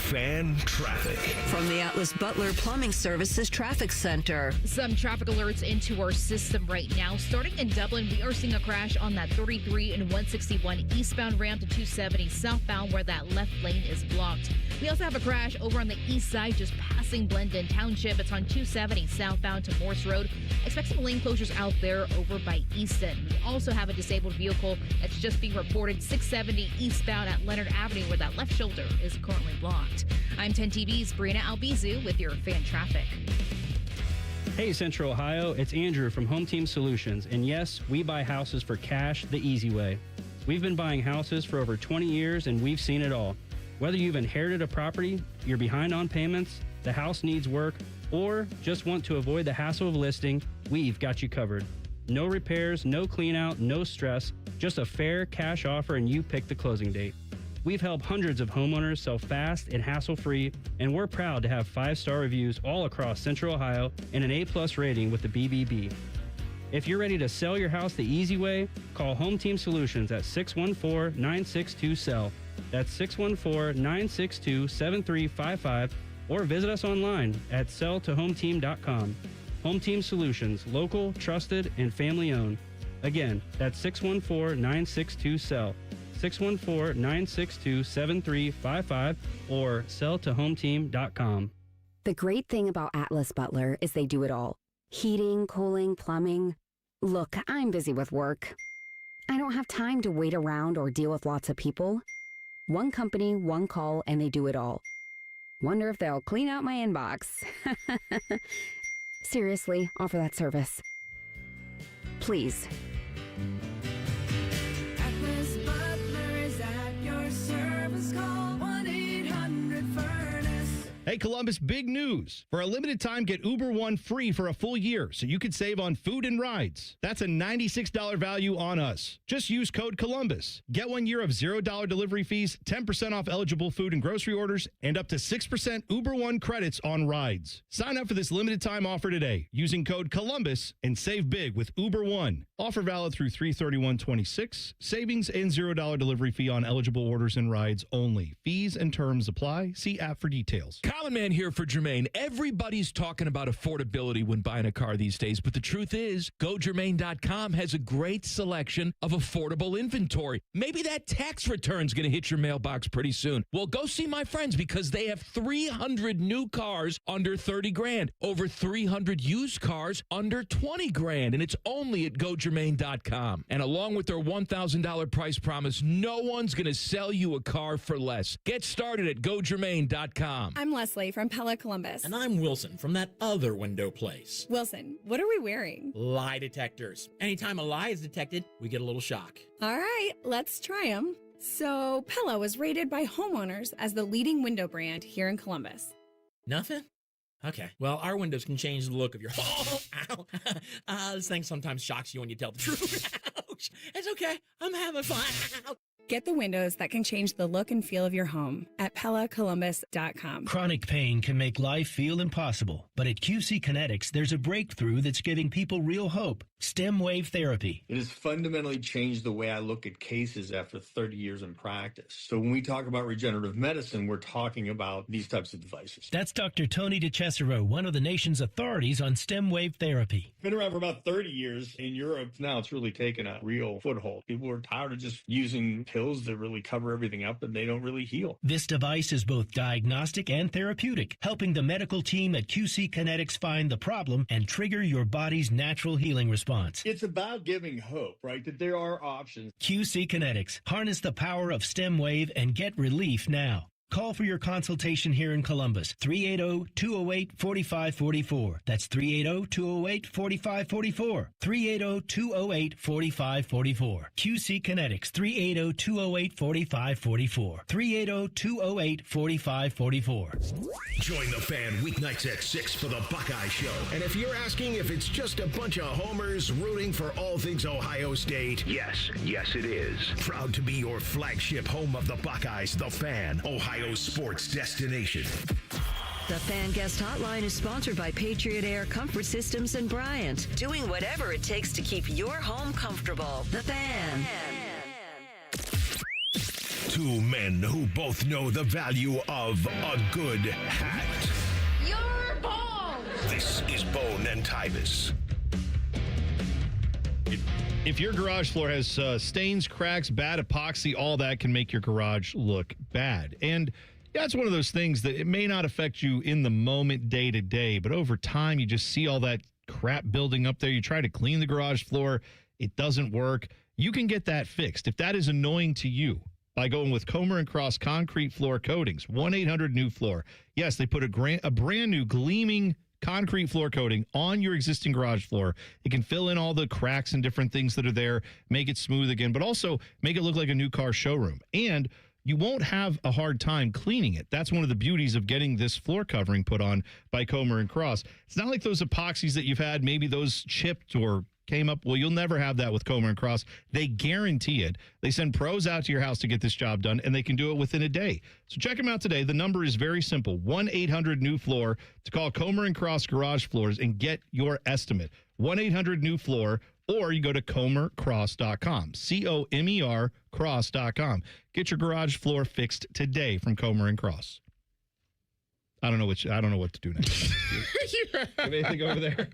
Fan traffic. From the Atlas Butler Plumbing Services Traffic Center. Some traffic alerts into our system right now. Starting in Dublin, we are seeing a crash on that 33 and 161 eastbound ramp to 270 southbound where that left lane is blocked. We also have a crash over on the east side just passing Blendon Township. It's on 270 southbound to Morse Road. Expect some lane closures out there over by Easton. We also have a disabled vehicle that's just being reported 670 eastbound at Leonard Avenue where that left shoulder is currently blocked. I'm 10 TV's Brianna Albizu with your fan traffic. Hey Central Ohio, it's Andrew from Home Team Solutions, and yes, we buy houses for cash the easy way. We've been buying houses for over 20 years and we've seen it all. Whether you've inherited a property, you're behind on payments, the house needs work, or just want to avoid the hassle of listing, we've got you covered. No repairs, no clean out, no stress, just a fair cash offer and you pick the closing date. We've helped hundreds of homeowners sell fast and hassle-free, and we're proud to have 5-star reviews all across Central Ohio and an A+ rating with the BBB. If you're ready to sell your house the easy way, call Home Team Solutions at 614-962-SELL. That's 614-962-7355, or visit us online at selltohometeam.com. Home Team Solutions, local, trusted, and family-owned. Again, that's 614-962-SELL. 614-962-7355 or selltohometeam.com. The great thing about Atlas Butler is they do it all. Heating, cooling, plumbing. Look, I'm busy with work. I don't have time to wait around or deal with lots of people. One company, one call, and they do it all. Wonder if they'll clean out my inbox. Seriously, offer that service. Please. Atlas Butler is at your service. Call 1-800-FURNACE. Hey, Columbus, big news. For a limited time, get Uber One free for a full year so you could save on food and rides. That's a $96 value on us. Just use code Columbus. Get 1 year of $0 delivery fees, 10% off eligible food and grocery orders, and up to 6% Uber One credits on rides. Sign up for this limited time offer today using code Columbus and save big with Uber One. Offer valid through 3/31/26. Savings and $0 delivery fee on eligible orders and rides only. Fees and terms apply. See app for details. Common Man here for Jermaine. Everybody's talking about affordability when buying a car these days, but the truth is, GoJermaine.com has a great selection of affordable inventory. Maybe that tax return's going to hit your mailbox pretty soon. Well, go see my friends because they have 300 new cars under 30 grand, over 300 used cars under 20 grand, and it's only at GoJermaine.com. And along with their $1,000 price promise, no one's going to sell you a car for less. Get started at GoJermaine.com. I'm Leslie from Pella Columbus. And I'm Wilson from that other window place. Wilson, what are we wearing? Lie detectors. Anytime a lie is detected, we get a little shock. All right, let's try them. So, Pella was rated by homeowners as the leading window brand here in Columbus. Nothing? Okay. Well, our windows can change the look of your home. Ow. This thing sometimes shocks you when you tell the truth. ouch. It's okay. I'm having fun. Get the windows that can change the look and feel of your home at PellaColumbus.com. Chronic pain can make life feel impossible, but at QC Kinetics, there's a breakthrough that's giving people real hope. Stem wave therapy. It has fundamentally changed the way I look at cases after 30 years in practice. So when we talk about regenerative medicine, we're talking about these types of devices. That's Dr. Tony DeCesaro, one of the nation's authorities on stem wave therapy. Been around for about 30 years in Europe. Now it's really taken a real foothold. People are tired of just using pills that really cover everything up and they don't really heal. This device is both diagnostic and therapeutic, helping the medical team at QC Kinetics find the problem and trigger your body's natural healing response. It's about giving hope, right? That there are options. QC Kinetics. Harness the power of stem wave and get relief now. Call for your consultation here in Columbus, 380-208-4544. That's 380-208-4544. 380-208-4544. QC Kinetics, 380-208-4544. 380-208-4544. Join the fan weeknights at 6 for the Buckeye Show. And if you're asking if it's just a bunch of homers rooting for all things Ohio State, yes, it is. Proud to be your flagship home of the Buckeyes, the Fan, Ohio sports destination. The Fan Guest Hotline is sponsored by Patriot Air Comfort Systems and Bryant, doing whatever it takes to keep your home comfortable. The Fan. Two men who both know the value of a good hat. Your ball. This is Bone and Tyvis. If your garage floor has stains, cracks, bad epoxy, all that can make your garage look bad. And yeah, it's one of those things that it may not affect you in the moment, day to day, but over time, you just see all that crap building up there. You try to clean the garage floor. It doesn't work. You can get that fixed. If that is annoying to you, by going with Comer & Cross concrete floor coatings, 1-800-NEW-FLOOR. Yes, they put a brand new gleaming concrete floor coating on your existing garage floor. It can fill in all the cracks and different things that are there, make it smooth again, but also make it look like a new car showroom. And you won't have a hard time cleaning it. That's one of the beauties of getting this floor covering put on by Comer & Cross. It's not like those epoxies that you've had, maybe those chipped or came up. Well, you'll never have that with Comer & Cross. They guarantee it. They send pros out to your house to get this job done, and they can do it within a day. So check them out today. The number is very simple, 1-800-NEW-FLOOR, to call Comer & Cross Garage Floors and get your estimate. 1-800-NEW-FLOOR, or you go to comercross.com, COMER cross.com. Get your garage floor fixed today from Comer & Cross. I don't know what to do next. Have anything over there?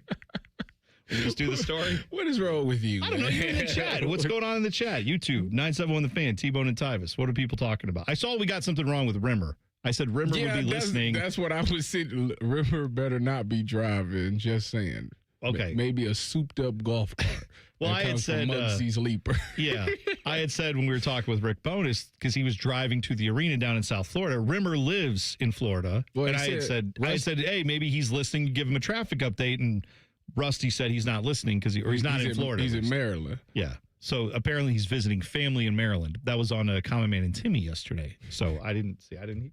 We'll just do the story. What is wrong with you? I don't know. You're in the chat. What's going on in the chat? YouTube, 971 The Fan, T-Bone and Tyvis. What are people talking about? I saw we got something wrong with Rimmer. I said Rimmer would be listening. That's what I was saying. Rimmer better not be driving. Just saying. Okay. Maybe a souped-up golf cart. Well, I had said Muggsy's Leaper. Yeah, I had said when we were talking with Rick Bonis, because he was driving to the arena down in South Florida. Rimmer lives in Florida, and I had said, hey, maybe he's listening. Give him a traffic update, and Rusty said he's not listening because he's not in Florida. He's in Maryland. Yeah. So apparently he's visiting family in Maryland. That was on Common Man and Timmy yesterday. So I didn't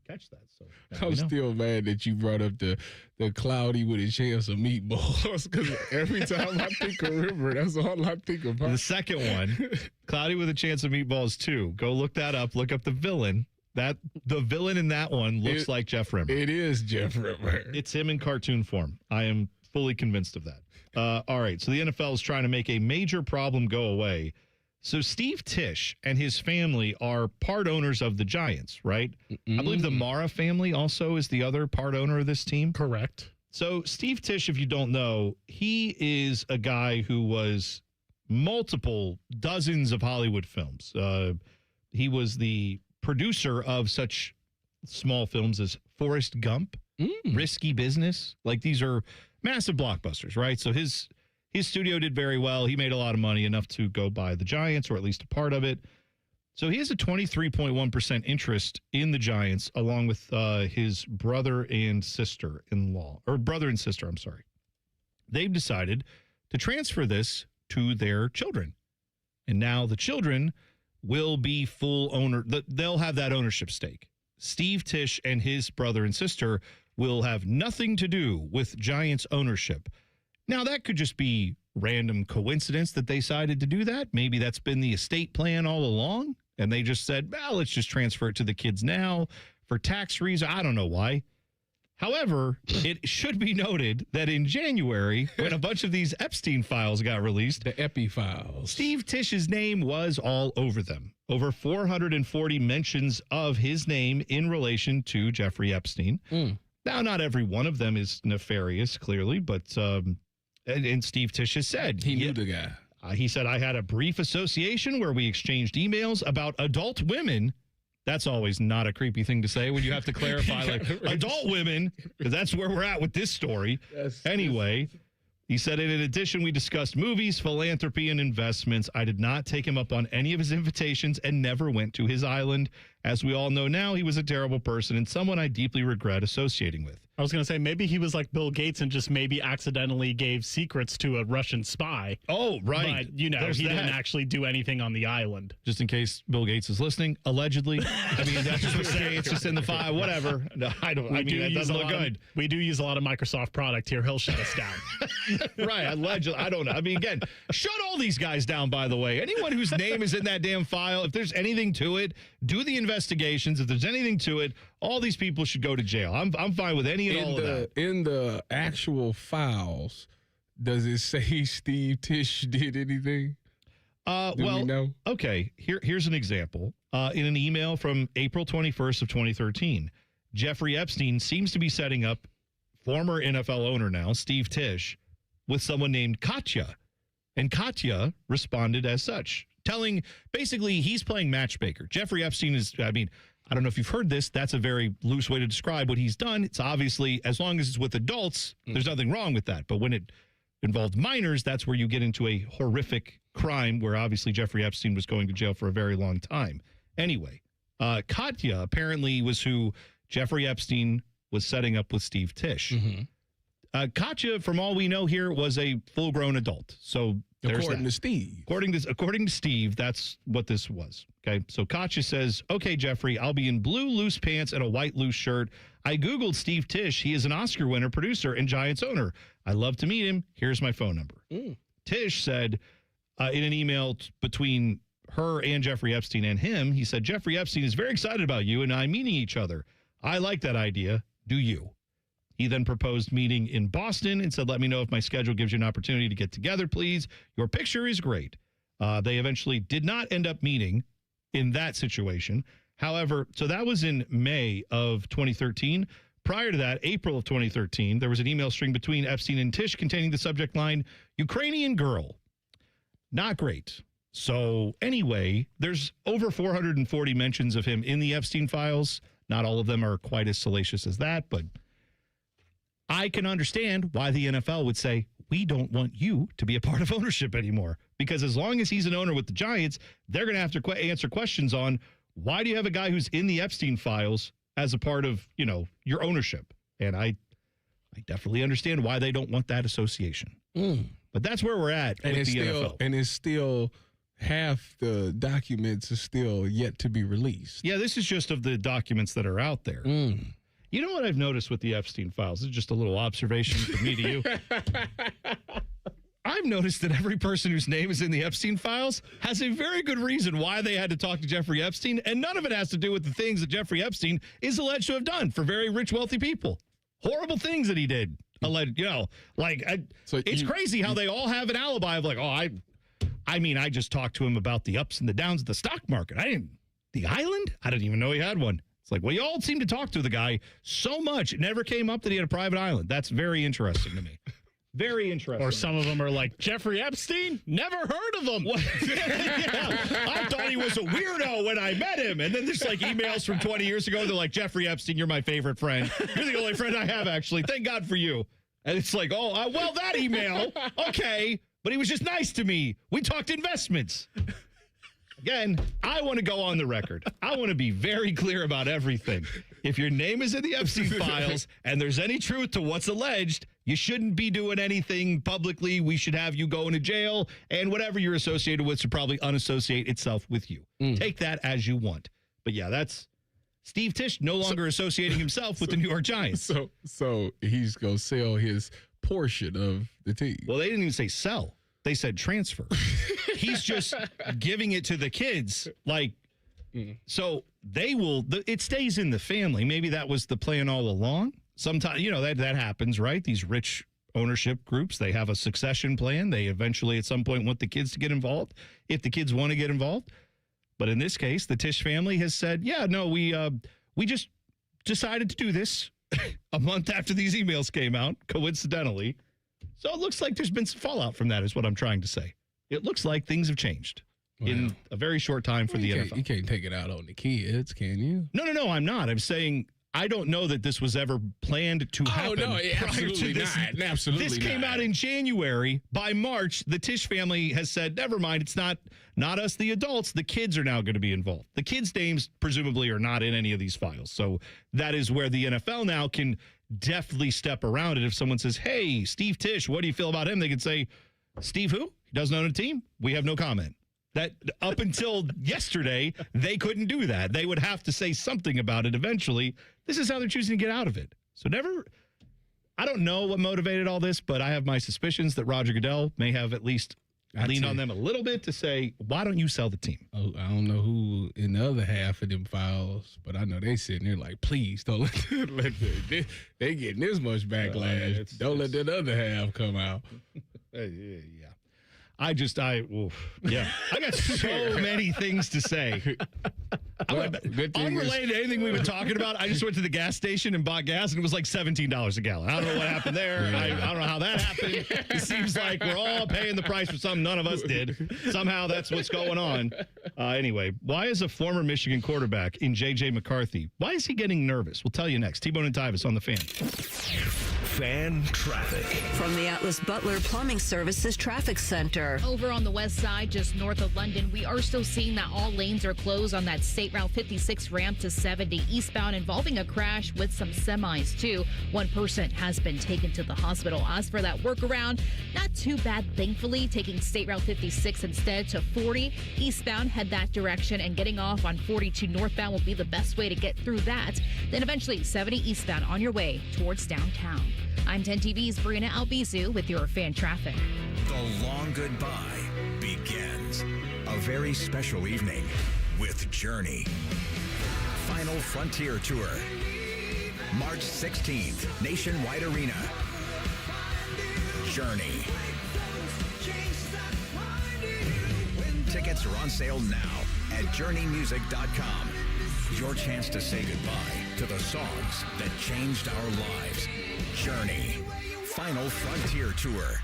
catch that. So I'm still mad that you brought up the cloudy with a chance of meatballs, because every time I think of River, that's all I think about. The second one, Cloudy with a Chance of Meatballs 2. Go look that up. Look up the villain. The villain in that one looks like Jeff Rimmer. It is Jeff Rimmer. It's him in cartoon form. I am fully convinced of that. All right, so the NFL is trying to make a major problem go away. So Steve Tisch and his family are part owners of the Giants, right? I believe the Mara family also is the other part owner of this team. Correct. So Steve Tisch, if you don't know, he is a guy who was dozens of Hollywood films. He was the producer of such small films as Forrest Gump, Risky Business. Like, these are massive blockbusters, right? So his studio did very well. He made a lot of money, enough to go buy the Giants, or at least a part of it. So he has a 23.1% interest in the Giants, along with his brother and sister, I'm sorry. They've decided to transfer this to their children. And now the children will be full owner. They'll have that ownership stake. Steve Tisch and his brother and sister will have nothing to do with Giants ownership. Now, that could just be random coincidence that they decided to do that. Maybe that's been the estate plan all along, and they just said, well, let's just transfer it to the kids now for tax reasons. I don't know why. However, it should be noted that in January, when a bunch of these Epstein files got released, the Epi files, Steve Tisch's name was all over them. Over 440 mentions of his name in relation to Jeffrey Epstein. Now, not every one of them is nefarious, clearly, but and Steve Tisch has said he knew the guy. He said, I had a brief association where we exchanged emails about adult women. That's always not a creepy thing to say when you have to clarify, like, adult women, because that's where we're at with this story. Anyway, he said, in addition, we discussed movies, philanthropy, and investments. I did not take him up on any of his invitations and never went to his island. As we all know now, he was a terrible person and someone I deeply regret associating with. I was going to say, maybe he was like Bill Gates and just maybe accidentally gave secrets to a Russian spy. Oh, right. But, he didn't actually do anything on the island. Just in case Bill Gates is listening, allegedly. I mean, that's just what saying. It's just in the file, whatever. No, that doesn't look good. We do use a lot of Microsoft product here. He'll shut us down. Right. Allegedly. I don't know. I mean, again, shut all these guys down, by the way. Anyone whose name is in that damn file, if there's anything to it, do the investigations. If there's anything to it, all these people should go to jail. I'm fine with any and all of that. In the actual files, does it say Steve Tisch did anything? We know? Okay. Here's an example. In an email from April 21st of 2013, Jeffrey Epstein seems to be setting up former NFL owner now, Steve Tisch, with someone named Katya. And Katya responded as such, basically he's playing matchmaker. Jeffrey Epstein I don't know if you've heard this. That's a very loose way to describe what he's done. It's obviously, as long as it's with adults, there's nothing wrong with that. But when it involved minors, that's where you get into a horrific crime where obviously Jeffrey Epstein was going to jail for a very long time. Anyway, Katya apparently was who Jeffrey Epstein was setting up with Steve Tisch. Katya, from all we know here, was a full-grown adult. So according to Steve. According to Steve, that's what this was. Okay, so Katya says, okay, Jeffrey, I'll be in blue loose pants and a white loose shirt. I Googled Steve Tisch. He is an Oscar winner, producer, and Giants owner. I'd love to meet him. Here's my phone number. Tisch said in an email between her and Jeffrey Epstein and him, he said, Jeffrey Epstein is very excited about you and I meeting each other. I like that idea. Do you? He then proposed meeting in Boston and said, let me know if my schedule gives you an opportunity to get together, please. Your picture is great. They eventually did not end up meeting in that situation. However, so that was in May of 2013. Prior to that, April of 2013, there was an email string between Epstein and Tisch containing the subject line, Ukrainian girl. Not great. So anyway, there's over 440 mentions of him in the Epstein files. Not all of them are quite as salacious as that, but I can understand why the NFL would say, we don't want you to be a part of ownership anymore. Because as long as he's an owner with the Giants, they're going to have to answer questions on why do you have a guy who's in the Epstein files as a part of, your ownership? And I definitely understand why they don't want that association. But that's where we're at with the NFL. And it's still half the documents are still yet to be released. Yeah, this is just of the documents that are out there. You know what I've noticed with the Epstein files? This is just a little observation from me to you. I've noticed that every person whose name is in the Epstein files has a very good reason why they had to talk to Jeffrey Epstein, and none of it has to do with the things that Jeffrey Epstein is alleged to have done for very rich, wealthy people. Horrible things that he did. Alleged, it's crazy how they all have an alibi of like, I just talked to him about the ups and the downs of the stock market. The island? I didn't even know he had one. It's like, well, you all seem to talk to the guy so much. It never came up that he had a private island. That's very interesting to me. Very interesting. Or some of them are like, Jeffrey Epstein? Never heard of him. I thought he was a weirdo when I met him. And then there's like emails from 20 years ago. They're like, Jeffrey Epstein, you're my favorite friend. You're the only friend I have, actually. Thank God for you. And it's like, well, that email. Okay. But he was just nice to me. We talked investments. Again, I want to go on the record. I want to be very clear about everything. If your name is in the Epstein files and there's any truth to what's alleged, you shouldn't be doing anything publicly. We should have you going to jail, and whatever you're associated with should probably unassociate itself with you. Take that as you want. But yeah, that's Steve Tisch no longer associating himself with the New York Giants. So he's going to sell his portion of the team. Well, they didn't even say sell. They said transfer. He's just giving it to the kids. Like, so they will, it stays in the family. Maybe that was the plan all along. Sometimes, that happens, right? These rich ownership groups, they have a succession plan. They eventually at some point want the kids to get involved if the kids want to get involved. But in this case, the Tisch family has said, yeah, no, we just decided to do this a month after these emails came out, coincidentally. So it looks like there's been some fallout from that is what I'm trying to say. It looks like things have changed in a very short time for the NFL. You can't take it out on the kids, can you? No, I'm not. I'm saying I don't know that this was ever planned to happen. Oh, no, absolutely not. Absolutely This came out in January. By March, the Tisch family has said, never mind, it's not us, the adults. The kids are now going to be involved. The kids' names presumably are not in any of these files. So that is where the NFL now can deftly step around it. If someone says, hey, Steve Tisch, what do you feel about him? They can say, Steve who? He doesn't own a team? We have no comment. That up until yesterday, they couldn't do that. They would have to say something about it eventually. This is how they're choosing to get out of it. So I don't know what motivated all this, but I have my suspicions that Roger Goodell may have at least leaned on them a little bit to say, why don't you sell the team? Oh, I don't know who in the other half of them files, but I know they sitting there like, please don't they getting this much backlash. Don't let that other half come out. Yeah. I got so many things to say. Unrelated to anything we've been talking about, I just went to the gas station and bought gas, and it was like $17 a gallon. I don't know what happened there. I don't know how that happened. It seems like we're all paying the price for something none of us did. Somehow that's what's going on. Anyway, why is a former Michigan quarterback in J.J. McCarthy, why is he getting nervous? We'll tell you next. T-Bone and Tyvis on the Fan. Fan traffic. From the Atlas Butler Plumbing Services Traffic Center. Over on the west side, just north of London, we are still seeing that all lanes are closed on that State Route 56 ramp to 70 eastbound, involving a crash with some semis, too. One person has been taken to the hospital. As for that workaround, not too bad, thankfully. Taking State Route 56 instead to 40 eastbound, head that direction, and getting off on 42 northbound will be the best way to get through that. Then eventually 70 eastbound on your way towards downtown. I'm 10 TV's Brianna Albizu with your fan traffic. The long goodbye begins. A very special evening with Journey. Final Frontier Tour. March 16th, Nationwide Arena. Journey. Tickets are on sale now at journeymusic.com. Your chance to say goodbye to the songs that changed our lives. Journey. Final Frontier Tour.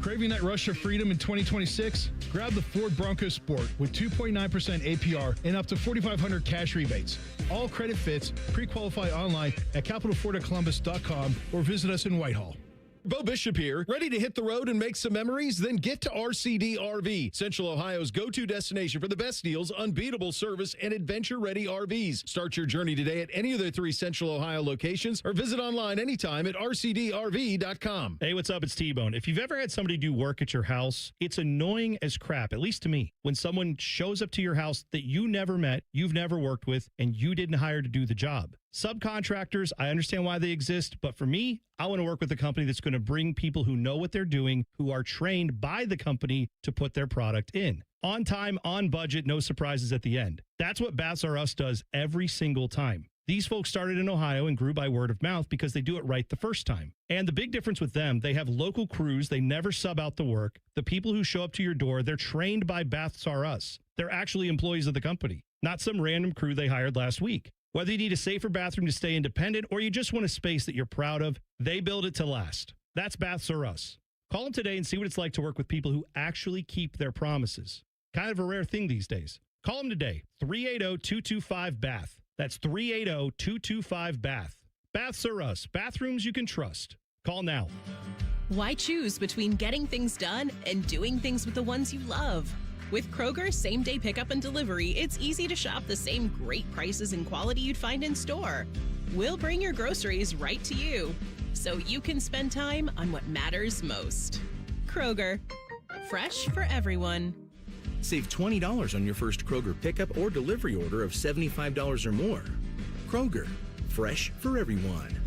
Craving that rush of freedom in 2026? Grab the Ford Bronco Sport with 2.9% APR and up to $4,500 cash rebates. All credit fits. Pre-qualify online at capitalfordcolumbus.com or visit us in Whitehall. Bo Bishop here. Ready to hit the road and make some memories? Then get to RCD RV, Central Ohio's go-to destination for the best deals, unbeatable service, and adventure-ready RVs. Start your journey today at any of their 3 Central Ohio locations or visit online anytime at rcdrv.com. Hey, what's up? It's T-Bone. If you've ever had somebody do work at your house, it's annoying as crap, at least to me, when someone shows up to your house that you never met, you've never worked with, and you didn't hire to do the job. Subcontractors, I understand why they exist, but for me, I want to work with a company that's going to bring people who know what they're doing, who are trained by the company to put their product in. On time, on budget, no surprises at the end. That's what Baths R Us does every single time. These folks started in Ohio and grew by word of mouth because they do it right the first time. And the big difference with them, they have local crews. They never sub out the work. The people who show up to your door, they're trained by Baths R Us. They're actually employees of the company, not some random crew they hired last week. Whether you need a safer bathroom to stay independent or you just want a space that you're proud of, they build it to last. That's Baths R Us. Call them today and see what it's like to work with people who actually keep their promises. Kind of a rare thing these days. Call them today, 380-225-BATH. That's 380-225-BATH. Baths R Us, bathrooms you can trust. Call now. Why choose between getting things done and doing things with the ones you love? With Kroger same-day pickup and delivery, it's easy to shop the same great prices and quality you'd find in store. We'll bring your groceries right to you, so you can spend time on what matters most. Kroger, fresh for everyone. Save $20 on your first Kroger pickup or delivery order of $75 or more. Kroger, fresh for everyone.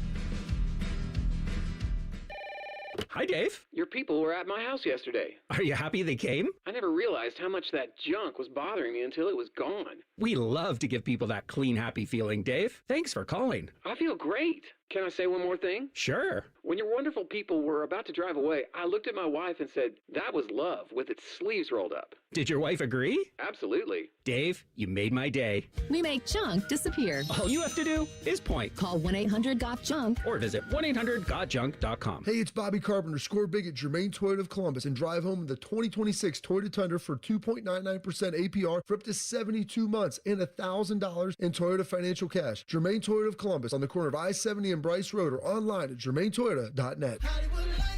Hi, Dave. Your people were at my house yesterday. Are you happy they came? I never realized how much that junk was bothering me until it was gone. We love to give people that clean, happy feeling, Dave. Thanks for calling. I feel great. Can I say one more thing? Sure. When your wonderful people were about to drive away, I looked at my wife and said, that was love with its sleeves rolled up. Did your wife agree? Absolutely. Dave, you made my day. We make junk disappear. All you have to do is point. Call 1-800-GOT-JUNK or visit 1-800-GOT-JUNK.com. Hey, it's Bobby Carpenter. Score big at Germain Toyota of Columbus and drive home in the 2026 Toyota Tundra for 2.99% APR for up to 72 months and $1,000 in Toyota financial cash. Germain Toyota of Columbus on the corner of I-70 and Bryce Road or online at germaintoyota.net.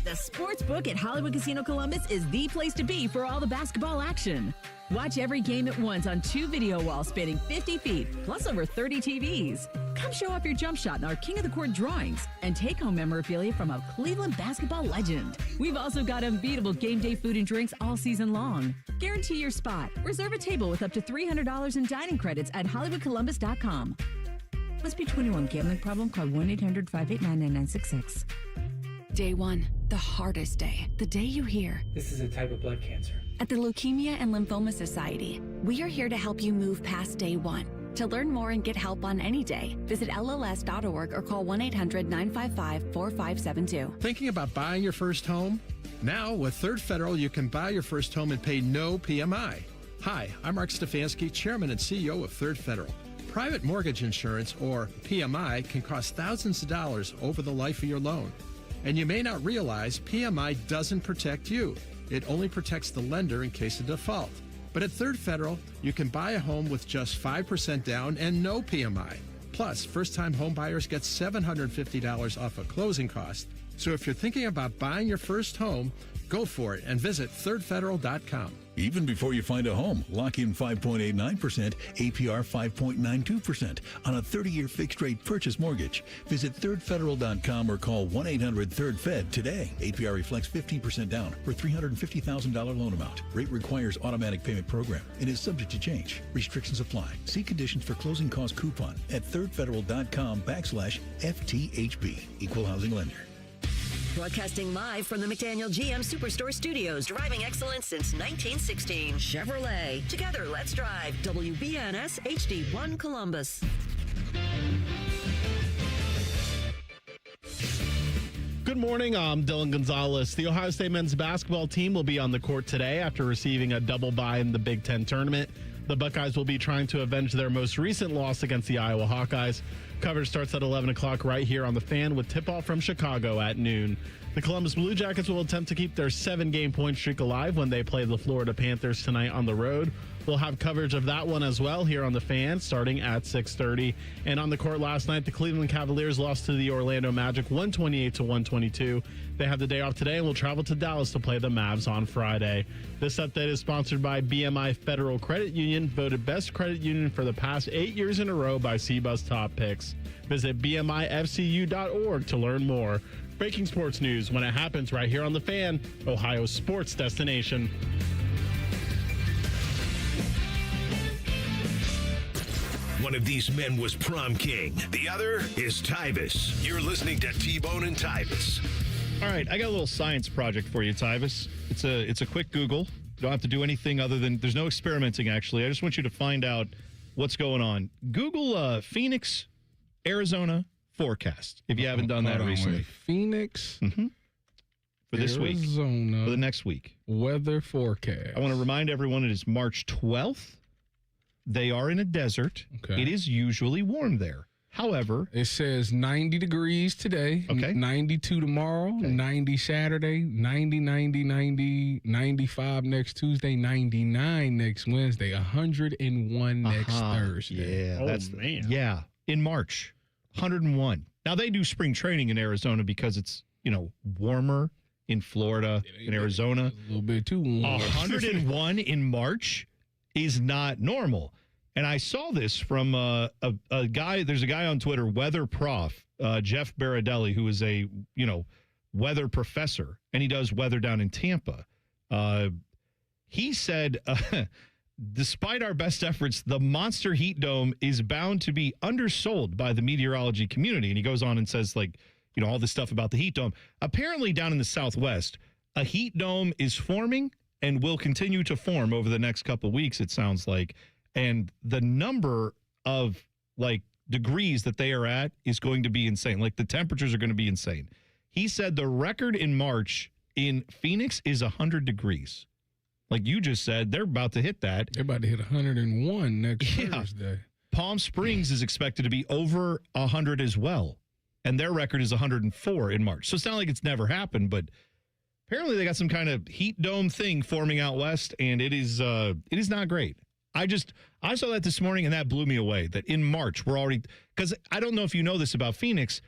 The Sportsbook at Hollywood Casino Columbus is the place to be for all the basketball action. Watch every game at once on 2 video walls spanning 50 feet, plus over 30 TVs. Come show off your jump shot in our King of the Court drawings and take home memorabilia from a Cleveland basketball legend. We've also got unbeatable game day food and drinks all season long. Guarantee your spot. Reserve a table with up to $300 in dining credits at HollywoodColumbus.com. Must be 21. Gambling problem? Call 1-800-589-9966. Day 1, the hardest day. The day you hear, this is a type of blood cancer. At the Leukemia and Lymphoma Society, we are here to help you move past day 1. To learn more and get help on any day, visit LLS.org or call 1-800-955-4572. Thinking about buying your first home? Now, with Third Federal, you can buy your first home and pay no PMI. Hi, I'm Mark Stefanski, Chairman and CEO of Third Federal. Private mortgage insurance, or PMI, can cost thousands of dollars over the life of your loan. And you may not realize PMI doesn't protect you. It only protects the lender in case of default. But at Third Federal, you can buy a home with just 5% down and no PMI. Plus, first-time home buyers get $750 off a closing cost. So if you're thinking about buying your first home, go for it and visit thirdfederal.com. Even before you find a home, lock in 5.89%, APR 5.92% on a 30-year fixed-rate purchase mortgage. Visit thirdfederal.com or call 1-800-3RD-FED today. APR reflects 15% down for $350,000 loan amount. Rate requires automatic payment program and is subject to change. Restrictions apply. See conditions for closing cost coupon at thirdfederal.com/FTHB. Equal housing lender. Broadcasting live from the McDaniel GM Superstore Studios. Driving excellence since 1916. Chevrolet. Together, let's drive. WBNS HD1 Columbus. Good morning. I'm Dylan Gonzalez. The Ohio State men's basketball team will be on the court today after receiving a double bye in the Big Ten tournament. The Buckeyes will be trying to avenge their most recent loss against the Iowa Hawkeyes. Coverage starts at 11 o'clock right here on the Fan with tip-off from Chicago at noon. The Columbus Blue Jackets will attempt to keep their 7-game point streak alive when they play the Florida Panthers tonight on the road. We'll have coverage of that one as well here on the Fan starting at 6:30. And on the court last night, the Cleveland Cavaliers lost to the Orlando Magic 128-122. They have the day off today and will travel to Dallas to play the Mavs on Friday. This update is sponsored by BMI Federal Credit Union, voted best credit union for the past 8 years in a row by CBuzz Top Picks. Visit bmifcu.org to learn more. Breaking sports news when it happens right here on the Fan, Ohio's sports destination. One of these men was prom king. The other is Tyvis. You're listening to T-Bone and Tyvis. All right, I got a little science project for you, Tyvis. It's a quick Google. You don't have to do anything other than, there's no experimenting, actually. I just want you to find out what's going on. Google Phoenix, Arizona forecast, if you haven't done that recently. Phoenix? For this week. Arizona. For the next week. Weather forecast. I want to remind everyone it is March 12th. They are in a desert. Okay. It is usually warm there. However, it says 90 degrees today, 92 tomorrow, 90 Saturday, 90, 95 next Tuesday, 99 next Wednesday, 101 next Thursday. Yeah, yeah, in March, 101. Now they do spring training in Arizona because it's, warmer in Florida, in Arizona. A little bit too warm. 101 in March is not normal. And I saw this from a guy, there's a guy on Twitter, Weather Prof, Jeff Baradelli, who is a, weather professor, and he does weather down in Tampa. He said, despite our best efforts, the monster heat dome is bound to be undersold by the meteorology community. And he goes on and says, all this stuff about the heat dome. Apparently down in the Southwest, a heat dome is forming and will continue to form over the next couple of weeks, it sounds like. And the number of degrees that they are at is going to be insane. Like the temperatures are going to be insane. He said the record in March in Phoenix is 100 degrees. Like you just said, they're about to hit that. They're about to hit 101 next Thursday. Palm Springs is expected to be over 100 as well. And their record is 104 in March. So it's not like it's never happened, but apparently they got some kind of heat dome thing forming out west, and it is not great. I saw that this morning, and that blew me away, that in March we're already, because I don't know if you know this about Phoenix,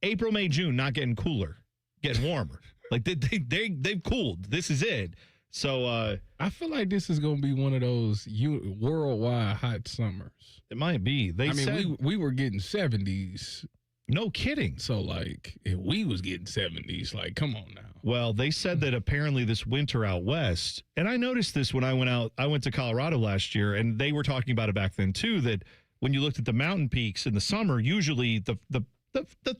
April, May, June, not getting cooler, getting warmer. Like they've cooled. This is it. So I feel like this is going to be one of those worldwide hot summers. It might be. We were getting 70s. No kidding. So, if we was getting 70s, come on now. Well, they said that apparently this winter out west, and I noticed this when I went to Colorado last year, and they were talking about it back then too, that when you looked at the mountain peaks in the summer, usually the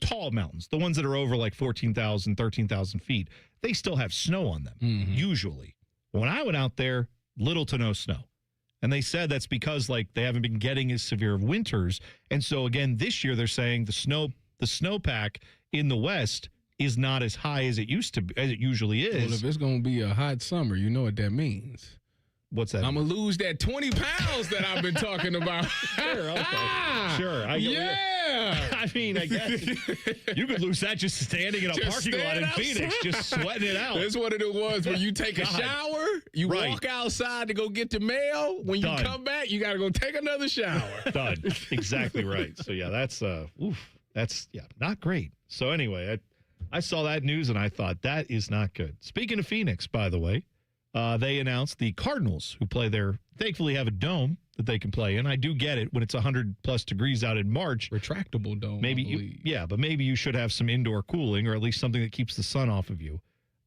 tall mountains, the ones that are over 14,000, 13,000 feet, they still have snow on them, usually. When I went out there, little to no snow. And they said that's because they haven't been getting as severe of winters. And so again, this year they're saying the snowpack in the West is not as high as it usually is. Well, if it's going to be a hot summer, you know what that means. What's that? I'm going to lose that 20 pounds that I've been talking about. Sure, okay. Sure. I mean, I guess you could lose that just standing in a parking lot in Phoenix, just sweating it out. That's what it was when you take a shower, you walk outside to go get the mail. When you come back, you got to go take another shower. Done. Exactly right. So, yeah, that's not great. So, anyway, I saw that news and I thought that is not good. Speaking of Phoenix, by the way, they announced the Cardinals, who play there, thankfully have a dome that they can play in. I do get it when it's 100+ degrees out in March. Retractable dome. But maybe you should have some indoor cooling or at least something that keeps the sun off of you.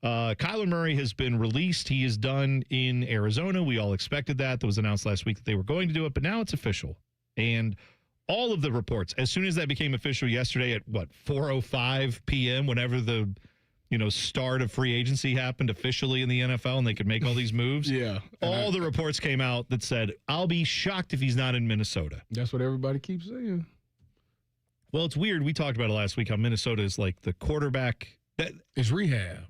Kyler Murray has been released. He is done in Arizona. We all expected that. That was announced last week that they were going to do it, but now it's official. And all of the reports, as soon as that became official yesterday at 4:05 p.m., whenever the start of free agency happened officially in the NFL and they could make all these moves. Yeah. All the reports came out that said, I'll be shocked if he's not in Minnesota. That's what everybody keeps saying. Well, it's weird. We talked about it last week how Minnesota is the quarterback. It's rehab.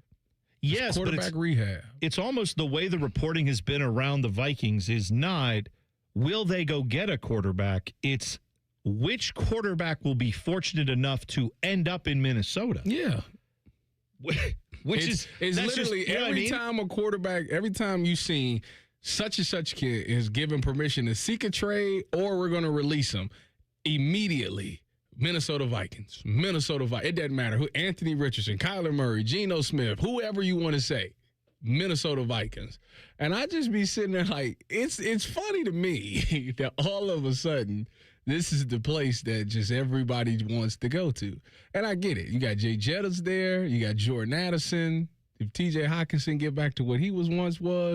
Yes, it's quarterback rehab. It's almost the way the reporting has been around the Vikings is not, will they go get a quarterback? It's which quarterback will be fortunate enough to end up in Minnesota. Yeah. It's literally every time a quarterback, every time you see such and such kid is given permission to seek a trade or we're going to release him immediately. Minnesota Vikings. It doesn't matter who. Anthony Richardson, Kyler Murray, Geno Smith, whoever you want to say. Minnesota Vikings. And I just be sitting there it's funny to me that all of a sudden this is the place that just everybody wants to go to. And I get it. You got Jay Jettas there. You got Jordan Addison. If T.J. Hawkinson get back to what he was,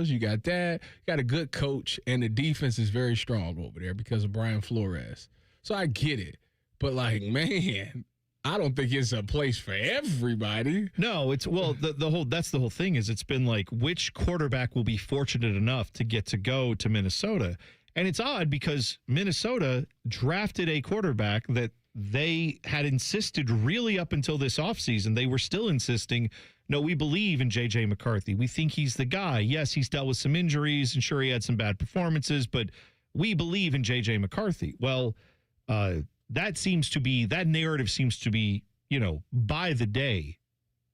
you got that. You got a good coach, and the defense is very strong over there because of Brian Flores. So I get it. But, man, I don't think it's a place for everybody. No, it's that's the whole thing is it's been which quarterback will be fortunate enough to get to go to Minnesota. And it's odd because Minnesota drafted a quarterback that they had insisted really up until this offseason. They were still insisting, no, we believe in J.J. McCarthy. We think he's the guy. Yes, he's dealt with some injuries and sure he had some bad performances, but we believe in J.J. McCarthy. Well, that narrative seems to be, by the day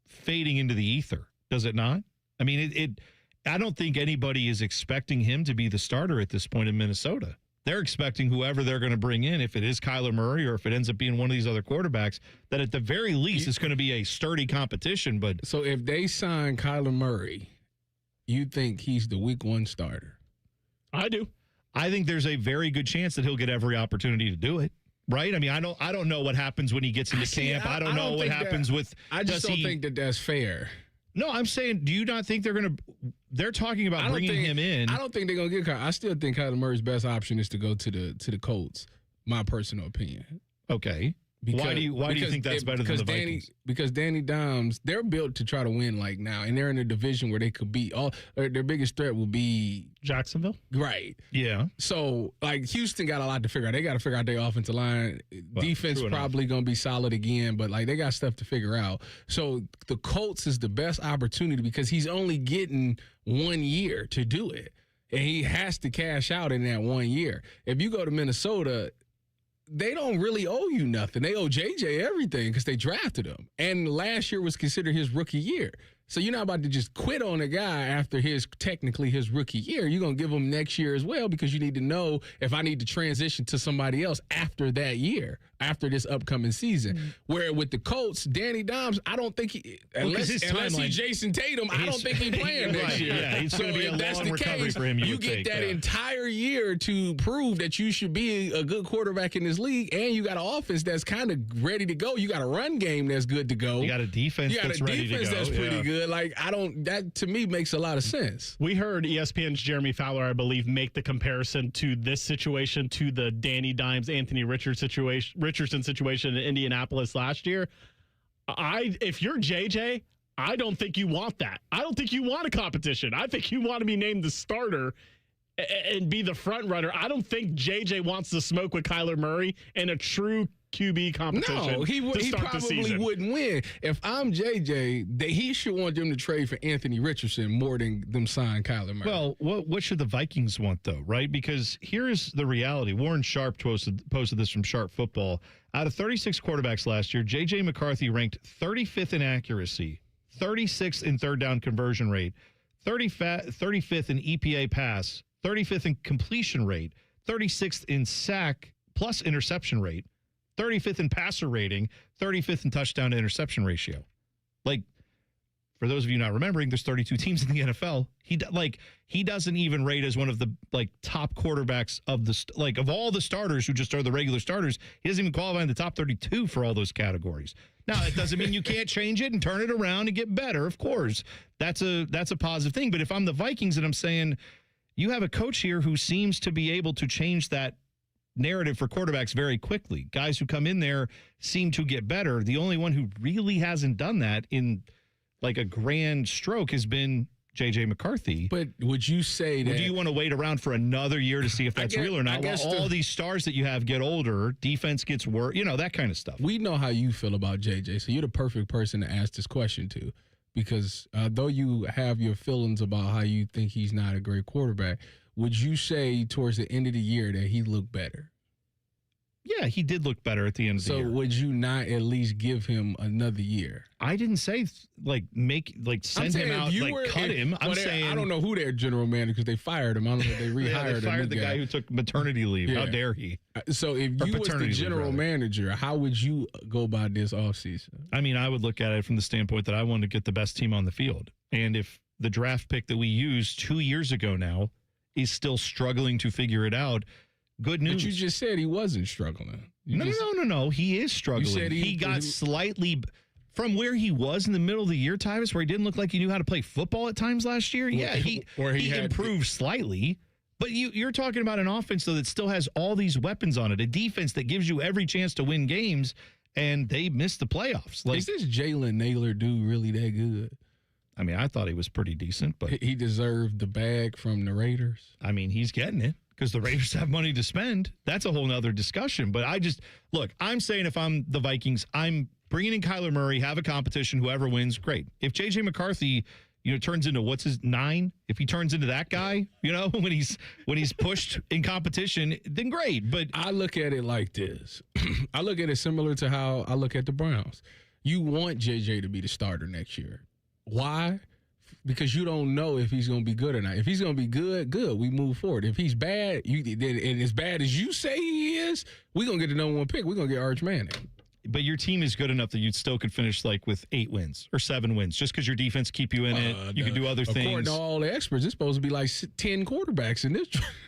fading into the ether. Does it not? I mean, I don't think anybody is expecting him to be the starter at this point in Minnesota. They're expecting whoever they're going to bring in, if it is Kyler Murray or if it ends up being one of these other quarterbacks, that at the very least it's going to be a sturdy competition. But so if they sign Kyler Murray, you think he's the week 1 starter? I do. I think there's a very good chance that he'll get every opportunity to do it. Right? I mean, I don't know what happens when he gets into camp. I don't know what happens with. I just don't think that that's fair. No, I'm saying, do you not think they're talking about bringing him in? I don't think they're going to get Kyler. I still think Kyler Murray's best option is to go to the Colts, my personal opinion. Okay. Why do you think that's better than the Vikings? Because Danny Dimes, they're built to try to win like now, and they're in a division where they could be their biggest threat will be Jacksonville. Right. Yeah. So like Houston got a lot to figure out. They got to figure out their offensive line. Defense probably going to be solid again, but like they got stuff to figure out. So the Colts is the best opportunity because he's only getting 1 year to do it, and he has to cash out in that 1 year. If you go to Minnesota, they don't really owe you nothing. They owe JJ everything because they drafted him. And last year was considered his rookie year. So you're not about to just quit on a guy after technically his rookie year. You're going to give him next year as well because you need to know if I need to transition to somebody else after that year, after this upcoming season. Mm-hmm. Where with the Colts, Danny Dimes, I don't think unless he's Jason Tatum, I don't think he's playing next year. Yeah, it's going to be a long recovery for him. You get that entire year to prove that you should be a good quarterback in this league, and you got an offense that's kind of ready to go. You got a run game that's good to go. You got a defense that's ready to go. That's pretty good. Like that to me makes a lot of sense. We heard ESPN's Jeremy Fowler, I believe, make the comparison to this situation to the Danny Dimes, Anthony Richardson situation in Indianapolis last year. If you're JJ, I don't think you want that. I don't think you want a competition. I think you want to be named the starter and be the front runner. I don't think JJ wants to smoke with Kyler Murray in a true QB competition. No, he probably wouldn't win. If I'm JJ, he should want them to trade for Anthony Richardson more than them sign Kyler Murray. Well, what should the Vikings want, though, right? Because here's the reality. Warren Sharp posted this from Sharp Football. Out of 36 quarterbacks last year, J.J. McCarthy ranked 35th in accuracy, 36th in third down conversion rate, 35th in EPA pass, 35th in completion rate, 36th in sack plus interception rate, 35th in passer rating, 35th in touchdown to interception ratio. Like, for those of you not remembering, there's 32 teams in the NFL. He doesn't even rate as one of the top quarterbacks of all the starters who just are the regular starters. He doesn't even qualify in the top 32 for all those categories. Now, it doesn't mean you can't change it and turn it around and get better. Of course, that's a positive thing. But if I'm the Vikings and I'm saying you have a coach here who seems to be able to change that narrative for quarterbacks very quickly. Guys who come in there seem to get better. The only one who really hasn't done that in a grand stroke has been J.J. McCarthy. But would you say that... Or do you want to wait around for another year to see if that's real or not? While all these stars that you have get older, defense gets worse, that kind of stuff. We know how you feel about J.J., so you're the perfect person to ask this question to. Because though you have your feelings about how you think he's not a great quarterback, would you say towards the end of the year that he looked better? Yeah, he did look better at the end of the year. So would you not at least give him another year? I didn't say send him out, cut him. I'm saying I don't know who their general manager because they fired him. I don't know if they rehired they fired the guy who took maternity leave. Yeah. How dare he? So if you was the general manager, how would you go about this offseason? I mean, I would look at it from the standpoint that I want to get the best team on the field. And if the draft pick that we used 2 years ago now is still struggling to figure it out, good news. But you just said he wasn't struggling. No. He is struggling. You said he got slightly from where he was in the middle of the year, Tyvis, where he didn't look like he knew how to play football at times last year. Yeah, he improved slightly. But you're talking about an offense, though, that still has all these weapons on it, a defense that gives you every chance to win games, and they missed the playoffs. Is this Jalen Naylor dude really that good? I mean, I thought he was pretty decent, but he deserved the bag from the Raiders. I mean, he's getting it because the Raiders have money to spend. That's a whole nother discussion. But I'm saying if I'm the Vikings, I'm bringing in Kyler Murray, have a competition, whoever wins, great. If J.J. McCarthy, turns into what's his 9, if he turns into that guy, when he's pushed in competition, then great. But I look at it like this. I look at it similar to how I look at the Browns. You want J.J. to be the starter next year. Why? Because you don't know if he's going to be good or not. If he's going to be good, we move forward. If he's bad, and as bad as you say he is, we're going to get the number 1 pick. We're going to get Arch Manning. But your team is good enough that you still could finish with 8 wins or 7 wins just because your defense keep you in it. You can do other things. According to all the experts, it's supposed to be 10 quarterbacks in this.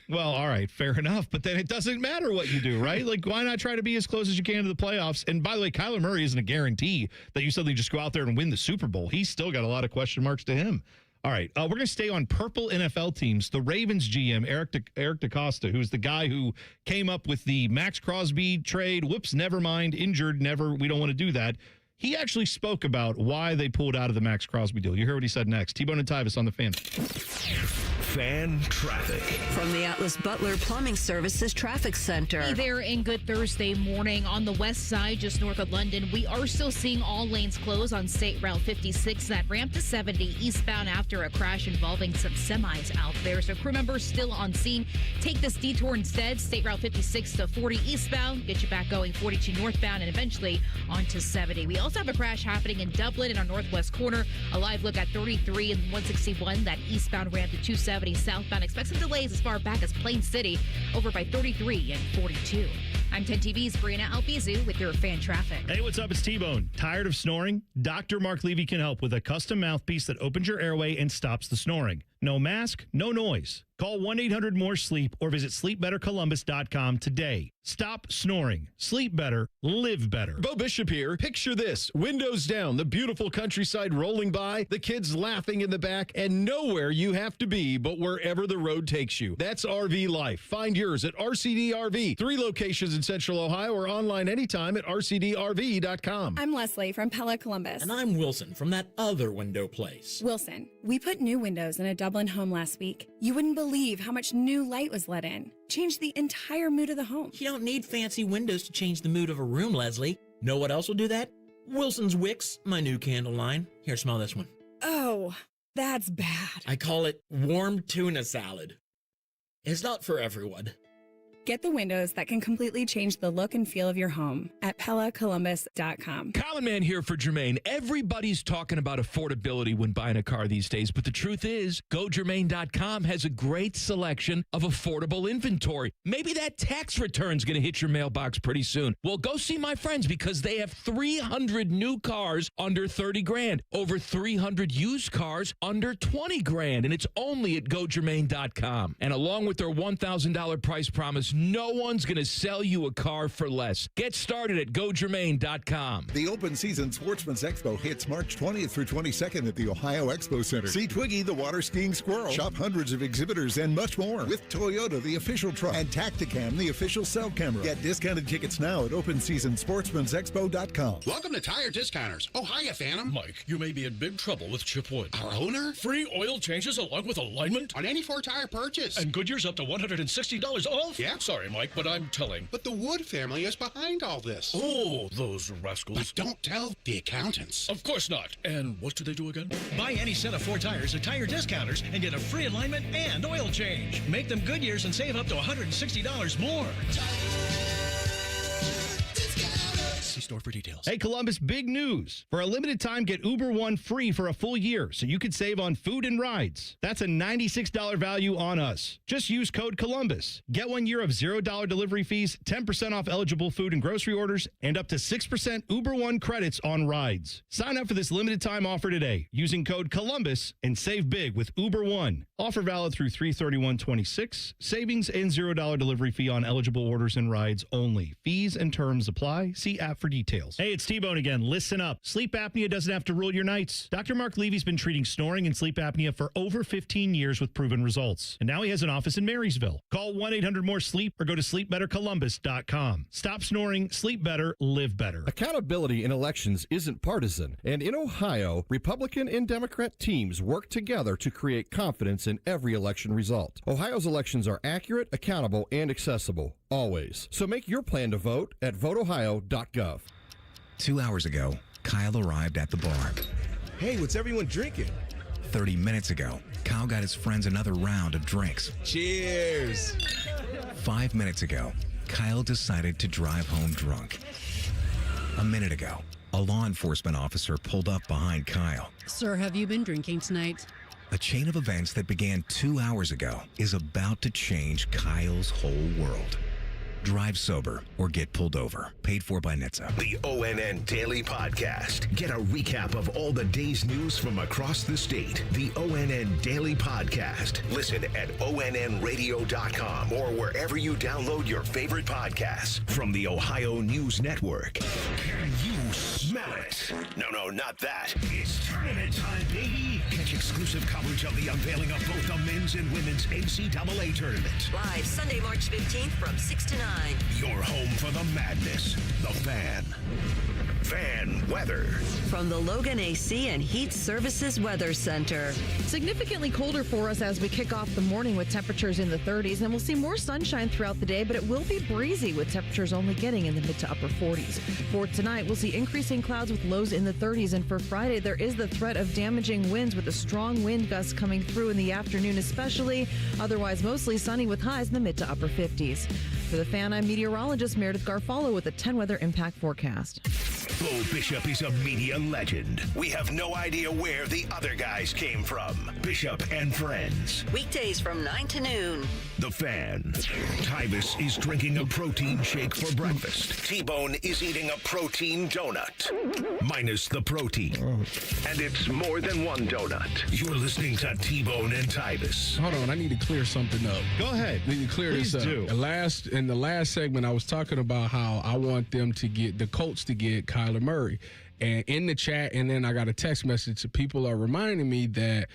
Well, all right, fair enough. But then it doesn't matter what you do, right? Why not try to be as close as you can to the playoffs? And by the way, Kyler Murray isn't a guarantee that you suddenly just go out there and win the Super Bowl. He's still got a lot of question marks to him. All right, we're going to stay on purple NFL teams. The Ravens GM, Eric DaCosta, who's the guy who came up with the Max Crosby trade. Whoops, never mind, injured, never, we don't want to do that. He actually spoke about why they pulled out of the Max Crosby deal. You hear what he said next. T-Bone and Tyvis on the Fan. Fan traffic. From the Atlas Butler Plumbing Services Traffic Center. Hey there, and good Thursday morning. On the west side, just north of London, we are still seeing all lanes closed on State Route 56. That ramp to 70 eastbound after a crash involving some semis out there. So crew members still on scene. Take this detour instead. State Route 56 to 40 eastbound. Get you back going 42 northbound and eventually onto 70. We also have a crash happening in Dublin in our northwest corner. A live look at 33 and 161. That eastbound ramp to 270 southbound. Expect some delays as far back as Plain City over by 33 and 42. I'm 10 TV's Brianna Albizu with your fan traffic. Hey, what's up? It's T-Bone. Tired of snoring? Dr. Mark Levy can help with a custom mouthpiece that opens your airway and stops the snoring. No mask, no noise. Call 1-800-MORE-SLEEP or visit sleepbettercolumbus.com today. Stop snoring. Sleep better. Live better. Bo Bishop here. Picture this. Windows down, the beautiful countryside rolling by, the kids laughing in the back, and nowhere you have to be but wherever the road takes you. That's RV life. Find yours at RCD RV. 3 locations in Central Ohio or online anytime at rcdrv.com. I'm Leslie from Pella Columbus. And I'm Wilson from that other window place. Wilson, we put new windows in a Dublin home last week. You wouldn't believe how much new light was let in. Changed the entire mood of the home. You don't need fancy windows to change the mood of a room, Leslie. Know what else will do that? Wilson's Wicks, my new candle line. Here, smell this one. Oh, that's bad. I call it warm tuna salad. It's not for everyone. Get the windows that can completely change the look and feel of your home at PellaColumbus.com. Common Man here for Jermaine. Everybody's talking about affordability when buying a car these days, but the truth is, GoJermaine.com has a great selection of affordable inventory. Maybe that tax return's going to hit your mailbox pretty soon. Well, go see my friends because they have 300 new cars under 30 grand, over 300 used cars under 20 grand, and it's only at GoJermaine.com. And along with their $1,000 price promise, no one's going to sell you a car for less. Get started at GoJermaine.com. The Open Season Sportsman's Expo hits March 20th through 22nd at the Ohio Expo Center. See Twiggy the water skiing squirrel. Shop hundreds of exhibitors and much more with Toyota, the official truck, and Tacticam, the official cell camera. Get discounted tickets now at OpenSeasonSportsman'sExpo.com. Welcome to Tire Discounters. Oh, hiya, Phantom. Mike, you may be in big trouble with Chip Wood. Our owner? Free oil changes along with alignment on any 4-tire purchase. And Goodyear's up to $160 off? Yeah. Sorry, Mike, but I'm telling. But the Wood family is behind all this. Oh, those rascals. But don't tell the accountants. Of course not. And what do they do again? Buy any set of 4 tires at Tire Discounters and get a free alignment and oil change. Make them Goodyear's and save up to $160 more. See store for details. Hey, Columbus, big news. For a limited time, get Uber One free for a full year so you could save on food and rides. That's a $96 value on us. Just use code Columbus. Get 1 year of $0 delivery fees, 10% off eligible food and grocery orders, and up to 6% Uber One credits on rides. Sign up for this limited time offer today using code Columbus and save big with Uber One. Offer valid through 3/31/26. Savings and $0 delivery fee on eligible orders and rides only. Fees and terms apply. See app for details. Hey, it's T-Bone again. Listen up. Sleep apnea doesn't have to rule your nights. Dr. Mark Levy's been treating snoring and sleep apnea for over 15 years with proven results. And now he has an office in Marysville. Call 1-800-MORE-SLEEP or go to sleepbettercolumbus.com. Stop snoring, sleep better, live better. Accountability in elections isn't partisan. And in Ohio, Republican and Democrat teams work together to create confidence in every election result. Ohio's elections are accurate, accountable, and accessible. Always. So make your plan to vote at voteohio.gov. 2 hours ago, Kyle arrived at the bar. Hey, what's everyone drinking? 30 minutes ago, Kyle got his friends another round of drinks. Cheers! 5 minutes ago, Kyle decided to drive home drunk. A minute ago, a law enforcement officer pulled up behind Kyle. Sir, have you been drinking tonight? A chain of events that began 2 hours ago is about to change Kyle's whole world. Drive sober or get pulled over. Paid for by NHTSA. The ONN Daily Podcast. Get a recap of all the day's news from across the state. The ONN Daily Podcast. Listen at ONNradio.com or wherever you download your favorite podcasts from the Ohio News Network. Can you smell it? No, not that. It's tournament time, baby. Catch exclusive exclusive coverage of the unveiling of both the men's and women's NCAA tournament. Live Sunday, March 15th from 6 to 9. Your home for the madness. The Fan. Fan weather. From the Logan AC and Heat Services Weather Center. Significantly colder for us as we kick off the morning with temperatures in the 30s, and we'll see more sunshine throughout the day, but it will be breezy with temperatures only getting in the mid to upper 40s. For tonight, we'll see increasing clouds with lows in the 30s, and for Friday, there is the threat of damaging winds with a strong wind gust coming through in the afternoon especially. Otherwise, mostly sunny with highs in the mid to upper 50s. For the Fan, I'm meteorologist Meredith Garfalo with a 10 weather impact forecast. Bo Bishop is a media legend. We have no idea where the other guys came from. Bishop and Friends. Weekdays from 9 to noon. The Fan. Tyvis is drinking a protein shake for breakfast. T-Bone is eating a protein donut. Minus the protein. And it's more than one donut. You're listening to T-Bone and Tyvis. Hold on, I need to clear something up. Go ahead. I need to clear Please this up. do. In the last segment, I was talking about how I want them to get the Colts to get Kyler Murray. And in the chat, and then I got a text message. People are reminding me that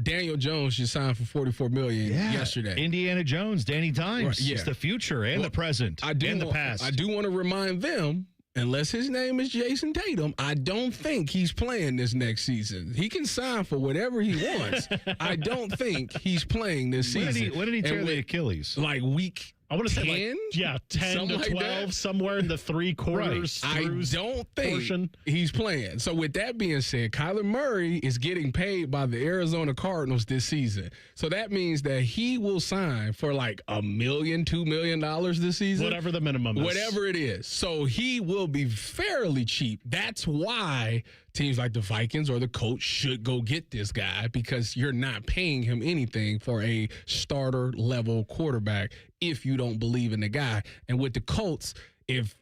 Daniel Jones just signed for $44 million yesterday. Indiana Jones, Danny Dimes. Right, yeah. It's the future and the present and the past. I do want to remind them, unless his name is Jason Tatum, I don't think he's playing this next season. He can sign for whatever he wants. I don't think he's playing this season. When did he tear the Achilles? Like week I want to 10? say 10 to 12, somewhere in the 3 quarters. I don't think he's playing. So with that being said, Kyler Murray is getting paid by the Arizona Cardinals this season. So that means that he will sign for like $1 million, $2 million this season. Whatever the minimum is. Whatever it is. So he will be fairly cheap. That's why teams like the Vikings or the Colts should go get this guy, because you're not paying him anything for a starter level quarterback if you don't believe in the guy. And with the Colts, if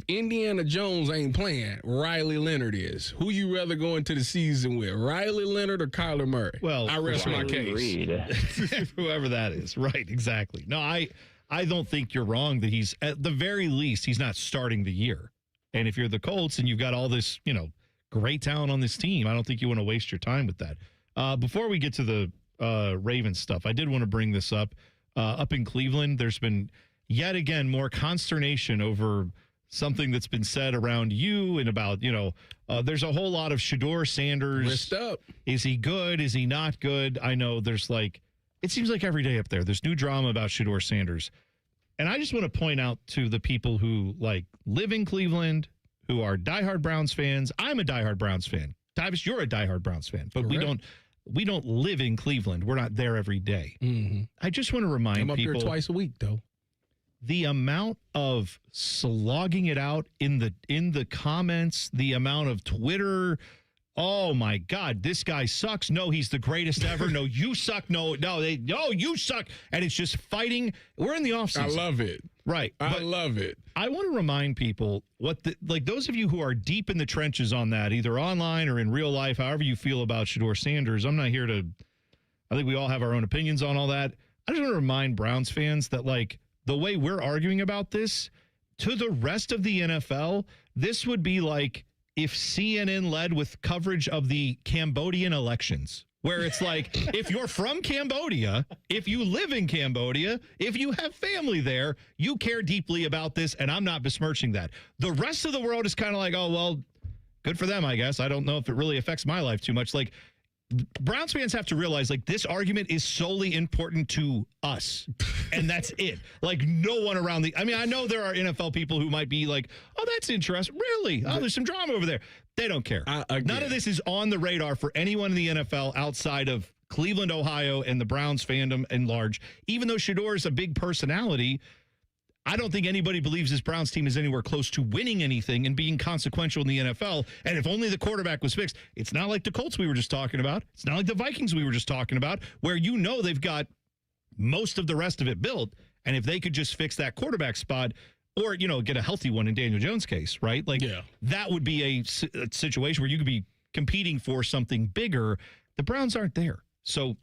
Indiana Jones ain't playing, Riley Leonard is. Who you rather go into the season with, Riley Leonard or Kyler Murray? Well, I rest my case. Whoever that is. Right, exactly. No, I don't think you're wrong that he's, at the very least, he's not starting the year. And if you're the Colts and you've got all this, great talent on this team, I don't think you want to waste your time with that. Before we get to the Ravens stuff, I did want to bring this up. Up in Cleveland, there's been yet again more consternation over something that's been said around you and about, there's a whole lot of Shedeur Sanders. Wrist up. Is he good? Is he not good? I know there's it seems like every day up there's new drama about Shedeur Sanders. And I just want to point out to the people who live in Cleveland, who are diehard Browns fans. I'm a diehard Browns fan. Tyvis, you're a diehard Browns fan, but Correct. we don't live in Cleveland. We're not there every day. Mm-hmm. I just want to remind I'm up people there twice a week, though. The amount of slogging it out in the comments, the amount of Twitter. Oh my God, this guy sucks. No, he's the greatest ever. No, you suck. No, you suck. And it's just fighting. We're in the offseason. I love it. Right. I love it. I want to remind people those of you who are deep in the trenches on that, either online or in real life, however you feel about Shedeur Sanders. I'm not here to, I think we all have our own opinions on all that. I just want to remind Browns fans that the way we're arguing about this, to the rest of the NFL, this would be like if CNN led with coverage of the Cambodian elections, where it's if you're from Cambodia, if you live in Cambodia, if you have family there, you care deeply about this, and I'm not besmirching that. The rest of the world is kind of oh, well, good for them, I guess. I don't know if it really affects my life too much. Browns fans have to realize this argument is solely important to us, and that's it. No one around I know there are NFL people who might be oh, that's interesting. Really? Oh, there's some drama over there. They don't care. None of this is on the radar for anyone in the NFL outside of Cleveland, Ohio, and the Browns fandom in large. Even though Shedeur is a big personality, I don't think anybody believes this Browns team is anywhere close to winning anything and being consequential in the NFL. And if only the quarterback was fixed, it's not like the Colts we were just talking about. It's not like the Vikings we were just talking about, where they've got most of the rest of it built. And if they could just fix that quarterback spot or, get a healthy one in Daniel Jones' case, right? That would be a situation where you could be competing for something bigger. The Browns aren't there. So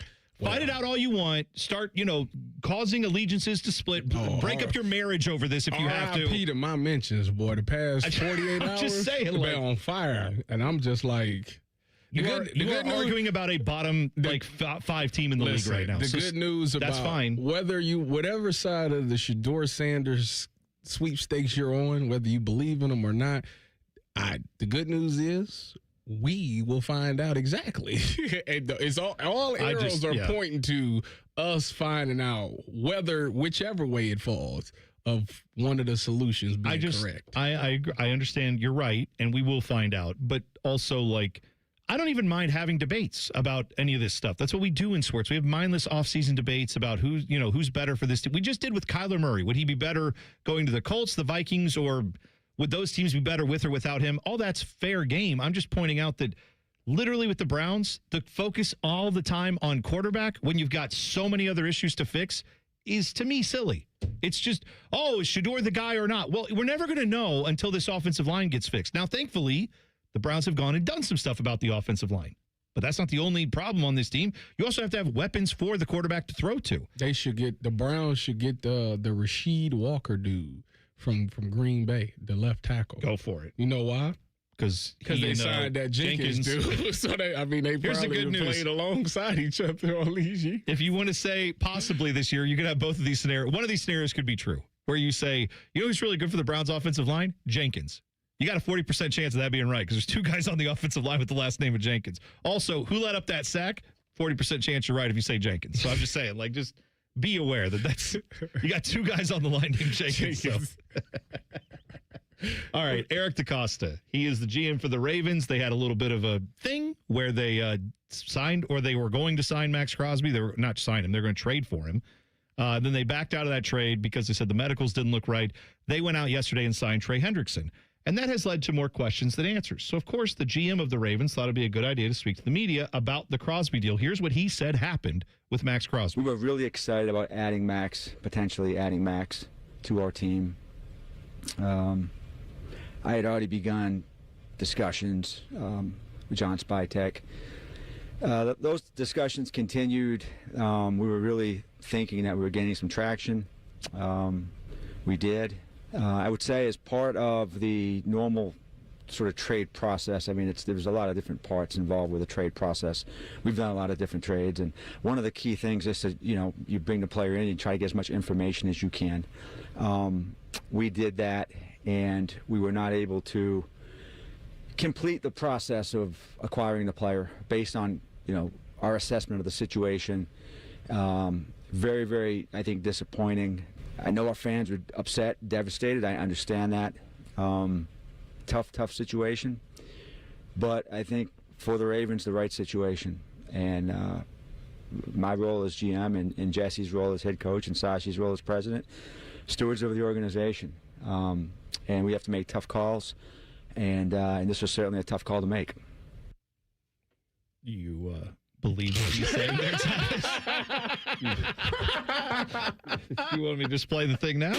fight it out all you want. Start, causing allegiances to split. Break up your marriage over this if you have to. R.I.P. to my mentions, boy. The past 48 hours, just saying, they're on fire. And I'm just You are arguing about a bottom five team in the league right now. The good news about that's fine. Whatever side of the Shedeur Sanders sweepstakes you're on, whether you believe in them or not, the good news is we will find out exactly. And it's all arrows are pointing to us finding out whichever way it falls of one of the solutions being correct. I understand you're right, and we will find out. But also, I don't even mind having debates about any of this stuff. That's what we do in sports. We have mindless offseason debates about who's better for this team. We just did with Kyler Murray. Would he be better going to the Colts, the Vikings, or would those teams be better with or without him? All that's fair game. I'm just pointing out that literally with the Browns, the focus all the time on quarterback when you've got so many other issues to fix is, to me, silly. It's just, is Shedeur the guy or not? Well, we're never going to know until this offensive line gets fixed. Now, thankfully, the Browns have gone and done some stuff about the offensive line. But that's not the only problem on this team. You also have to have weapons for the quarterback to throw to. The Browns should get the Rasheed Walker dude from Green Bay, the left tackle. Go for it. You know why? Because they signed that Jenkins dude. So they probably played alongside each other all these years. If you want to say possibly this year, you could have both of these scenarios. One of these scenarios could be true, where you say, who's really good for the Browns offensive line? Jenkins. You got a 40% chance of that being right because there's two guys on the offensive line with the last name of Jenkins. Also, who let up that sack? 40% chance you're right if you say Jenkins. So I'm just saying, just be aware that's you got two guys on the line named Jenkins. So. All right, Eric DeCosta. He is the GM for the Ravens. They had a little bit of a thing where they signed, or they were going to sign Max Crosby. They were not sign him. They're going to trade for him. Then they backed out of that trade because they said the medicals didn't look right. They went out yesterday and signed Trey Hendrickson. And that has led to more questions than answers. So, of course, the GM of the Ravens thought it'd be a good idea to speak to the media about the Crosby deal. Here's what he said happened with Max Crosby. We were really excited about potentially adding Max to our team. I had already begun discussions with John Spytek. Those discussions continued. We were really thinking that we were gaining some traction. We did. I would say as part of the normal sort of trade process, there's a lot of different parts involved with the trade process. We've done a lot of different trades, and one of the key things is to, you bring the player in and try to get as much information as you can. We did that, and we were not able to complete the process of acquiring the player based on, our assessment of the situation. Very, very, I think, disappointing. I know our fans were upset, devastated. I understand that. Tough situation. But I think for the Ravens, the right situation. And my role as GM and Jesse's role as head coach and Sashi's role as president, stewards of the organization. And we have to make tough calls. And this was certainly a tough call to make. You believe what he's saying there, Tyvis? You want me to just play the thing now?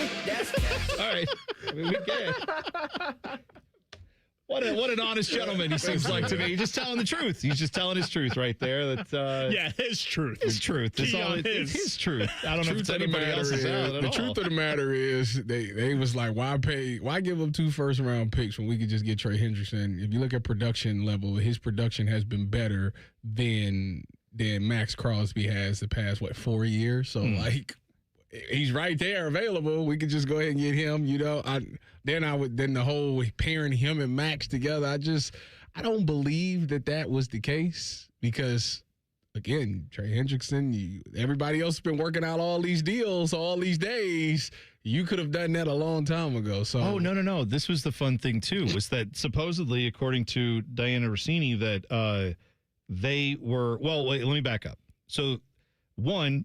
All right. We can. What an honest gentleman he seems like to me. He's just telling the truth. He's just telling his truth right there. His truth. His truth. It's his truth. I don't know if it's anybody else's. The truth of the matter is they was like, why give up 2 first-round picks when we could just get Trey Hendrickson? If you look at production level, his production has been better than Max Crosby has the past 4 years. So he's right there available. We could just go ahead and get him. Then the whole pairing him and Max together. I don't believe that was the case because, again, Trey Hendrickson, everybody else has been working out all these deals all these days. You could have done that a long time ago. So no. This was the fun thing too. Was that supposedly, according to Diana Rossini, that they were. Well, wait, let me back up. So, one.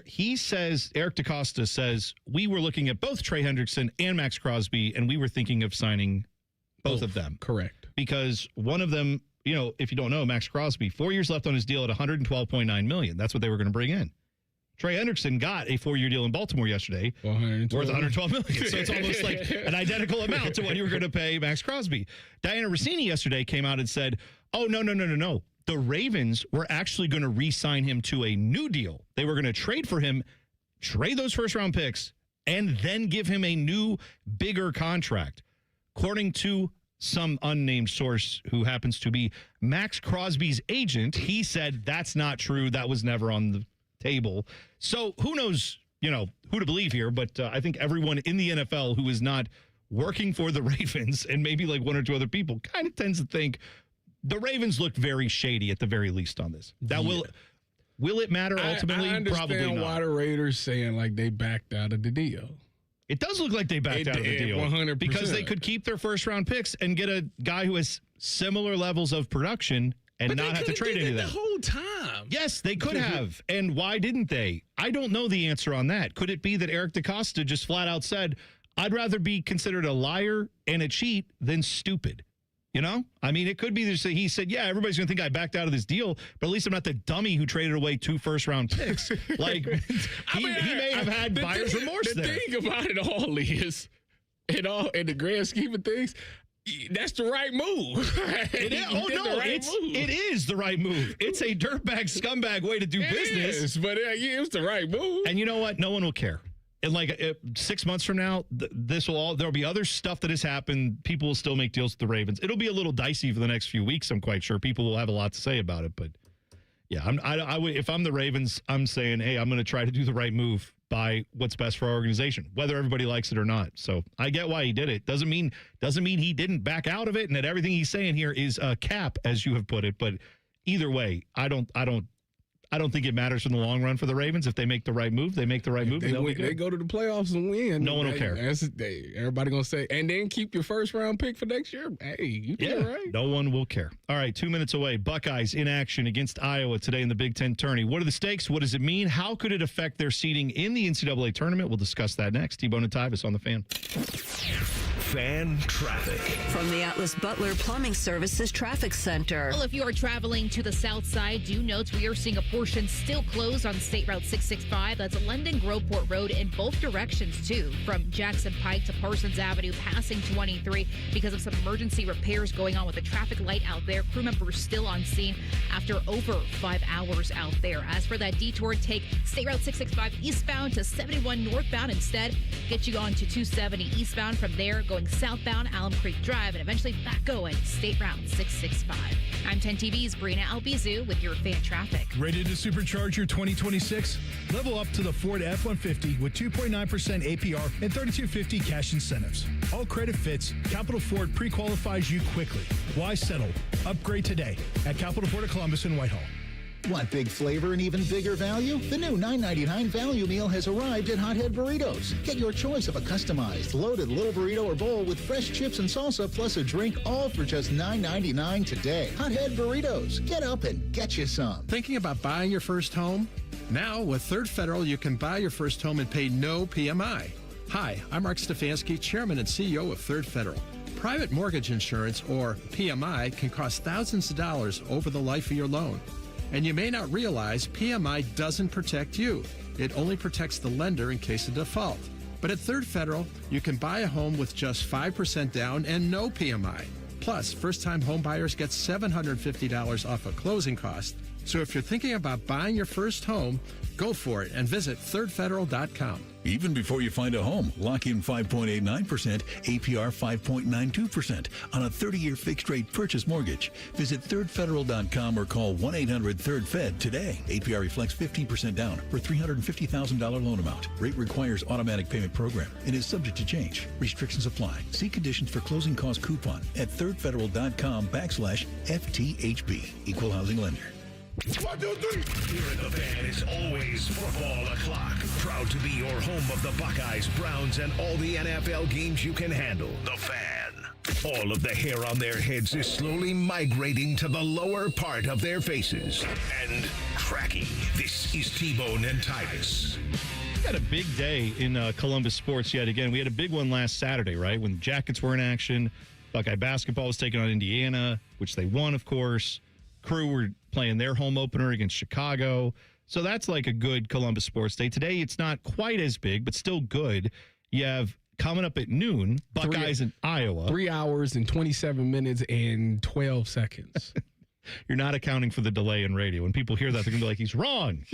He says, Eric DeCosta says, we were looking at both Trey Hendrickson and Max Crosby, and we were thinking of signing both of them. Correct. Because one of them, if you don't know, Max Crosby, 4 years left on his deal at $112.9 million. That's what they were going to bring in. Trey Hendrickson got a 4-year deal in Baltimore yesterday worth $112 million. So it's almost like an identical amount to what you were going to pay Max Crosby. Diana Rossini yesterday came out and said, oh, no. The Ravens were actually going to re-sign him to a new deal. They were going to trade for him, trade those first-round picks, and then give him a new, bigger contract. According to some unnamed source who happens to be Max Crosby's agent, he said that's not true. That was never on the table. So who knows, who to believe here. But I think everyone in the NFL who is not working for the Ravens, and maybe like one or two other people, kind of tends to think the Ravens looked very shady at the very least on this. That will it matter ultimately? I understand Probably not. why the Raiders saying like they backed out of the deal. It does look like they backed out of the deal 100%. because they could keep their first-round picks and get a guy who has similar levels of production and not have to trade any of that. The whole time. Yes, they could have. And why didn't they? I don't know the answer on that. Could it be that Eric DeCosta just flat out said, I'd rather be considered a liar and a cheat than stupid? I mean, it could be that he said, yeah, everybody's going to think I backed out of this deal, but at least I'm not the dummy who traded away 2 first-round picks. Like, he may have had buyer's remorse there. The thing about it all is, in the grand scheme of things, that's the right move. It is the right move. It's a dirtbag, scumbag way to do business. But it's the right move. And you know what? No one will care. And like 6 months from now, there'll be other stuff that has happened. People will still make deals with the Ravens. It'll be a little dicey for the next few weeks. I'm quite sure people will have a lot to say about it. But yeah, if I'm the Ravens, I'm saying, hey, I'm going to try to do the right move by what's best for our organization, whether everybody likes it or not. So I get why he did it. Doesn't mean he didn't back out of it, and that everything he's saying here is a cap, as you have put it. But either way, I don't think it matters in the long run for the Ravens. If they make the right move, they make the right move. They go to the playoffs and win. No one will care. Everybody going to say, and then keep your first-round pick for next year. Hey, you did it right. No one will care. All right, 2 minutes away. Buckeyes in action against Iowa today in the Big Ten Tourney. What are the stakes? What does it mean? How could it affect their seeding in the NCAA tournament? We'll discuss that next. T-Bone and Tyvis on the Fan. Fan traffic. From the Atlas Butler Plumbing Services Traffic Center. Well, if you are traveling to the south side, do note we are seeing a portion still closed on State Route 665. That's London Groveport Road in both directions, too, from Jackson Pike to Parsons Avenue, passing 23 because of some emergency repairs going on with the traffic light out there. Crew members still on scene after over 5 hours out there. As for that detour, take State Route 665 eastbound to 71 northbound instead. Get you on to 270 eastbound. From there, going southbound Alum Creek Drive and eventually back going State Route 665. I'm 10 TV's Brina Albizu with your fan traffic. Ready to supercharge your 2026? Level up to the Ford F-150 with 2.9% APR and $3,250 cash incentives. All credit fits. Capital Ford pre-qualifies you quickly. Why settle? Upgrade today at Capital Ford of Columbus and Whitehall. Want big flavor and even bigger value? The new $9.99 value meal has arrived at Hothead Burritos. Get your choice of a customized, loaded little burrito or bowl with fresh chips and salsa plus a drink, all for just $9.99 today. Hothead Burritos. Get up and get you some. Thinking about buying your first home? Now, with Third Federal, you can buy your first home and pay no PMI. Hi, I'm Mark Stefanski, Chairman and CEO of Third Federal. Private mortgage insurance, or PMI, can cost thousands of dollars over the life of your loan. And you may not realize PMI doesn't protect you. It only protects the lender in case of default. But at Third Federal, you can buy a home with just 5% down and no PMI. Plus, first-time home buyers get $750 off a closing cost. So if you're thinking about buying your first home, go for it and visit thirdfederal.com. Even before you find a home, lock in 5.89%, APR 5.92% on a 30-year fixed-rate purchase mortgage. Visit thirdfederal.com or call 1-800-3RD-FED today. APR reflects 15% down for $350,000 loan amount. Rate requires automatic payment program and is subject to change. Restrictions apply. See conditions for closing cost coupon at thirdfederal.com/FTHB. Equal housing lender. 1, 2, 3. Here at the Fan is always football o'clock. Proud to be your home of the Buckeyes, Browns, and all the NFL games you can handle. The Fan. All of the hair on their heads is slowly migrating to the lower part of their faces and cracking. This is T-Bone and Tyvis. We had a big day in Columbus sports yet again. We had a big one last Saturday, right? When the Jackets were in action. Buckeye basketball was taking on Indiana, which they won, of course. Crew were playing their home opener against Chicago. So that's like a good Columbus sports day. Today, it's not quite as big, but still good. You have coming up at noon, Buckeyes in Iowa. 3 hours and 27 minutes and 12 seconds. You're not accounting for the delay in radio. When people hear that, they're going to be like, he's wrong.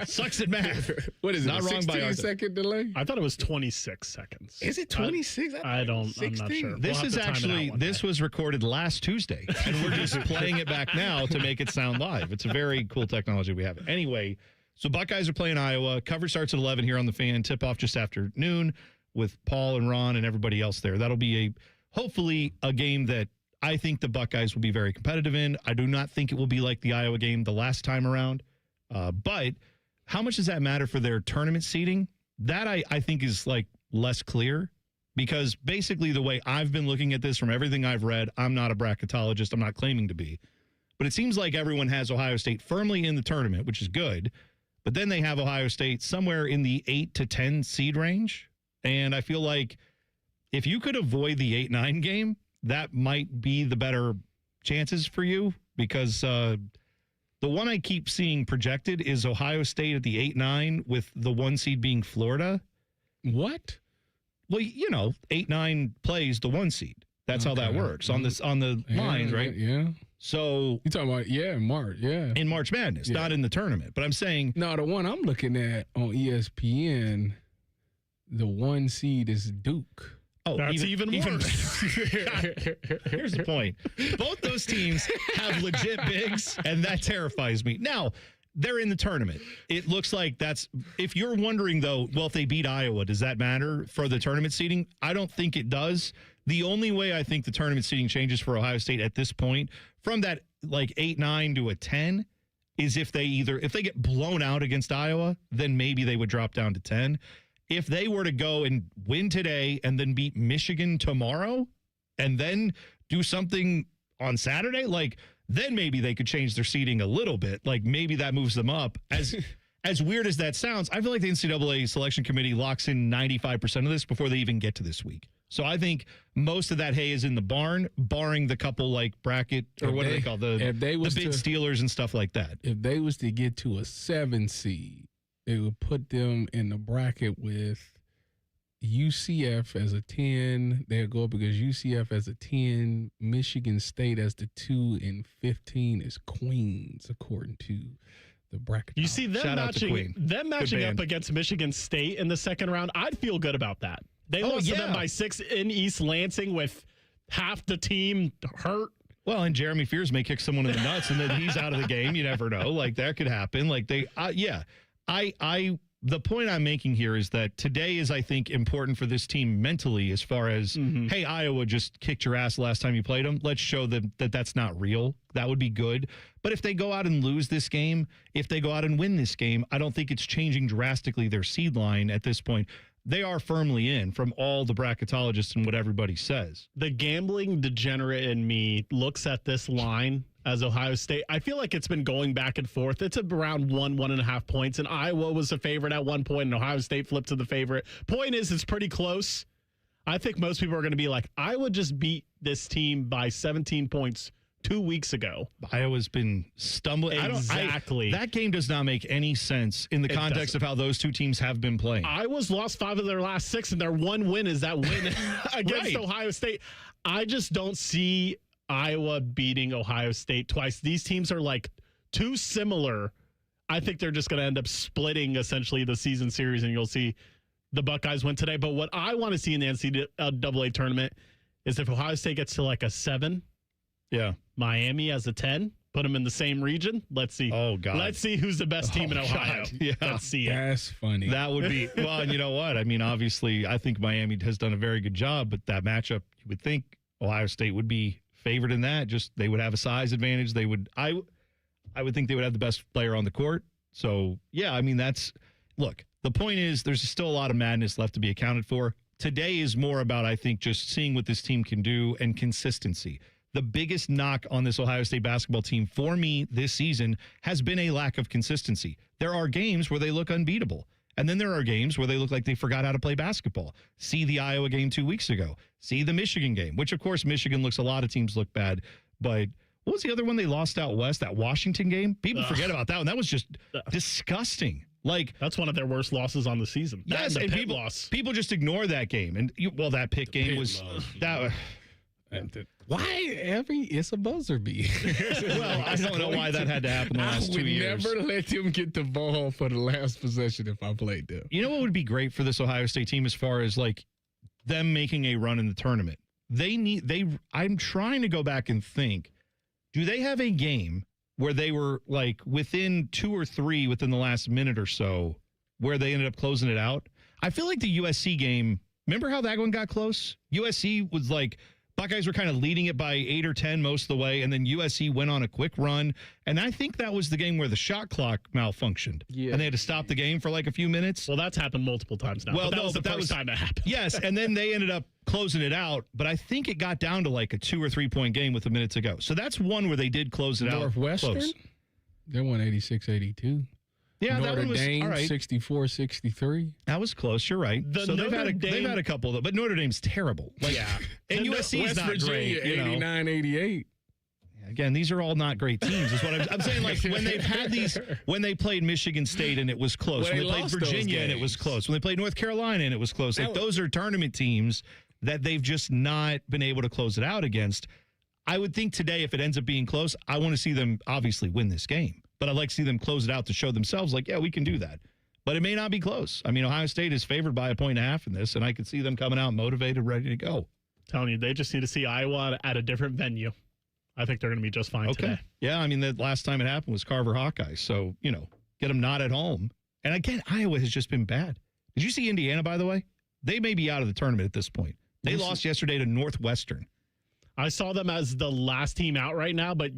Sucks at math. What is it? Not A wrong by 16-second delay? I thought it was 26 seconds. Is it 26? I'm not sure. This was recorded last Tuesday, and we're just playing it back now to make it sound live. It's a very cool technology we have. Anyway, so Buckeyes are playing Iowa. Coverage starts at 11 here on the Fan. Tip-off just after noon with Paul and Ron and everybody else there. That'll be hopefully a game that I think the Buckeyes will be very competitive in. I do not think it will be like the Iowa game the last time around. But how much does that matter for their tournament seeding? That I think is like less clear, because basically the way I've been looking at this from everything I've read, I'm not a bracketologist. I'm not claiming to be. But it seems like everyone has Ohio State firmly in the tournament, which is good. But then they have Ohio State somewhere in the 8 to 10 seed range. And I feel like if you could avoid the 8-9 game, that might be the better chances for you, because the one I keep seeing projected is Ohio State at the 8-9 with the 1 seed being Florida. What? Well, 8-9 plays the 1 seed. That's how that works on the lines, right? Yeah. So you talking about March? Yeah, in March Madness, not in the tournament. But I'm saying no. The one I'm looking at on ESPN, the 1 seed is Duke. Oh, that's even worse. Here's the point. Both those teams have legit bigs, and that terrifies me. Now, they're in the tournament. It looks like that's, if you're wondering, though, well, if they beat Iowa, does that matter for the tournament seeding? I don't think it does. The only way I think the tournament seeding changes for Ohio State at this point, from that like 8-9 to a 10, is if they get blown out against Iowa, then maybe they would drop down to 10. If they were to go and win today and then beat Michigan tomorrow and then do something on Saturday, like, then maybe they could change their seeding a little bit. Like, maybe that moves them up. As weird as that sounds, I feel like the NCAA selection committee locks in 95% of this before they even get to this week. So I think most of that hay is in the barn, barring the couple like bracket, or what do they call the big Steelers and stuff like that. If they was to get to a 7 seed, it would put them in the bracket with UCF as a 10. They'll go up against UCF as a 10, Michigan State as the 2, and 15 is Queens, according to the bracket. You see them matching up against Michigan State in the second round. I'd feel good about that. They lost to them by 6 in East Lansing with half the team hurt. Well, and Jeremy Fears may kick someone in the nuts, and then he's out of the game. You never know. Like, that could happen. Like, the point I'm making here is that today is, I think, important for this team mentally, as far as, hey, Iowa just kicked your ass last time you played them. Let's show them that that's not real. That would be good. But if they go out and lose this game, if they go out and win this game, I don't think it's changing drastically their seed line at this point. They are firmly in from all the bracketologists and what everybody says. The gambling degenerate in me looks at this line as Ohio State. I feel like it's been going back and forth. It's around 1.5 points, and Iowa was a favorite at one point, and Ohio State flipped to the favorite. Point is, it's pretty close. I think most people are going to be like, Iowa just beat this team by 17 points 2 weeks ago. Iowa's been stumbling. Exactly. That game does not make any sense in the context of how those two teams have been playing. Iowa's lost 5 of their last 6, and their one win is that win against Ohio State. I just don't see Iowa beating Ohio State twice. These teams are like too similar. I think they're just going to end up splitting essentially the season series, and you'll see the Buckeyes win today. But what I want to see in the NCAA tournament is if Ohio State gets to like a 7, Miami as a 10, put them in the same region. Let's see. Oh, God. Let's see who's the best team in Ohio. Yeah. Let's see it. That's funny. That would be, well, and you know what? I mean, obviously, I think Miami has done a very good job, but that matchup, you would think Ohio State would be favored in that. Just they would have a size advantage. They would, I would think they would have the best player on the court. So, yeah, I mean, look, the point is there's still a lot of madness left to be accounted for. Today is more about, I think, just seeing what this team can do and consistency. The biggest knock on this Ohio State basketball team for me this season has been a lack of consistency. There are games where they look unbeatable. And then there are games where they look like they forgot how to play basketball. See the Iowa game 2 weeks ago. See the Michigan game, which, of course, Michigan looks a lot of teams look bad. But what was the other one they lost out west? That Washington game? People forget about that one. That was just disgusting. Like, that's one of their worst losses on the season. Yes, and people just ignore that game. And that Pitt game was that. Why it's a buzzer beat? Well, I don't know why that had to happen the last 2 years. I would never let them get the ball for the last possession if I played them. You know what would be great for this Ohio State team as far as like them making a run in the tournament? I'm trying to go back and think, do they have a game where they were like within 2 or 3 within the last minute or so where they ended up closing it out? I feel like the USC game, remember how that one got close? USC was like, Buckeyes were kind of leading it by 8 or 10 most of the way, and then USC went on a quick run. And I think that was the game where the shot clock malfunctioned. Yeah. And they had to stop the game for like a few minutes. Well, that's happened multiple times now. Well, that was the first time it happened. Yes, and then they ended up closing it out. But I think it got down to like a 2 or 3 point game with a minute to go. So that's one where they did close it out. Northwestern? Close. They won 86-82. Yeah, Notre that one was Dame, all right. 64-63. That was close. You're right. So they've had a couple, but Notre Dame's terrible. Like, yeah, and USC is not Virginia, great. 89-88. Again, these are all not great teams. Is what I'm saying. Like when they've had these, when they played Michigan State and it was close. When they played Virginia and it was close. When they played North Carolina and it was close. Like those are tournament teams that they've just not been able to close it out against. I would think today, if it ends up being close, I want to see them obviously win this game. But I'd like to see them close it out to show themselves like, yeah, we can do that. But it may not be close. I mean, Ohio State is favored by 1.5 points in this, and I could see them coming out motivated, ready to go. Telling you, they just need to see Iowa at a different venue. I think they're going to be just fine today. Yeah, I mean, the last time it happened was Carver Hawkeyes. So, get them not at home. And again, Iowa has just been bad. Did you see Indiana, by the way? They may be out of the tournament at this point. They lost yesterday to Northwestern. I saw them as the last team out right now, but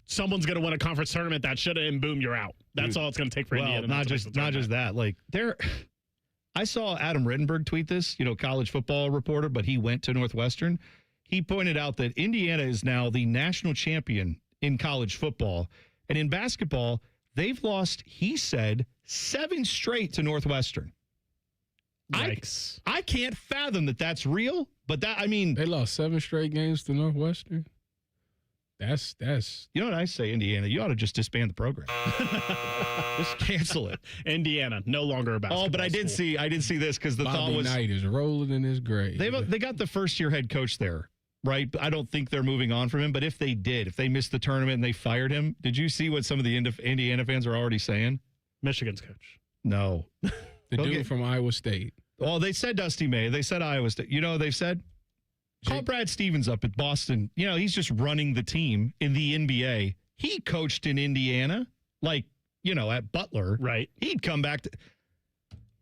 someone's going to win a conference tournament that should have, and boom, you're out. That's all it's going to take for Indiana. Not just that. Like I saw Adam Rittenberg tweet this, college football reporter, but he went to Northwestern. He pointed out that Indiana is now the national champion in college football, and in basketball, they've lost, he said, 7 straight to Northwestern. Yikes. I can't fathom that that's real, but they lost 7 straight games to Northwestern. That's you know what I say, Indiana, you ought to just disband the program. Just cancel it. Indiana, no longer a basketball. Oh, but I did see this because the thought was Knight is rolling in his grave. They got the first-year head coach there, right? I don't think they're moving on from him, but if they missed the tournament and they fired him, did you see what some of the Indiana fans are already saying? Michigan's coach. No. The dude from Iowa State. Well, they said Dusty May. They said Iowa State. You know what they've said? Call Brad Stevens up at Boston. He's just running the team in the NBA. He coached in Indiana, at Butler. Right. He'd come back to.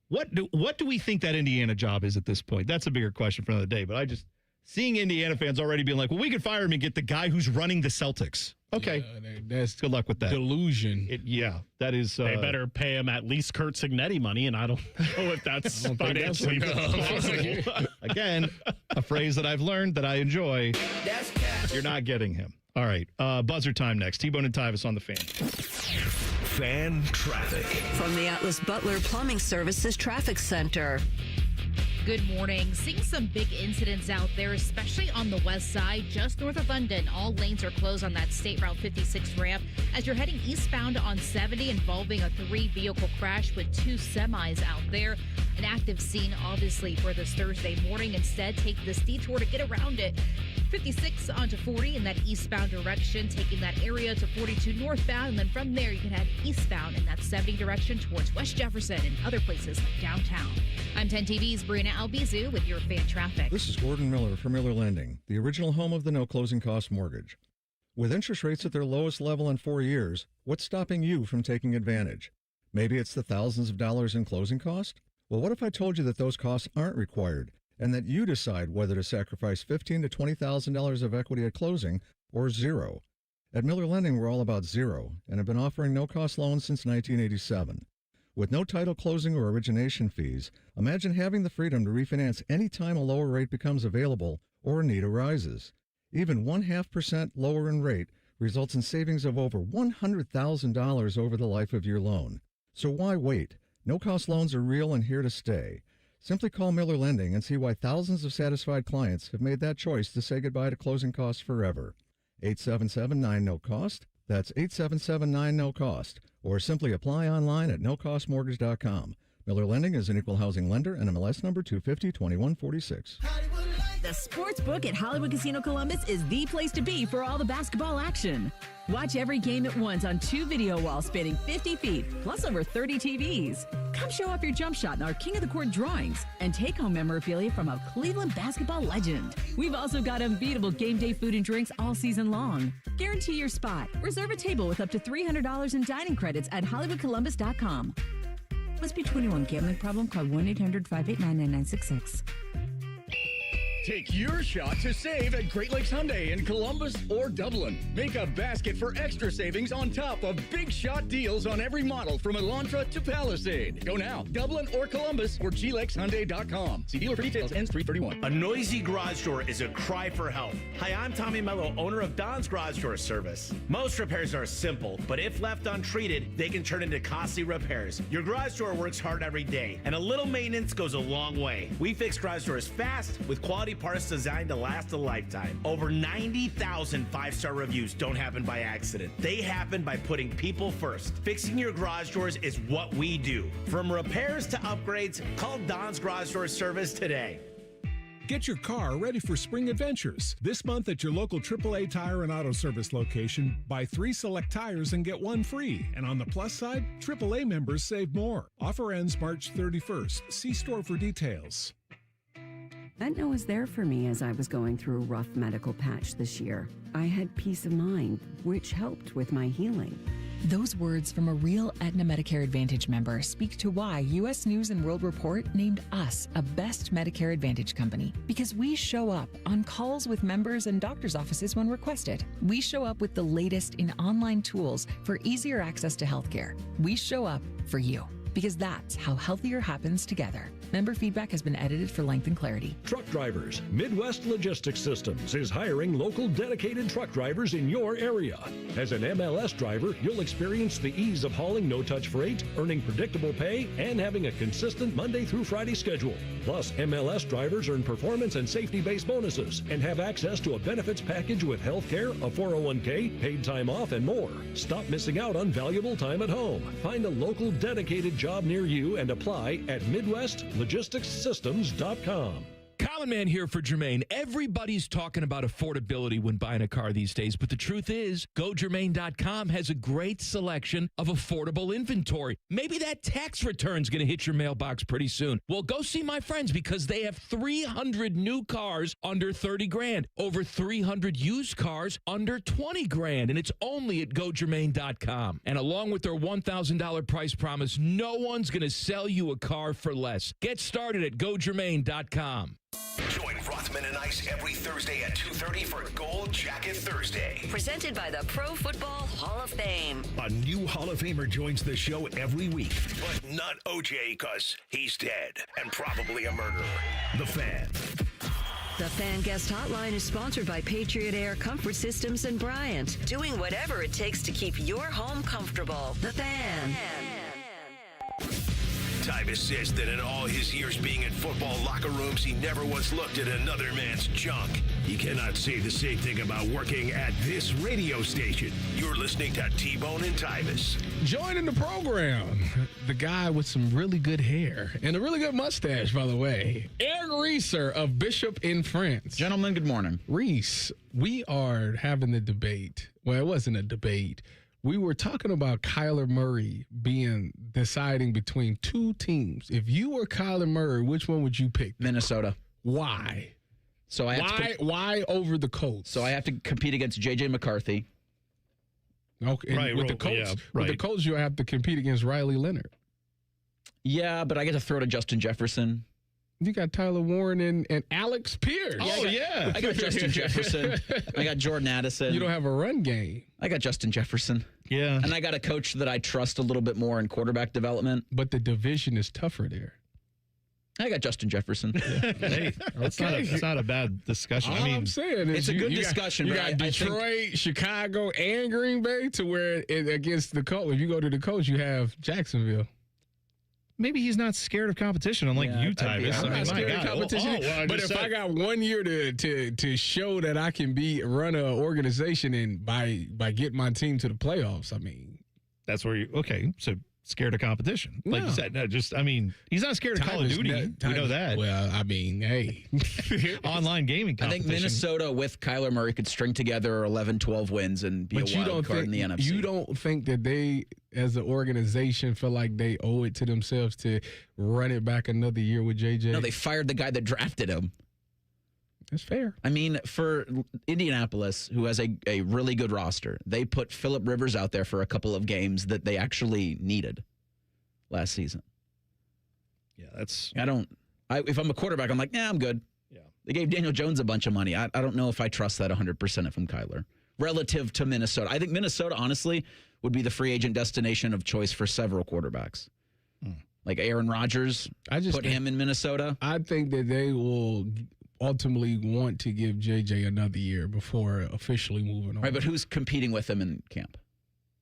What do we think that Indiana job is at this point? That's a bigger question for another day. But seeing Indiana fans already being like, well, we could fire him and get the guy who's running the Celtics. Okay. That's good luck with that. Delusion. That is. They better pay him at least Kurt Signetti money, and I don't know if that's financially possible. Again, a phrase that I've learned that I enjoy. You're not getting him. All right. Buzzer time next. T-Bone and Tyvis on the Fan. Fan traffic. From the Atlas Butler Plumbing Services Traffic Center. Good morning. Seeing some big incidents out there, especially on the west side, just north of London. All lanes are closed on that State Route 56 ramp as you're heading eastbound on 70 involving a 3-vehicle crash with 2 semis out there. An active scene, obviously, for this Thursday morning. Instead, take this detour to get around it. 56 onto 40 in that eastbound direction, taking that area to 42 northbound, and then from there you can head eastbound in that 70 direction towards West Jefferson and other places like downtown. I'm 10 TV's Brianna Albizu with your fan traffic. This is Gordon Miller from Miller Lending, the original home of the no closing cost mortgage. With interest rates at their lowest level in 4 years, what's stopping you from taking advantage? Maybe it's the thousands of dollars in closing cost? Well, what if I told you that those costs aren't required and that you decide whether to sacrifice $15,000 to $20,000 of equity at closing or zero? At Miller Lending, we're all about zero and have been offering no-cost loans since 1987. With no title closing or origination fees, imagine having the freedom to refinance any time a lower rate becomes available or a need arises. Even 0.5% lower in rate results in savings of over $100,000 over the life of your loan. So why wait? No-cost loans are real and here to stay. Simply call Miller Lending and see why thousands of satisfied clients have made that choice to say goodbye to closing costs forever. 877-9-NO-COST. That's 877-9-NO-COST. Or simply apply online at nocostmortgage.com. Miller Lending is an equal housing lender and MLS number 250-2146. The Sportsbook at Hollywood Casino Columbus is the place to be for all the basketball action. Watch every game at once on 2 video walls spanning 50 feet, plus over 30 TVs. Come show off your jump shot in our King of the Court drawings and take home memorabilia from a Cleveland basketball legend. We've also got unbeatable game day food and drinks all season long. Guarantee your spot. Reserve a table with up to $300 in dining credits at HollywoodColumbus.com. Must be 21. Gambling problem? Call 1-800-589-9966. Take your shot to save at Great Lakes Hyundai in Columbus or Dublin. Make a basket for extra savings on top of big shot deals on every model from Elantra to Palisade. Go now, Dublin or Columbus or glakeshyundai.com. See dealer for details. Ends 3/31. A noisy garage door is a cry for help. Hi, I'm Tommy Mello, owner of Don's Garage Door Service. Most repairs are simple, but if left untreated, they can turn into costly repairs. Your garage door works hard every day, and a little maintenance goes a long way. We fix garage doors fast with quality parts designed to last a lifetime. Over 90,000 five-star reviews don't happen by accident. They happen by putting people first. Fixing your garage doors is what we do. From repairs to upgrades, call Don's Garage Door Service today. Get your car ready for spring adventures. This month at your local AAA Tire and Auto Service location, buy 3 select tires and get 1 free. And on the plus side, AAA members save more. Offer ends March 31st. See store for details. Aetna was there for me as I was going through a rough medical patch this year. I had peace of mind, which helped with my healing. Those words from a real Aetna Medicare Advantage member speak to why U.S. News & World Report named us a best Medicare Advantage company. Because we show up on calls with members and doctors' offices when requested. We show up with the latest in online tools for easier access to healthcare. We show up for you. Because that's how healthier happens together. Member feedback has been edited for length and clarity. Truck drivers. Midwest Logistics Systems is hiring local dedicated truck drivers in your area. As an MLS driver, you'll experience the ease of hauling no-touch freight, earning predictable pay, and having a consistent Monday through Friday schedule. Plus, MLS drivers earn performance and safety-based bonuses and have access to a benefits package with health care, a 401k, paid time off, and more. Stop missing out on valuable time at home. Find a local dedicated job near you and apply at MidwestLogisticsSystems.com. Common Man here for Jermaine. Everybody's talking about affordability when buying a car these days, but the truth is, GoJermaine.com has a great selection of affordable inventory. Maybe that tax return's going to hit your mailbox pretty soon. Well, go see my friends because they have 300 new cars under 30 grand, over 300 used cars under 20 grand, and it's only at GoJermaine.com. And along with their $1,000 price promise, no one's going to sell you a car for less. Get started at GoJermaine.com. Join Rothman and Ice every Thursday at 2:30 for Gold Jacket Thursday. Presented by the Pro Football Hall of Fame. A new Hall of Famer joins the show every week, but not OJ because he's dead and probably a murderer. The Fan. The Fan Guest Hotline is sponsored by Patriot Air Comfort Systems and Bryant, doing whatever it takes to keep your home comfortable. The Fan. Tyvis says that in all his years being in football locker rooms, he never once looked at another man's junk. He cannot say the same thing about working at this radio station. You're listening to T-Bone and Tyvis. Joining the program, the guy with some really good hair and a really good mustache, by the way, Eric Reeser of Bishop in France. Gentlemen, good morning. Reese, we are having the debate. Well, it wasn't a debate. We were talking about Kyler Murray deciding between 2 teams. If you were Kyler Murray, which one would you pick? Minnesota. Why? So why over the Colts? So I have to compete against J.J. McCarthy. Okay, right. With the Colts, with the Colts, you have to compete against Riley Leonard. Yeah, but I get to throw to Justin Jefferson. You got Tyler Warren and Alex Pierce. I got Justin Jefferson. I got Jordan Addison. You don't have a run game. I got Justin Jefferson. Yeah. And I got a coach that I trust a little bit more in quarterback development. But the division is tougher there. I got Justin Jefferson. Hey, it's not a bad discussion. All I'm saying is it's a good discussion. You got Detroit, Chicago, and Green Bay to where against the Colts. If you go to the Colts, you have Jacksonville. Maybe he's not scared of competition, unlike you, Tyvis. I'm not scared of competition. But if I got 1 year to show that I can run an organization and by getting my team to the playoffs, I mean, that's where you. Okay, so scared of competition. Like you said, he's not scared of Call of Duty. We know that. Well, I mean, hey. Online gaming I competition. think Minnesota with Kyler Murray could string together 11, 12 wins and be a wild card in the NFC. You don't think that they, as an organization, feel like they owe it to themselves to run it back another year with JJ? No, they fired the guy that drafted him. That's fair. I mean, for Indianapolis, who has a really good roster, they put Phillip Rivers out there for a couple of games that they actually needed last season. Yeah, that's... if I'm a quarterback, I'm like, I'm good. Yeah. They gave Daniel Jones a bunch of money. I don't know if I trust that 100% if I'm Kyler. Relative to Minnesota. I think Minnesota, honestly, would be the free agent destination of choice for several quarterbacks. Like Aaron Rodgers, put him in Minnesota. I think that they will ultimately want to give JJ another year before officially moving on. Right, but who's competing with him in camp?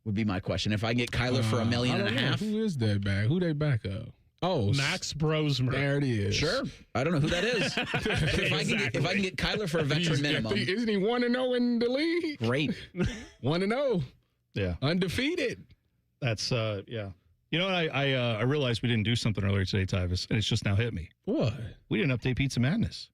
Would be my question. If I get Kyler for $1.5 million. Who is that back? Who they back up? Oh, Max Brosmer. There it is. Sure. I don't know who that is. If I can get Kyler for a veteran minimum. Isn't he 1-0 in the league? Great. 1-0. Yeah. Undefeated. That's, yeah. You know what? I realized we didn't do something earlier today, Tyvis, and it's just now hit me. What? We didn't update Pizza Madness.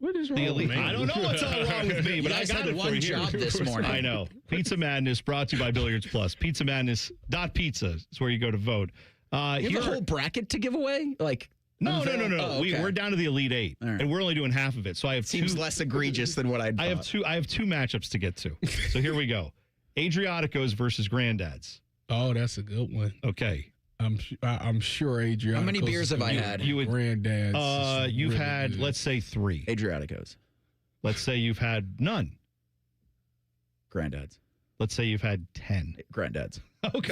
What is wrong with me? I don't know what's all wrong with me, but I got had one job this morning. I know. Pizza Madness brought to you by Billiards Plus. PizzaMadness.pizza is where you go to vote. You have a whole bracket to give away? Like No. Oh, okay. We're down to the Elite Eight, and we're only doing half of it. So I have Seems less egregious than what I'd I have two matchups to get to. So here we go. Adriaticos versus Granddads. Oh, that's a good one. Okay. I'm sure Adriaticos. How many beers have I had? Granddads. You've really had, good. let's say 3. Adriaticos. Let's say you've had none. Granddads. Let's say you've had 10. Granddads. Okay.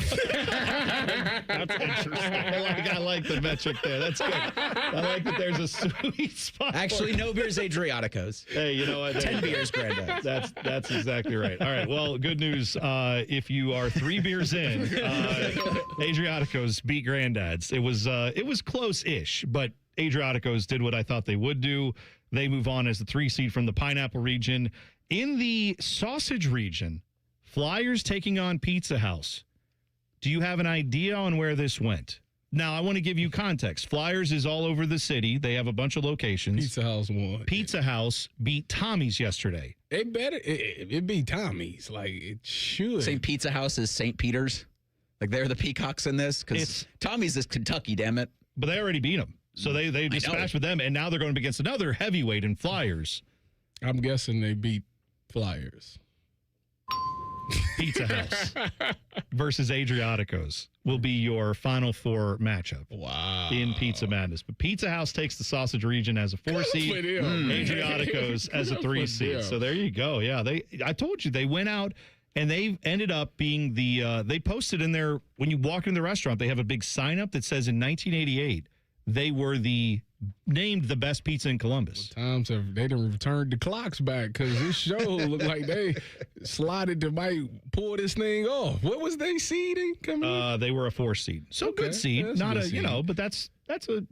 That's interesting. I like the metric there. That's good. I like that there's a sweet spot. Actually, no beers Adriaticos. Hey, you know what? 10 beers Granddads. That's exactly right. All right. Well, good news. If you are 3 beers in, Adriaticos beat Granddads. It was close-ish, but Adriaticos did what I thought they would do. They move on as the 3 seed from the Pineapple region. In the Sausage region, Flyers taking on Pizza House. Do you have an idea on where this went? Now, I want to give you context. Flyers is all over the city. They have a bunch of locations. Pizza House won. Pizza House beat Tommy's yesterday. It beat Tommy's. Like, it should. Same Pizza House as St. Peter's? Like, they're the Peacocks in this? Because Tommy's is Kentucky, damn it. But they already beat them. So they dispatched with them, and now they're going up against another heavyweight in Flyers. I'm guessing they beat Flyers. Pizza House versus Adriaticos will be your Final Four matchup. Wow. In Pizza Madness. But Pizza House takes the Sausage region as a 4 seed. Adriaticos as a 3 seed. So there you go. Yeah, I told you they went out and they ended up being they posted in there, when you walk in the restaurant, they have a big sign up that says in 1988 they were named the best pizza in Columbus. Times they done returned the clocks back because this show looked like they slotted to might pull this thing off. What was they seeding? They were a 4 seed. So good seed. Not a seed. But that's a,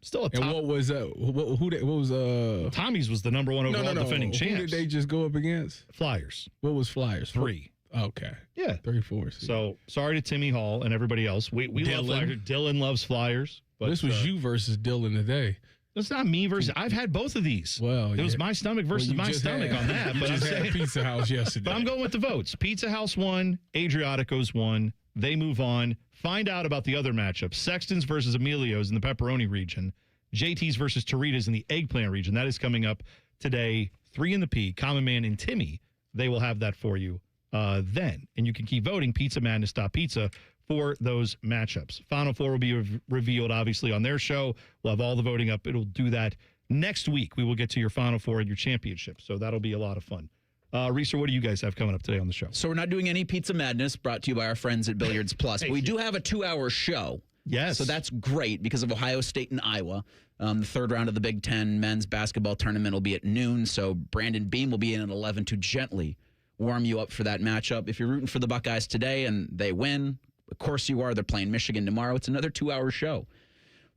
still a top. And what was that? What was Tommy's was the number 1 overall defending champs. Who did they just go up against? Flyers. What was Flyers? 3. Okay. Yeah. 3-4. So sorry to Timmy Hall and everybody else. We love Flyers. Dylan loves Flyers. But this was you versus Dylan today. It's not me versus. I've had both of these. Well, it was my stomach versus my stomach on that. But I'm saying Pizza House yesterday. But I'm going with the votes. Pizza House won. Adriaticos won. They move on. Find out about the other matchup. Sexton's versus Emilio's in the pepperoni region. JT's versus Torita's in the eggplant region. That is coming up today. 3 in the P. Common Man and Timmy. They will have that for you then. And you can keep voting. PizzaMadness.pizza for those matchups. Final Four will be revealed, obviously, on their show. We'll have all the voting up. It'll do that next week. We will get to your Final Four and your championship. So that'll be a lot of fun. Reeser, what do you guys have coming up today on the show? So we're not doing any Pizza Madness, brought to you by our friends at Billiards Plus. But we do have a 2-hour show. Yes. So that's great because of Ohio State and Iowa. The third round of the Big Ten men's basketball tournament will be at noon. So Brandon Beam will be in at 11 to gently warm you up for that matchup. If you're rooting for the Buckeyes today and they win, of course you are. They're playing Michigan tomorrow. It's another 2-hour show.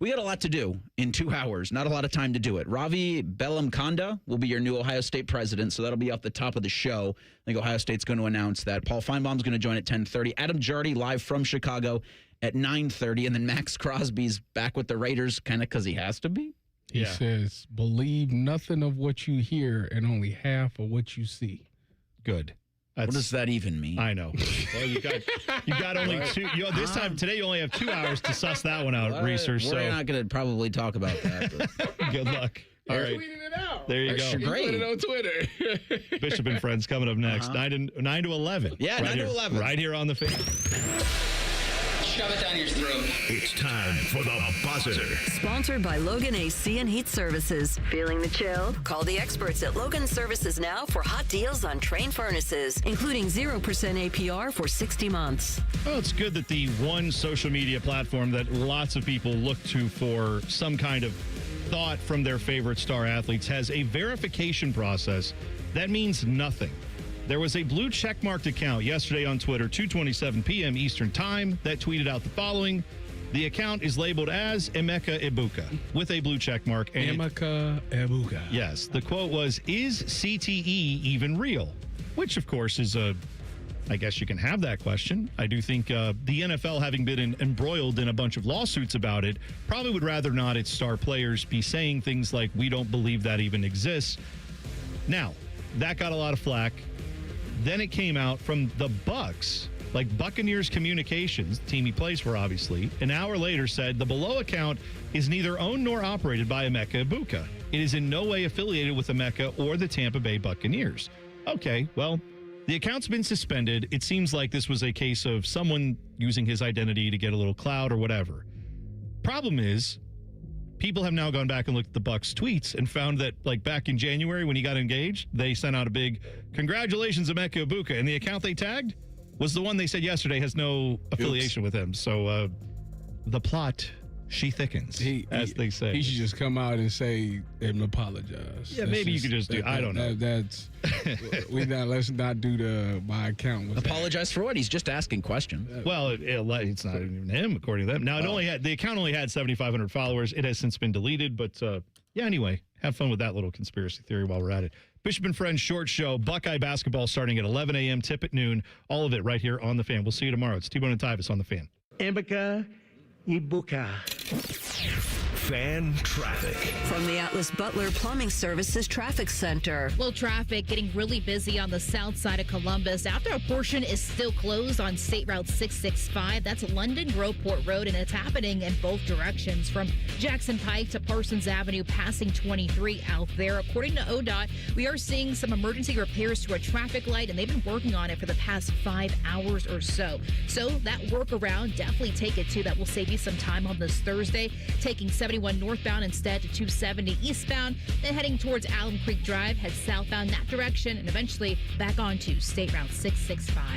We got a lot to do in 2 hours. Not a lot of time to do it. Ravi Bellamkonda will be your new Ohio State president, so that'll be off the top of the show. I think Ohio State's going to announce that. Paul Feinbaum's going to join at 10:30. Adam Jardy live from Chicago at 9:30, and then Max Crosby's back with the Raiders, kind of because he has to be. He says, believe nothing of what you hear and only half of what you see. Good. What does that even mean? I know. Well, you got only two. This time today, you only have 2 hours to suss that one out. Research. We're not going to probably talk about that. But. Good luck. All right. Tweeted it out. There you go. Great. Put it on Twitter. Bishop and Friends coming up next. 9 to 11. Yeah, right 9 to 11. Right here on the Fan. Shove it down your throat. It's time for the buzzer. Sponsored by Logan AC and Heat Services. Feeling the chill? Call the experts at Logan Services now for hot deals on Train furnaces, including 0% APR for 60 months. Well, it's good that the one social media platform that lots of people look to for some kind of thought from their favorite star athletes has a verification process that means nothing. There was a blue checkmarked account yesterday on Twitter, 2:27 p.m. Eastern Time, that tweeted out the following. The account is labeled as Emeka Ibuka with a blue checkmark. Emeka Ibuka. Yes. The quote was, is CTE even real? Which, of course, is I guess you can have that question. I do think the NFL, having been embroiled in a bunch of lawsuits about it, probably would rather not its star players be saying things like, we don't believe that even exists. Now, that got a lot of flack. Then it came out from the Bucs, like Buccaneers Communications, the team he plays for, obviously, an hour later said the below account is neither owned nor operated by Emeka Ibuka. It is in no way affiliated with Emeka or the Tampa Bay Buccaneers. Okay, well, the account's been suspended. It seems like this was a case of someone using his identity to get a little clout or whatever. Problem is, people have now gone back and looked at the Bucs tweets and found that, like, back in January when he got engaged, they sent out a big congratulations, Emeka Ibuka, and the account they tagged was the one they said yesterday has no affiliation with him. So the plot, she thickens, as they say. He should just come out and say and apologize. Yeah, maybe you could just do. I don't know. Let's not do my account. Apologize for what? He's just asking questions. Well, it's not even him, according to them. Now, the account only had 7,500 followers. It has since been deleted, but yeah. Anyway, have fun with that little conspiracy theory while we're at it. Bishop and Friends short show. Buckeye basketball starting at 11 a.m. Tip at noon. All of it right here on the Fan. We'll see you tomorrow. It's T-Bone and Tyvis on the Fan. Emeka Ibuka. Fan traffic. From the Atlas Butler Plumbing Services Traffic Center. Well, traffic getting really busy on the south side of Columbus after a portion is still closed on State Route 665. That's London Groveport Road, and it's happening in both directions from Jackson Pike to Parsons Avenue, passing 23 out there. According to ODOT, we are seeing some emergency repairs to a traffic light, and they've been working on it for the past 5 hours or so. So that workaround, definitely take it too. That will save you some time on this Thursday, taking 71 northbound instead to 270 eastbound, then heading towards Alum Creek Drive, head southbound that direction, and eventually back onto State Route 665.